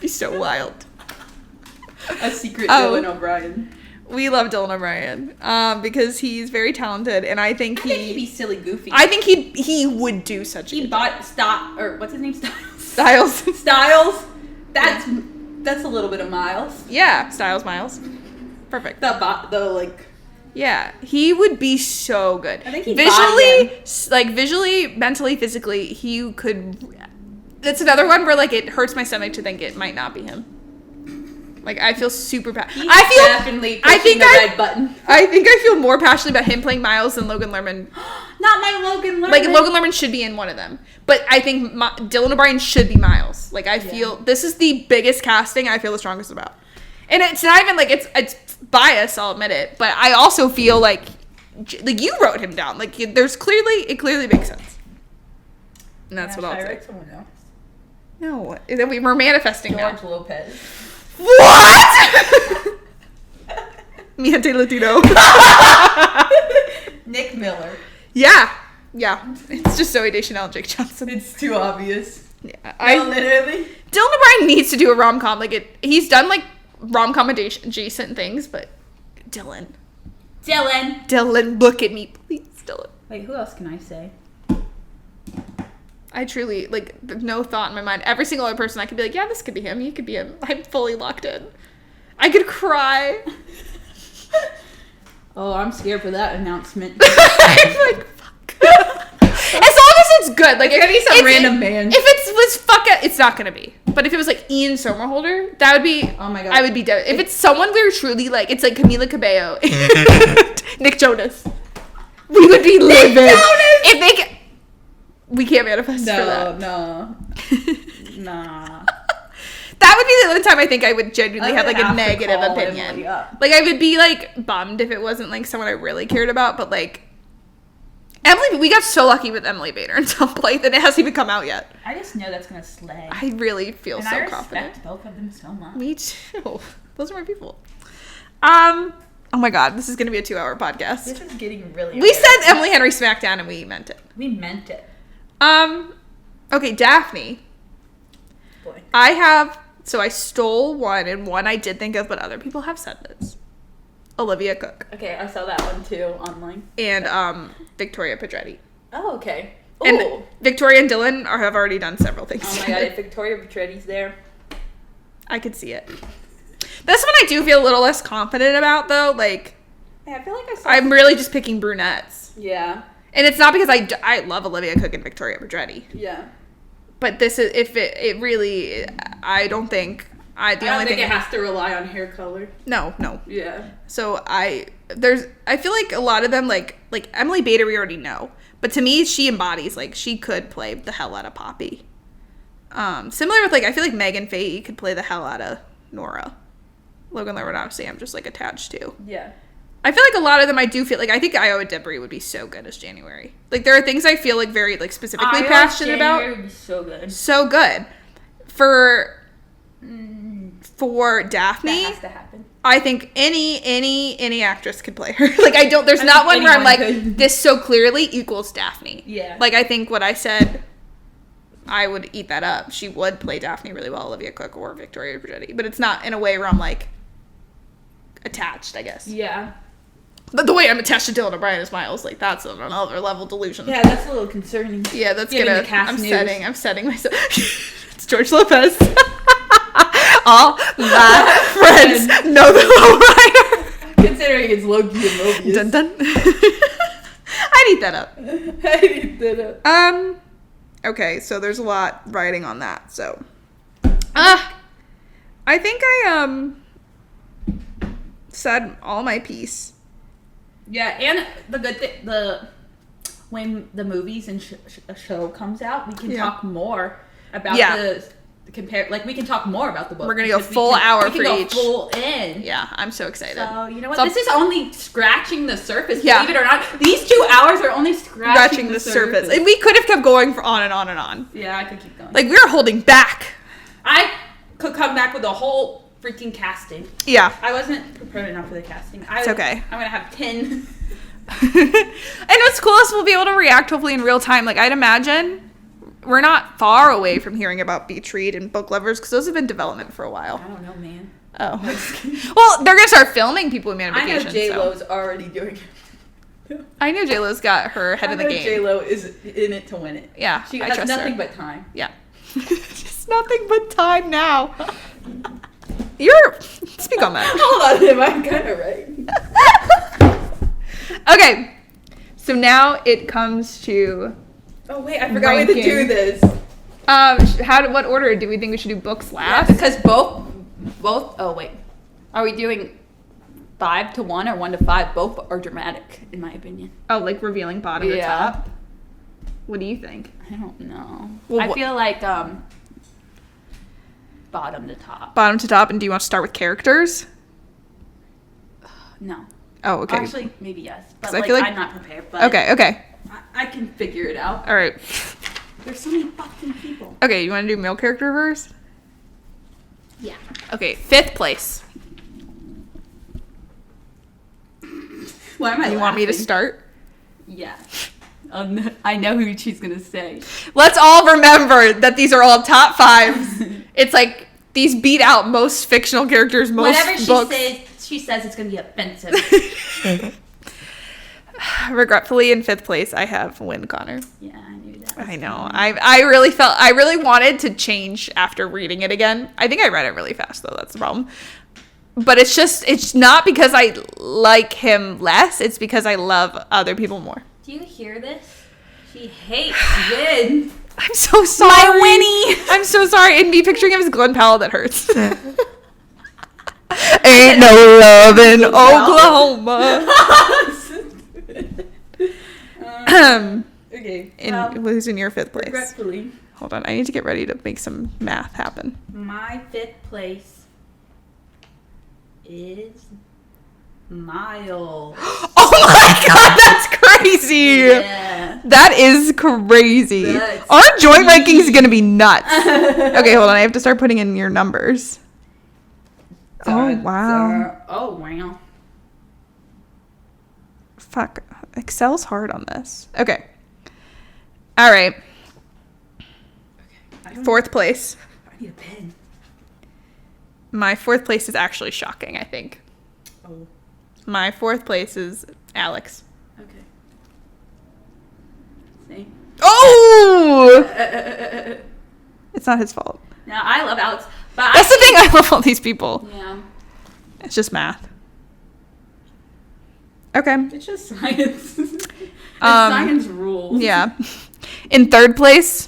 Be so wild. A secret Dylan O'Brien. We love Dylan O'Brien because he's very talented, and I think he'd be silly goofy. I think he would do such. He bought what's his name? Styles. Styles. That's a little bit of Miles. Yeah, Styles Miles. Perfect. Yeah, he would be so good. I think he'd visually, mentally, physically, he could. That's another one where it hurts my stomach to think it might not be him. I feel super passionate. Definitely pushing the red button. I think I feel more passionate about him playing Miles than Logan Lerman. Not my Logan Lerman. Logan Lerman should be in one of them. But I think Dylan O'Brien should be Miles. I feel this is the biggest casting I feel the strongest about. And it's not even it's bias, I'll admit it. But I also feel like you wrote him down. It clearly makes sense. And that's what I'll say. Someone else. No, then we were manifesting George now. Lopez. What? Mi gente Latino. Nick Miller. Yeah. It's just Zooey Deschanel and Jake Johnson. It's too obvious. Yeah, literally. Dylan O'Brien needs to do a rom-com. He's done rom-com adjacent things, but Dylan, look at me, please, Dylan. Wait, who else can I say? I truly, no thought in my mind. Every single other person I could be like, yeah, this could be him. He could be him. I'm fully locked in. I could cry. Oh, I'm scared for that announcement. I'm fuck. As long as it's good. It's gonna be some random man. If it's not gonna be. But if it was Ian Somerhalder, that would be. Oh my god. I would be dead. If it's someone we were truly it's Camila Cabello, Nick Jonas, we would be livid. If they. We can't manifest for that. No. Nah. That would be the only time I think I would genuinely have a negative opinion. I would be bummed if it wasn't someone I really cared about, but Emily, we got so lucky with Emily Bader and Tom Blythe that it hasn't even come out yet. I just know that's gonna slay. I really feel so confident. I respect both of them so much. Me too. Those are my people. Oh my god, this is gonna be a 2-hour podcast. This is getting really. We said Emily Henry SmackDown and we meant it. We meant it. Okay, Daphne. Boy. I stole one, and one I did think of, but other people have said this. Olivia Cook. Okay, I saw that one too online. And, Victoria Pedretti. Oh, okay. Ooh. And Victoria and Dylan have already done several things. Oh my god, if Victoria Pedretti's there. I could see it. This one I do feel a little less confident about, though. Yeah, I feel like I'm really just picking brunettes. Yeah. And it's not because I love Olivia Cook and Victoria Pedretti. Yeah. But this is, if it really, I don't think, I think it has to rely on hair color. No. Yeah. So I feel like a lot of them, like Emily Bader, we already know. But to me, she embodies, she could play the hell out of Poppy. Similar with, I feel like Megan Fahey could play the hell out of Nora. Logan Lerman, obviously, I'm just, attached to. Yeah. I feel like a lot of them I do feel I think Iowa Debris would be so good as January. There are things I feel very specifically passionate about. January would be so good. So good. For Daphne, that has to happen. I think any actress could play her. There's not one where I'm this so clearly equals Daphne. Yeah. I think what I said, I would eat that up. She would play Daphne really well, Olivia Cook or Victoria Pedretti. But it's not in a way where I'm attached, I guess. Yeah. The way I'm attached to Dylan O'Brien is Miles. Like, that's on another level delusion. Yeah, that's a little concerning. Yeah, that's Giving gonna. the cast I'm news. setting myself. It's George Lopez. All my friends know the lowrider. Considering it's Loki and Mobius. Dun dun. I'd eat that up. I need that up. Okay, so there's a lot writing on that. So, I think I said all my piece. Yeah, and the good thing, when the movies and a show comes out, we can talk more about we can talk more about the book. We're gonna go full hour for each. Full in. Yeah, I'm so excited. So you know what? So this is only scratching the surface. Yeah. Believe it or not, these 2 hours are only scratching the surface. And we could have kept going for on and on and on. Yeah, I could keep going. Like, we were holding back. I could come back with a whole freaking casting. Yeah. I wasn't prepared enough for the casting. It's okay. I'm gonna have 10. And what's cool is we'll be able to react hopefully in real time. Like, I'd imagine we're not far away from hearing about Beach Read and Book Lovers because those have been in development for a while. I don't know, man. Oh. Well, they're going to start filming People Who Man on I Vacation. know J-Lo's already doing it. I know J-Lo's got her head of the game. J-Lo is in it to win it. Yeah, She I has trust nothing her. but time. Yeah. Just nothing but time now. Speak on that. Hold on, am I kind of right? Okay. So now it comes to Oh wait, I forgot we had to do Ranking. this. what order do we think we should do books last? Because both. Oh wait, are we doing 5 to 1 or 1 to 5? Both are dramatic, in my opinion. Oh, like revealing bottom to top. What do you think? I don't know. Well, I feel like bottom to top. Bottom to top, and do you want to start with characters? No. Oh, okay. Actually, maybe yes, but 'Cause I like, feel like- I'm not prepared. But Okay. I can figure it out. All right. There's so many fucking people. Okay, you want to do male character first? Yeah. Okay, 5th place. Why am I? You want me to laughing? start? Yeah. I know who she's gonna say. Let's all remember that these are all top 5s. It's like these beat out most fictional characters, most Whatever books. she says it's gonna be offensive. Regretfully, in 5th place, I have Wynn Connor. Yeah, I knew that. I know. I really wanted to change after reading it again. I think I read it really fast, though. That's the problem. But it's not because I like him less. It's because I love other people more. Do you hear this? She hates Win. I'm so sorry. My Winnie. I'm so sorry. And me picturing him as Glenn Powell, that hurts. Ain't no love in Oklahoma. Okay. Who's in your 5th place? Regretfully, Hold on. I need to get ready to make some math happen. my 5th place is Miles. Oh my god, that's crazy! Yeah. That is crazy. That's Our joint ranking is gonna be nuts. Okay, hold on. I have to start putting in your numbers. Oh wow. Oh wow. Fuck. Excel's hard on this. Okay. All right. 4th place. I need a pen. My 4th place is actually shocking, I think. Oh. My 4th place is Alex. Okay. See? Oh! It's not his fault. Now I love Alex, but That's the thing. I love all these people. Yeah. It's just math. Okay. It's just science. Science rules. Yeah. In 3rd place,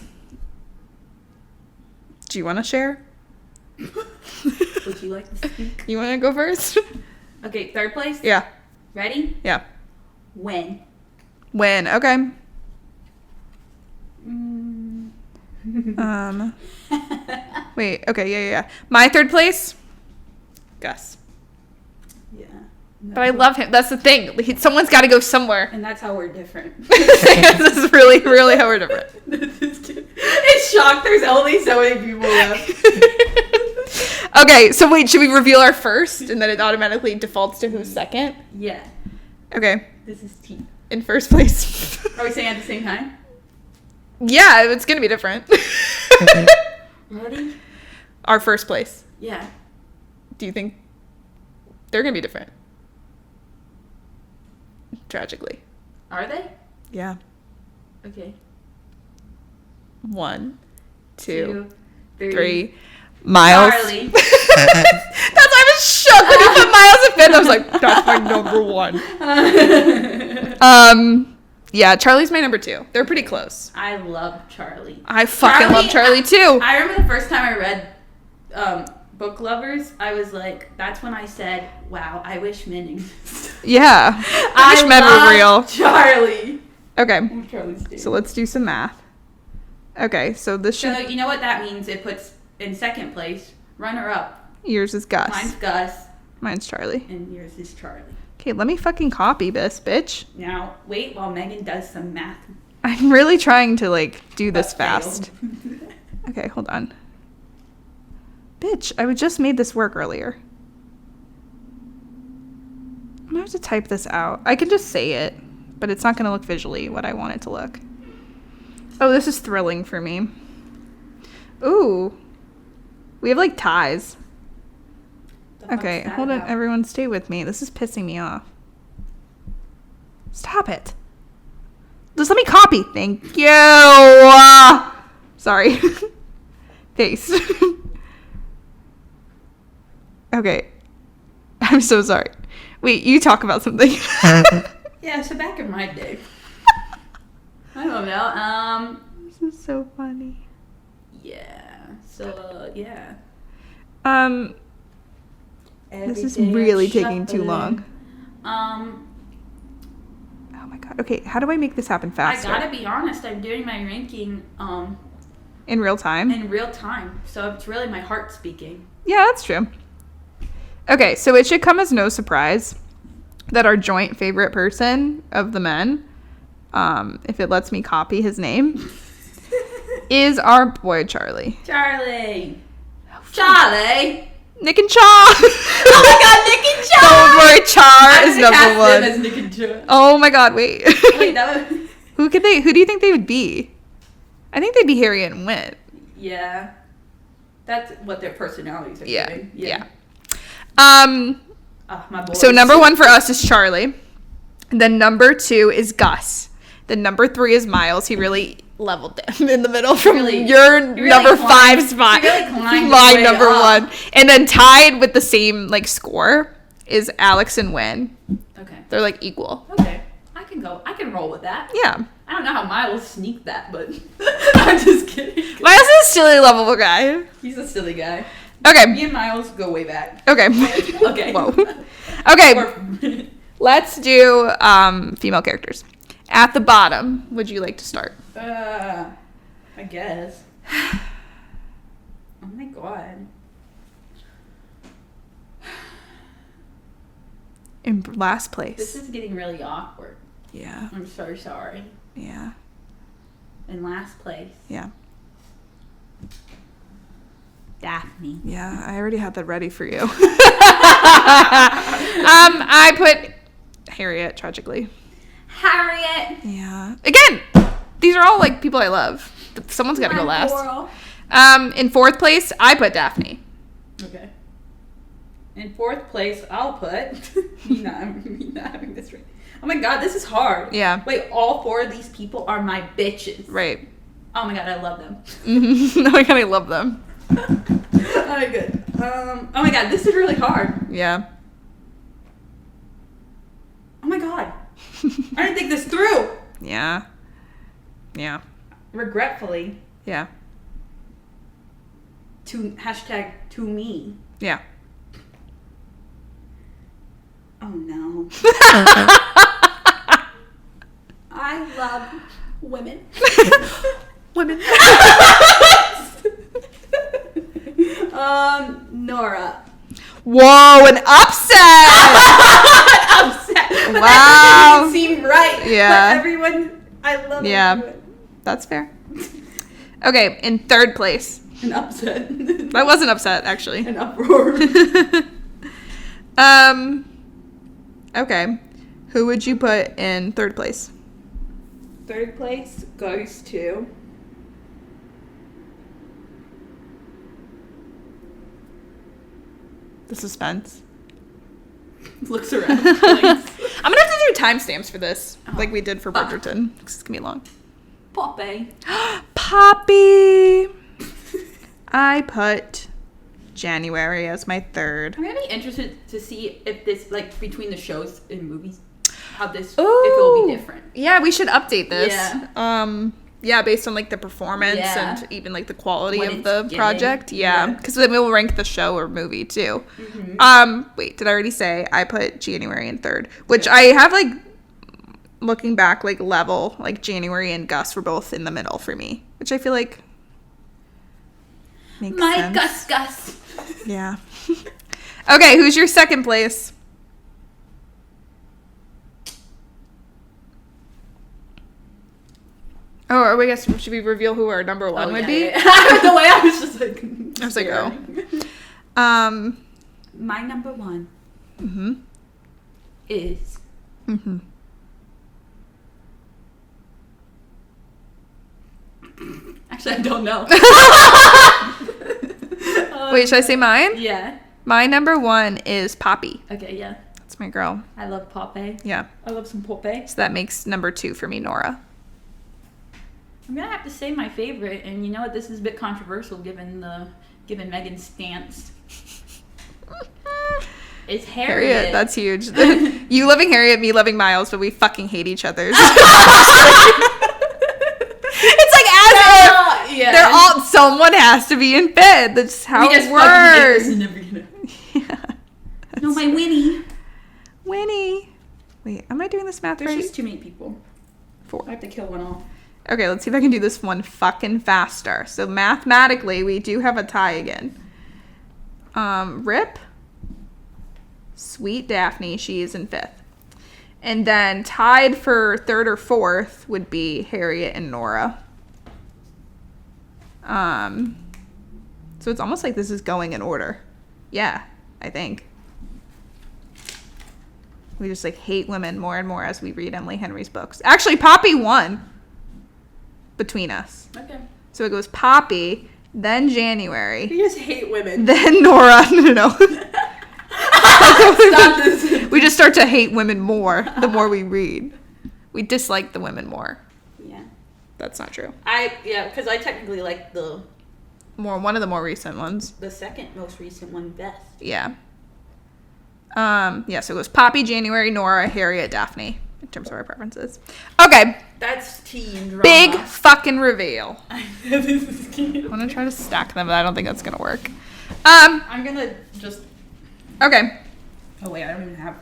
do you want to share? Would you like to speak? You want to go first? Okay, 3rd place. Yeah. Ready? Yeah. When? When? Okay. Wait. Okay. Yeah. My 3rd place, Gus. Yeah. But I love him. That's the thing. Someone's got to go somewhere. And that's how we're different. This is really, really how we're different. It's shocked there's only so many people left. Okay, so wait, should we reveal our first and then it automatically defaults to who's second? Yeah. Okay, This is T. in 1st place. Are we saying at the same time? Yeah, it's gonna be different. Ready? Our 1st place. Yeah. Do you think they're gonna be different? tragically. Are they? Yeah. Okay. 1, 2, 2, 3. Miles. Charlie. That's why I was shook when you put Miles at 5th. I was like, that's my number 1. Yeah, Charlie's my number 2. They're pretty close. I love Charlie. I fucking love Charlie too. I remember the first time I read Book Lovers, I was like, that's when I said, wow, I wish men existed. Yeah. I wish men were real. Charlie. Okay. Charlie's So let's do some math. Okay, so this should... So you know what that means? It puts in second place, runner up. Yours is Gus. Mine's Gus. Mine's Charlie. And yours is Charlie. Okay, let me fucking copy this, bitch. Now, wait while Megan does some math. I'm really trying to, like, do this Failed. fast. Okay, hold on. Bitch, I just made this work earlier. I'm gonna have to type this out. I can just say it, but it's not gonna look visually what I want it to look. Oh, this is thrilling for me. Ooh. We have, like, ties. Okay, hold on, everyone, stay with me. This is pissing me off. Stop it. Just let me copy. Thank you. Sorry. Face. Okay. I'm so sorry. Wait, you talk about something. Yeah, so back in my day. I don't know. This is so funny. Yeah. So, yeah. This is really taking too long. Oh my god. Okay, how do I make this happen faster? I gotta be honest, I'm doing my ranking in real time? in real time. So it's really my heart speaking. Yeah, that's true. Okay, so it should come as no surprise that our joint favorite person of the men, if it lets me copy his name, is our boy Charlie. Charlie! Charlie! Nick and Cha! Oh my god, Nick and Cha! Don't worry, Char is number cast 1. them as Nick and Cha. Oh my god, wait. Wait, that was... Who do you think they would be? I think they'd be Harriet and Wit. Yeah. That's what their personalities are Yeah. doing. Yeah. Oh, my boy. So number 1 for us is Charlie. And then number 2 is Gus. Then number 3 is Miles. He really leveled them in the middle from your number 5 spot. You really climbed my your way number up. 1. And then tied with the same like score is Alex and Wynn. Okay. They're like equal. Okay. I can roll with that. Yeah. I don't know how Miles sneaked that, but I'm just kidding. Miles is a silly, lovable guy. He's a silly guy. Okay. Me and Miles go way back. Okay. Okay. Whoa. Okay. Let's do female characters. At the bottom, would you like to start? I guess. Oh my god. In last place. This is getting really awkward. Yeah. I'm so sorry. Yeah. In last place. Yeah. Daphne. Yeah, I already had that ready for you. I put Harriet, tragically. Harriet. Yeah. Again, these are all like people I love. Someone's got to go last. Coral. In 4th place, I put Daphne. Okay. In 4th place, I'll put me not having this right. Oh my god, this is hard. Yeah. Wait, all 4 of these people are my bitches. Right. Oh my god, I love them. Oh my god, I love them. Alright, good. Oh my god, this is really hard. Yeah. Oh my god. I didn't think this through. Yeah. Yeah. Regretfully. Yeah. To me. Yeah. Oh no. I love women. Women. Nora. Whoa, an upset! Upset. But Wow. that doesn't even seem right. Yeah. But everyone, I love Yeah. everyone. That's fair. Okay, in 3rd place. An upset. That was an upset, actually. An uproar. Okay. Who would you put in 3rd place? 3rd place goes to The suspense. looks around. Thanks. I'm gonna have to do timestamps for this, like we did for Bridgerton. It's gonna be long. Poppy. Poppy. I put January as my third. I'm gonna be interested to see if this, like, between the shows and movies, how this, if it will be different. Yeah, we should update this. Yeah. Yeah, based on like the performance Yeah. and even like the quality What of it's the giving. project. Yeah, Yeah. because then we'll rank the show or movie too. Wait, did I already say I put January in third? Which I have like, looking back, like level, like January and Gus were both in the middle for me, which I feel like makes My sense. Gus. Yeah. Okay, who's your second place? Oh, or I guess should we reveal who our number one would be? Yeah. The way I was just like, I was like, oh. My number one Mm-hmm. is Mm-hmm. actually, I don't know. Wait, should I say mine? Yeah. My number one is Poppy. Okay, yeah. That's my girl. I love Poppy. Yeah. I love some Poppy. So that makes number two for me, Nora. I'm gonna have to say my favorite, and you know what? This is a bit controversial given Megan's stance. It's Harriet. Harriet, that's huge. You loving Harriet, me loving Miles, but we fucking hate each other. It's like as if yeah. they're all, someone has to be in bed. That's how we just it fucking hate this works. and never gonna. Yeah. No, my Winnie. Winnie. Wait, am I doing this math There's right? just too many people. 4. I have to kill one off. Okay, let's see if I can do this one fucking faster. So mathematically, we do have a tie again. Rip. Sweet Daphne, she is in 5th. And then tied for 3rd or 4th would be Harriet and Nora. So it's almost like this is going in order. Yeah, I think. We just like hate women more and more as we read Emily Henry's books. Actually, Poppy won between us. Okay. So it goes Poppy, then January, We just hate women. then Nora. No. Stop this. We just start to hate women more the more we read. We dislike the women more. Yeah. That's not true. Because I technically like One of the more recent ones. the second most recent one best. Yeah. Yeah, so it goes Poppy, January, Nora, Harriet, Daphne, in terms of our preferences. Okay, That's teen drama. big fucking reveal. This is cute. I'm gonna try to stack them, but I don't think that's gonna work. I'm gonna just. Okay. Oh wait, I don't even have.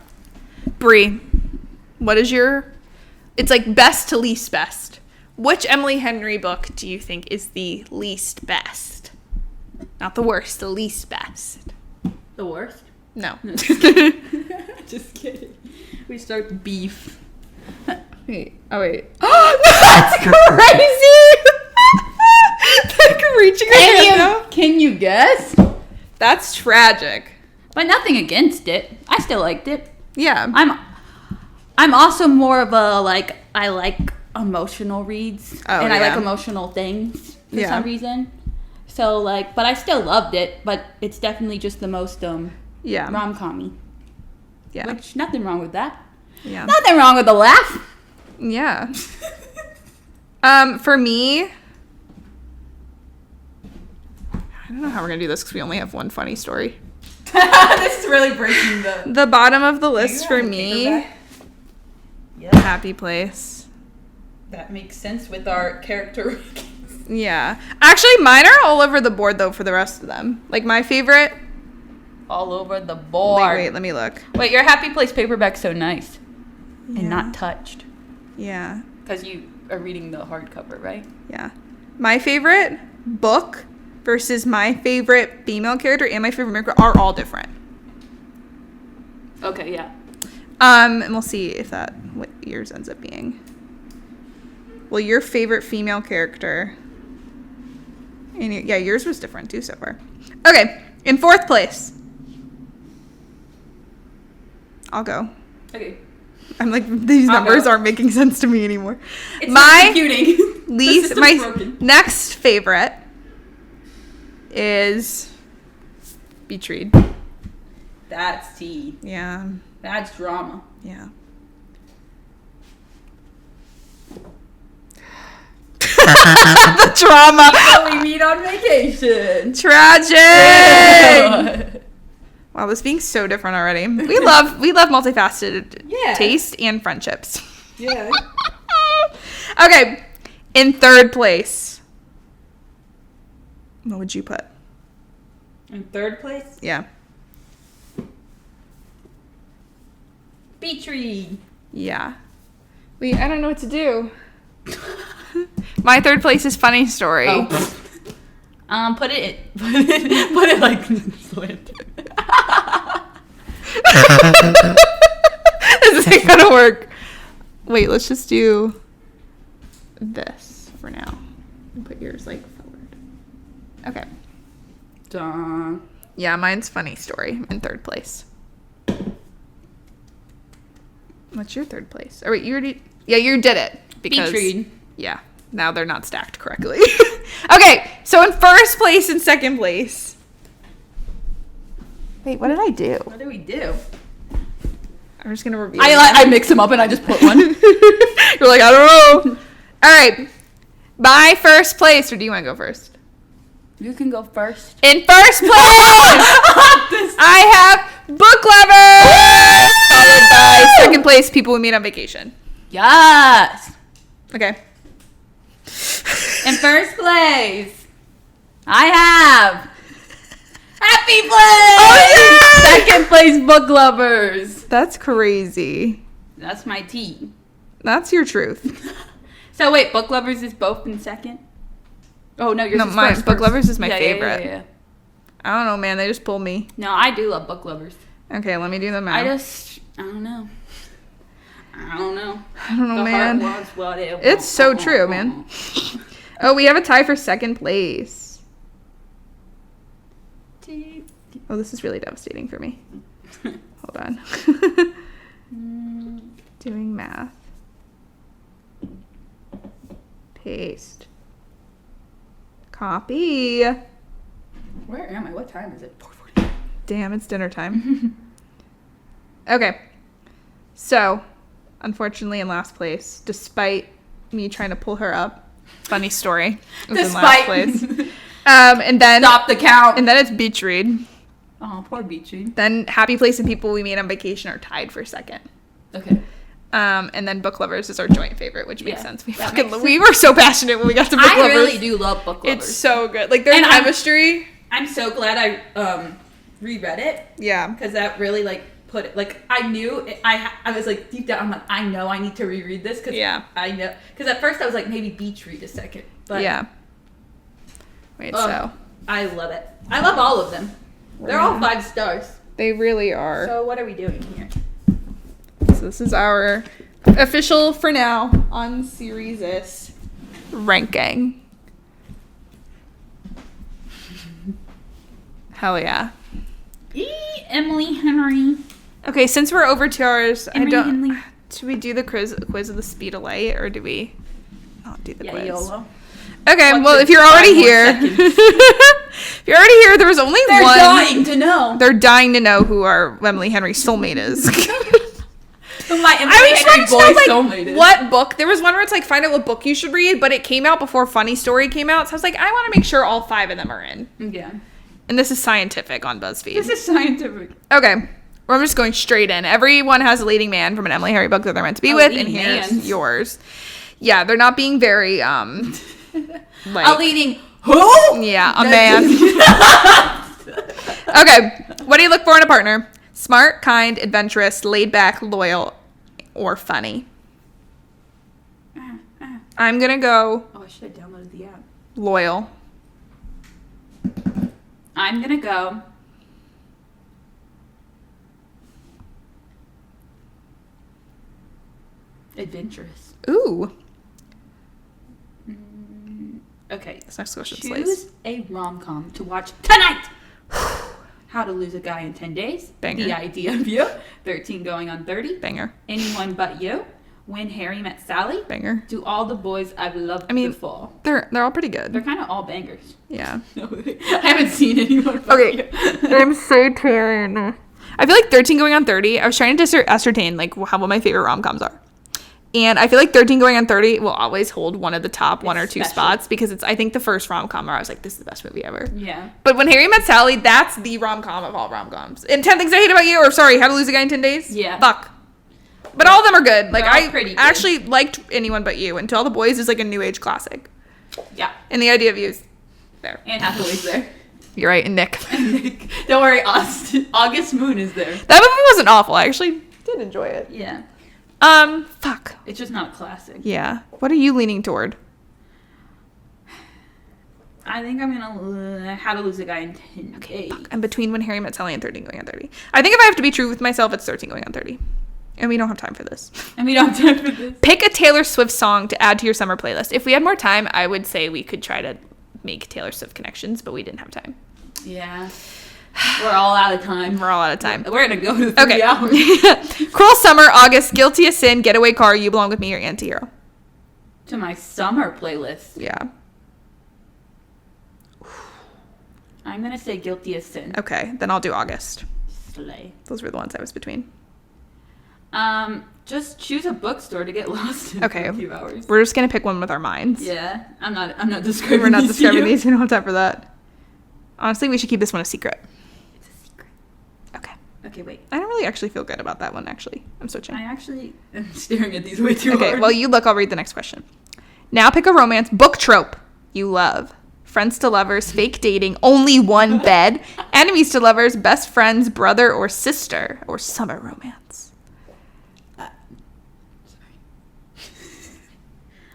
Bree, what is your... It's like best to least best. Which Emily Henry book do you think is the least best? Not the worst, the least best. The worst. No. Just kidding. We start beef. Wait. Oh, wait. That's crazy! Like reaching your hand out. Can you guess? That's tragic. But nothing against it. I still liked it. Yeah. I'm also more of a I like emotional reads and I yeah. like emotional things for Yeah. some reason. So but I still loved it. But it's definitely just the most Yeah. rom-com-y. Yeah. Which nothing wrong with that. Yeah. Nothing wrong with a laugh. Yeah. For me, I don't know how we're gonna do this because we only have one funny story. This is really breaking The bottom of the list for me, Yeah, Happy Place. that makes sense with our character. Yeah. Actually, mine are all over the board though for the rest of them. Like my favorite. All over the board. Wait, let me look. Wait, your Happy Place paperback's so nice Yeah. and not touched Yeah. because you are reading the hardcover, right? Yeah. My favorite book versus my favorite female character and my favorite character are all different. Okay, yeah. And we'll see if what yours ends up being. Well, your favorite female character. And yours was different too so far. Okay, in 4th place. I'll go. Okay. I'm like, these I'll numbers go. aren't making sense to me anymore. It's My computing. least, The my system's broken. next favorite is Beach Read. That's tea. Yeah, That's drama. yeah. The drama. So we meet on vacation. Tragic. Wow, this being so different already. We love multifaceted taste and friendships. Yeah. Okay, in third place, what would you put? In third place, Yeah. beach read. Yeah. Wait, I don't know what to do. My third place is funny story. Oh. Put it like slant. This isn't gonna work. Wait, let's just do this for now. And put yours like forward. Okay. Duh. Yeah, mine's funny story in third place. What's your third place? Oh wait, you already. Yeah, you did it. Beach read. Yeah. Now they're not stacked correctly. Okay, so in first place and second place. Wait, what did I do? What do we do? I'm just gonna review. I mix them up and I just put one. You're like, I don't know. All right. My first place, or do you want to go first? You can go first. In first place, I have book lovers. Followed by second place, people we meet on vacation. Yes. Okay. In first place, I have Happy Place. Oh, yeah! Second place, book lovers. That's crazy. That's my tea. That's your truth. So wait, book lovers is both in second? Oh no, yours No, is my first. book lovers is my Yeah, favorite. Yeah. I don't know, man. They just pulled me. No, I do love book lovers. Okay, let me do the math. I don't know. I don't know. I don't know, The man. heart wants what it It's so true, man. Oh, we have a tie for second place. Oh, this is really devastating for me. Hold on. Doing math. Paste. Copy. Where am I? What time is it? 4:40. Damn, it's dinner time. Okay. So, unfortunately, in last place, despite me trying to pull her up, funny story. Was in last place. And then Stop the count. And then it's beach read. Oh, poor Beachy. Then happy place and people we meet on vacation are tied for second. Okay. And then book lovers is our joint favorite, which makes Yeah, sense. We that makes sense. we were so passionate when we got to book I lovers. really do love book lovers. It's so good. Like their And chemistry. I'm so glad I reread it Yeah. because that really like put it like I knew it, I was like deep down I'm like I know I need to reread this because Yeah. I know because at first I was like maybe beach read a second but Yeah. Wait, so I love it. I love all of them. They're all 5 stars. they really are. So what are we doing here? So this is our official, for now, unseriesous ranking. Hell yeah. Emily Henry. Okay, since we're over 2 hours, Henry. should we do the quiz of the speed of light, or do we not do the Yeah, quiz? YOLO. Okay, What's well, the if you're already 5 more here, seconds? if you're already here, there was only They're one. dying to know. They're dying to know who our Emily Henry soulmate is. Who my Emily I just Henry wanted boy to know, soulmate is. what book. There was one where it's like, find out what book you should read, but it came out before Funny Story came out. So I was like, I want to make sure all 5 of them are in. Yeah. And this is scientific on BuzzFeed. This is scientific. Okay. Well, I'm just going straight in. Everyone has a leading man from an Emily Henry book that they're meant to be A with, and leading here's man. yours. Yeah, they're not being very, like... A leading who? Yeah, a man. Okay, what do you look for in a partner? Smart, kind, adventurous, laid back, loyal, or funny? I'm gonna go Oh, I should have downloaded the app. loyal. I'm gonna go adventurous. Ooh. Okay. This next question Choose slays. a rom-com to watch tonight. How to Lose a Guy in 10 Days. Banger. The Idea of You. 13 Going on 30. Banger. Anyone But You. When Harry Met Sally. Banger. To All the Boys I've Loved mean, Before. They're all pretty good. They're kind of all bangers. Yeah. I haven't seen anyone but Okay. you. I'm so torn. I feel like 13 Going on 30. I was trying to ascertain like what my favorite rom-coms are. And I feel like 13 Going on 30 will always hold one of the top one or two special. spots because it's, I think, the first rom-com where I was like, this is the best movie ever. Yeah. But When Harry Met Sally, that's the rom-com of all rom-coms. And 10 Things I Hate About You, or sorry, How to Lose a Guy in 10 Days? Yeah. Fuck. But all of them are good. Like, They're all I pretty good. actually liked Anyone But You, and To All the Boys is like a new age classic. Yeah. And The Idea of You is there. Anne Hathaway's there. You're right, and Nick. Don't worry, August Moon is there. That movie wasn't awful. I actually did enjoy it. Yeah. Fuck. It's just not a classic. Yeah. What are you leaning toward? I think I'm gonna How to Lose a Guy in 10 Days. I'm between When Harry Met Sally and 13 Going on 30. I think if I have to be true with myself, it's 13 Going on 30. And we don't have time for this. And we don't have time for this. Pick a Taylor Swift song to add to your summer playlist. If we had more time, I would say we could try to make Taylor Swift connections, but we didn't have time. Yeah. We're all out of time. We're all out of time. We're gonna go to 3 hours. Cruel Summer, August, Guilty as Sin, Getaway Car, You Belong With Me, or Antihero. To my summer playlist. Yeah. I'm gonna say Guilty as Sin. Okay, then I'll do August. Slay. Those were the ones I was between. Just choose a bookstore to get lost in Okay. for a few hours. We're just gonna pick one with our minds. Yeah. I'm not describing We're not these to describing you. these. We don't have time for that. Honestly, we should keep this one a secret. It's a secret. Okay. Okay, wait. I don't really actually feel good about that one, actually. I'm switching. I actually am staring at these way too Okay, hard. well, you look. I'll read the next question. Now pick a romance book trope you love. Friends to lovers, fake dating, only one bed, enemies to lovers, best friends, brother or sister, or summer romance.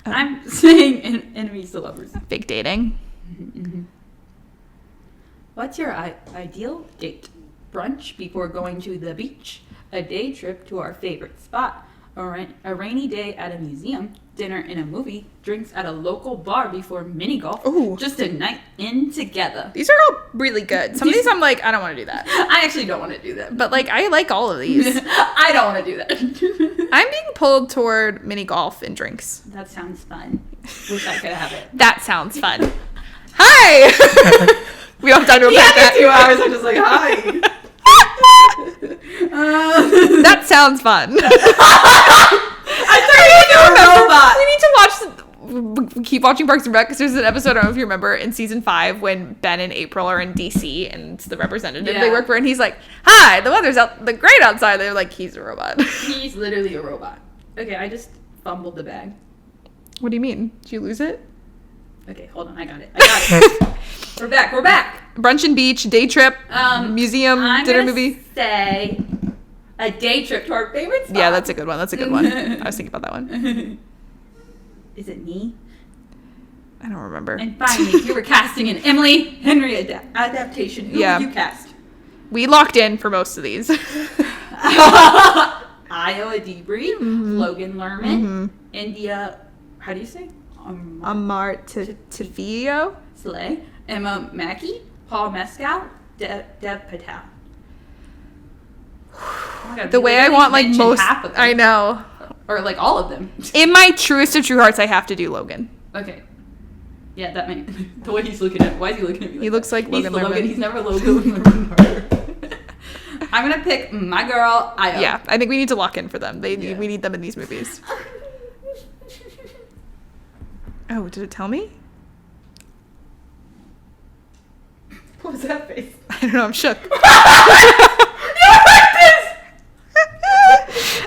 I'm saying enemies to lovers. Fake dating. What's your ideal date? Brunch before going to the beach, a day trip to our favorite spot, a rainy day at a museum, dinner in a movie, drinks at a local bar before mini golf, Ooh. just a night in together. These are all really good. Some of these I'm like, I don't want to do that. I actually don't want to do that. But like, I like all of these. I don't want to do that. I'm being pulled toward mini golf and drinks. That sounds fun. Wish I could have it. That sounds fun. Hi! We don't have time to unpack that. 2 hours, I'm just like, hi. That sounds fun. I thought you were a robot. We need to watch. Keep watching Parks and Rec because there's an episode. I don't know if you remember in season 5 when Ben and April are in DC and it's the representative they Yeah. work for, and he's like, "Hi, the weather's great outside." They're like, "He's a robot." He's literally a robot. Okay, I just fumbled the bag. What do you mean? Did you lose it? Okay, hold on. I got it. We're back. We're back. Brunch and beach, day trip, museum, I'm dinner gonna movie. Say a day trip to our favorite spot. Yeah, that's a good one. That's a good one. I was thinking about that one. Is it me? I don't remember. And finally, you were casting an Emily Henry adaptation. Who Yeah. would you cast? We locked in for most of these. Iowa Debris, Logan Lerman, India. How do you say? Amar Tafio. Slay, Emma Mackey, Paul Mescal, Dev Patel. Oh my God, The we way I literally want like mentioned most. half of them. I know. Or like all of them. In my truest of true hearts, I have to do Logan. Okay. Yeah, that makes the way he's looking at. Why is he looking at me? He looks like he's Logan the Lerman. He's never Logan Lerman. I'm gonna pick my girl Io. Yeah, I think we need to lock in for them. Yeah. We need them in these movies. Oh, did it tell me? What was that face? I don't know. I'm shook.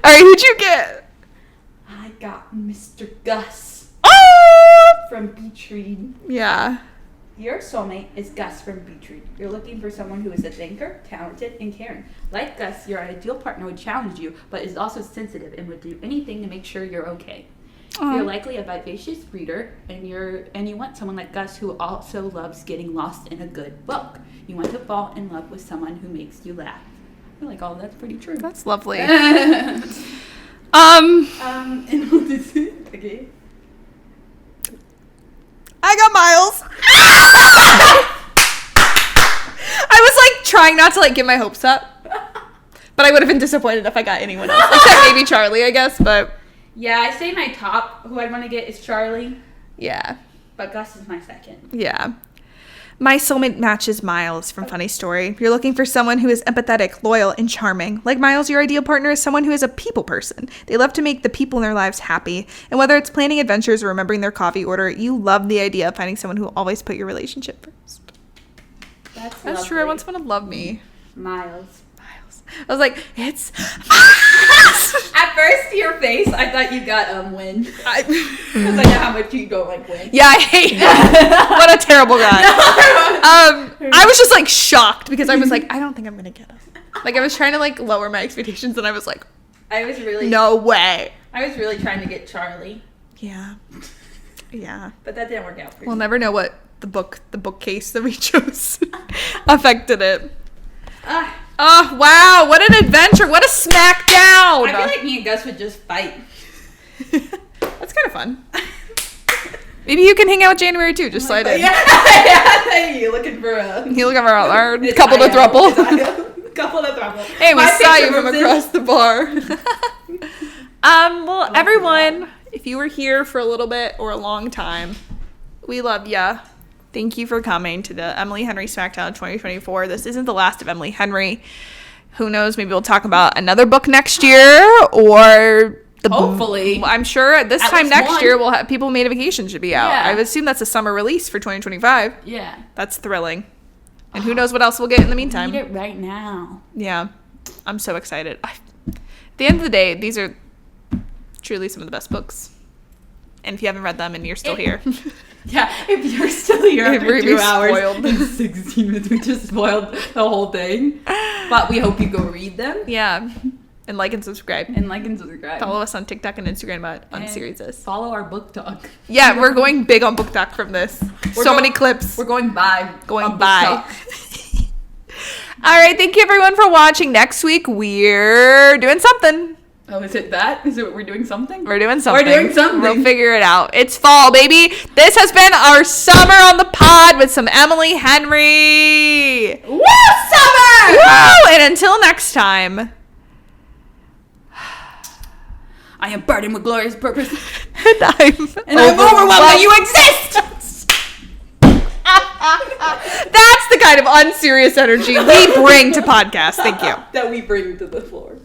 All right, who'd you get? I got Mr. Gus Oh, from Beach Read. yeah. Your soulmate is Gus from Beach Read. You're looking for someone who is a thinker, talented, and caring. Like Gus, your ideal partner would challenge you, but is also sensitive and would do anything to make sure you're okay. You're likely a vivacious reader, and you want someone like Gus who also loves getting lost in a good book. You want to fall in love with someone who makes you laugh. I feel like all that's pretty true. That's lovely. And what is it? Okay. I got Miles. I was like trying not to like get my hopes up, but I would have been disappointed if I got anyone else, except maybe Charlie, I guess. But Yeah, I say my top who I'd want to get is Charlie, yeah, but Gus is my second. yeah. My soulmate matches Miles from Funny Story. You're looking for someone who is empathetic, loyal, and charming. Like Miles, your ideal partner is someone who is a people person. They love to make the people in their lives happy. And whether it's planning adventures or remembering their coffee order, you love the idea of finding someone who will always put your relationship first. That's true. I want someone to love me. Miles. I was like, it's At first, your face, I thought you got win. Because I know how much you go like win. Yeah, I hate that. What a terrible guy. I was just like shocked because I was like, I don't think I'm gonna get him. Like I was trying to like lower my expectations, and I was like, no way. I was really trying to get Charlie. Yeah. But that didn't work out for you. We'll never know what the bookcase that we chose affected it. Oh, wow. What an adventure. What a SmackDown. I feel like me and Gus would just fight. That's kind of fun. Maybe you can hang out with January too. Just slide in. Yeah. You looking for a... You looking for our couple to throuple. Couple to throuple. Hey, we saw you from across the bar. Well, everyone, if you were here for a little bit or a long time, we love ya. Thank you for coming to the Emily Henry SmackDown 2024. This isn't the last of Emily Henry. Who knows? Maybe we'll talk about another book next year, or hopefully. I'm sure this At time least next one. year we'll have People Made a Vacation should be out. Yeah. I would assume that's a summer release for 2025. Yeah. That's thrilling. And who knows what else we'll get in the meantime. Read it right now. Yeah. I'm so excited. At the end of the day, these are truly some of the best books. And if you haven't read them and you're still here. Yeah, if you're still here after We're 2 hours spoiled. and 16 minutes, we just spoiled the whole thing. But we hope you go read them. Yeah. And like and subscribe. And like and subscribe. Follow us on TikTok and Instagram at And unseriesous. Follow our book talk. Yeah, we're going big on book talk from this. Many clips. We're going by. Going by. All right, thank you everyone for watching. Next week, we're doing something. Oh, is it that? Is it we're doing something? We're doing something. We're doing something. We'll figure it out. It's fall, baby. This has been our summer on the pod with some Emily Henry. Woo, summer! Woo! And until next time. I am burdened with glorious purpose. And I'm overwhelmed that you exist! That's the kind of unserious energy we bring to podcasts. Thank you. That we bring to the floor.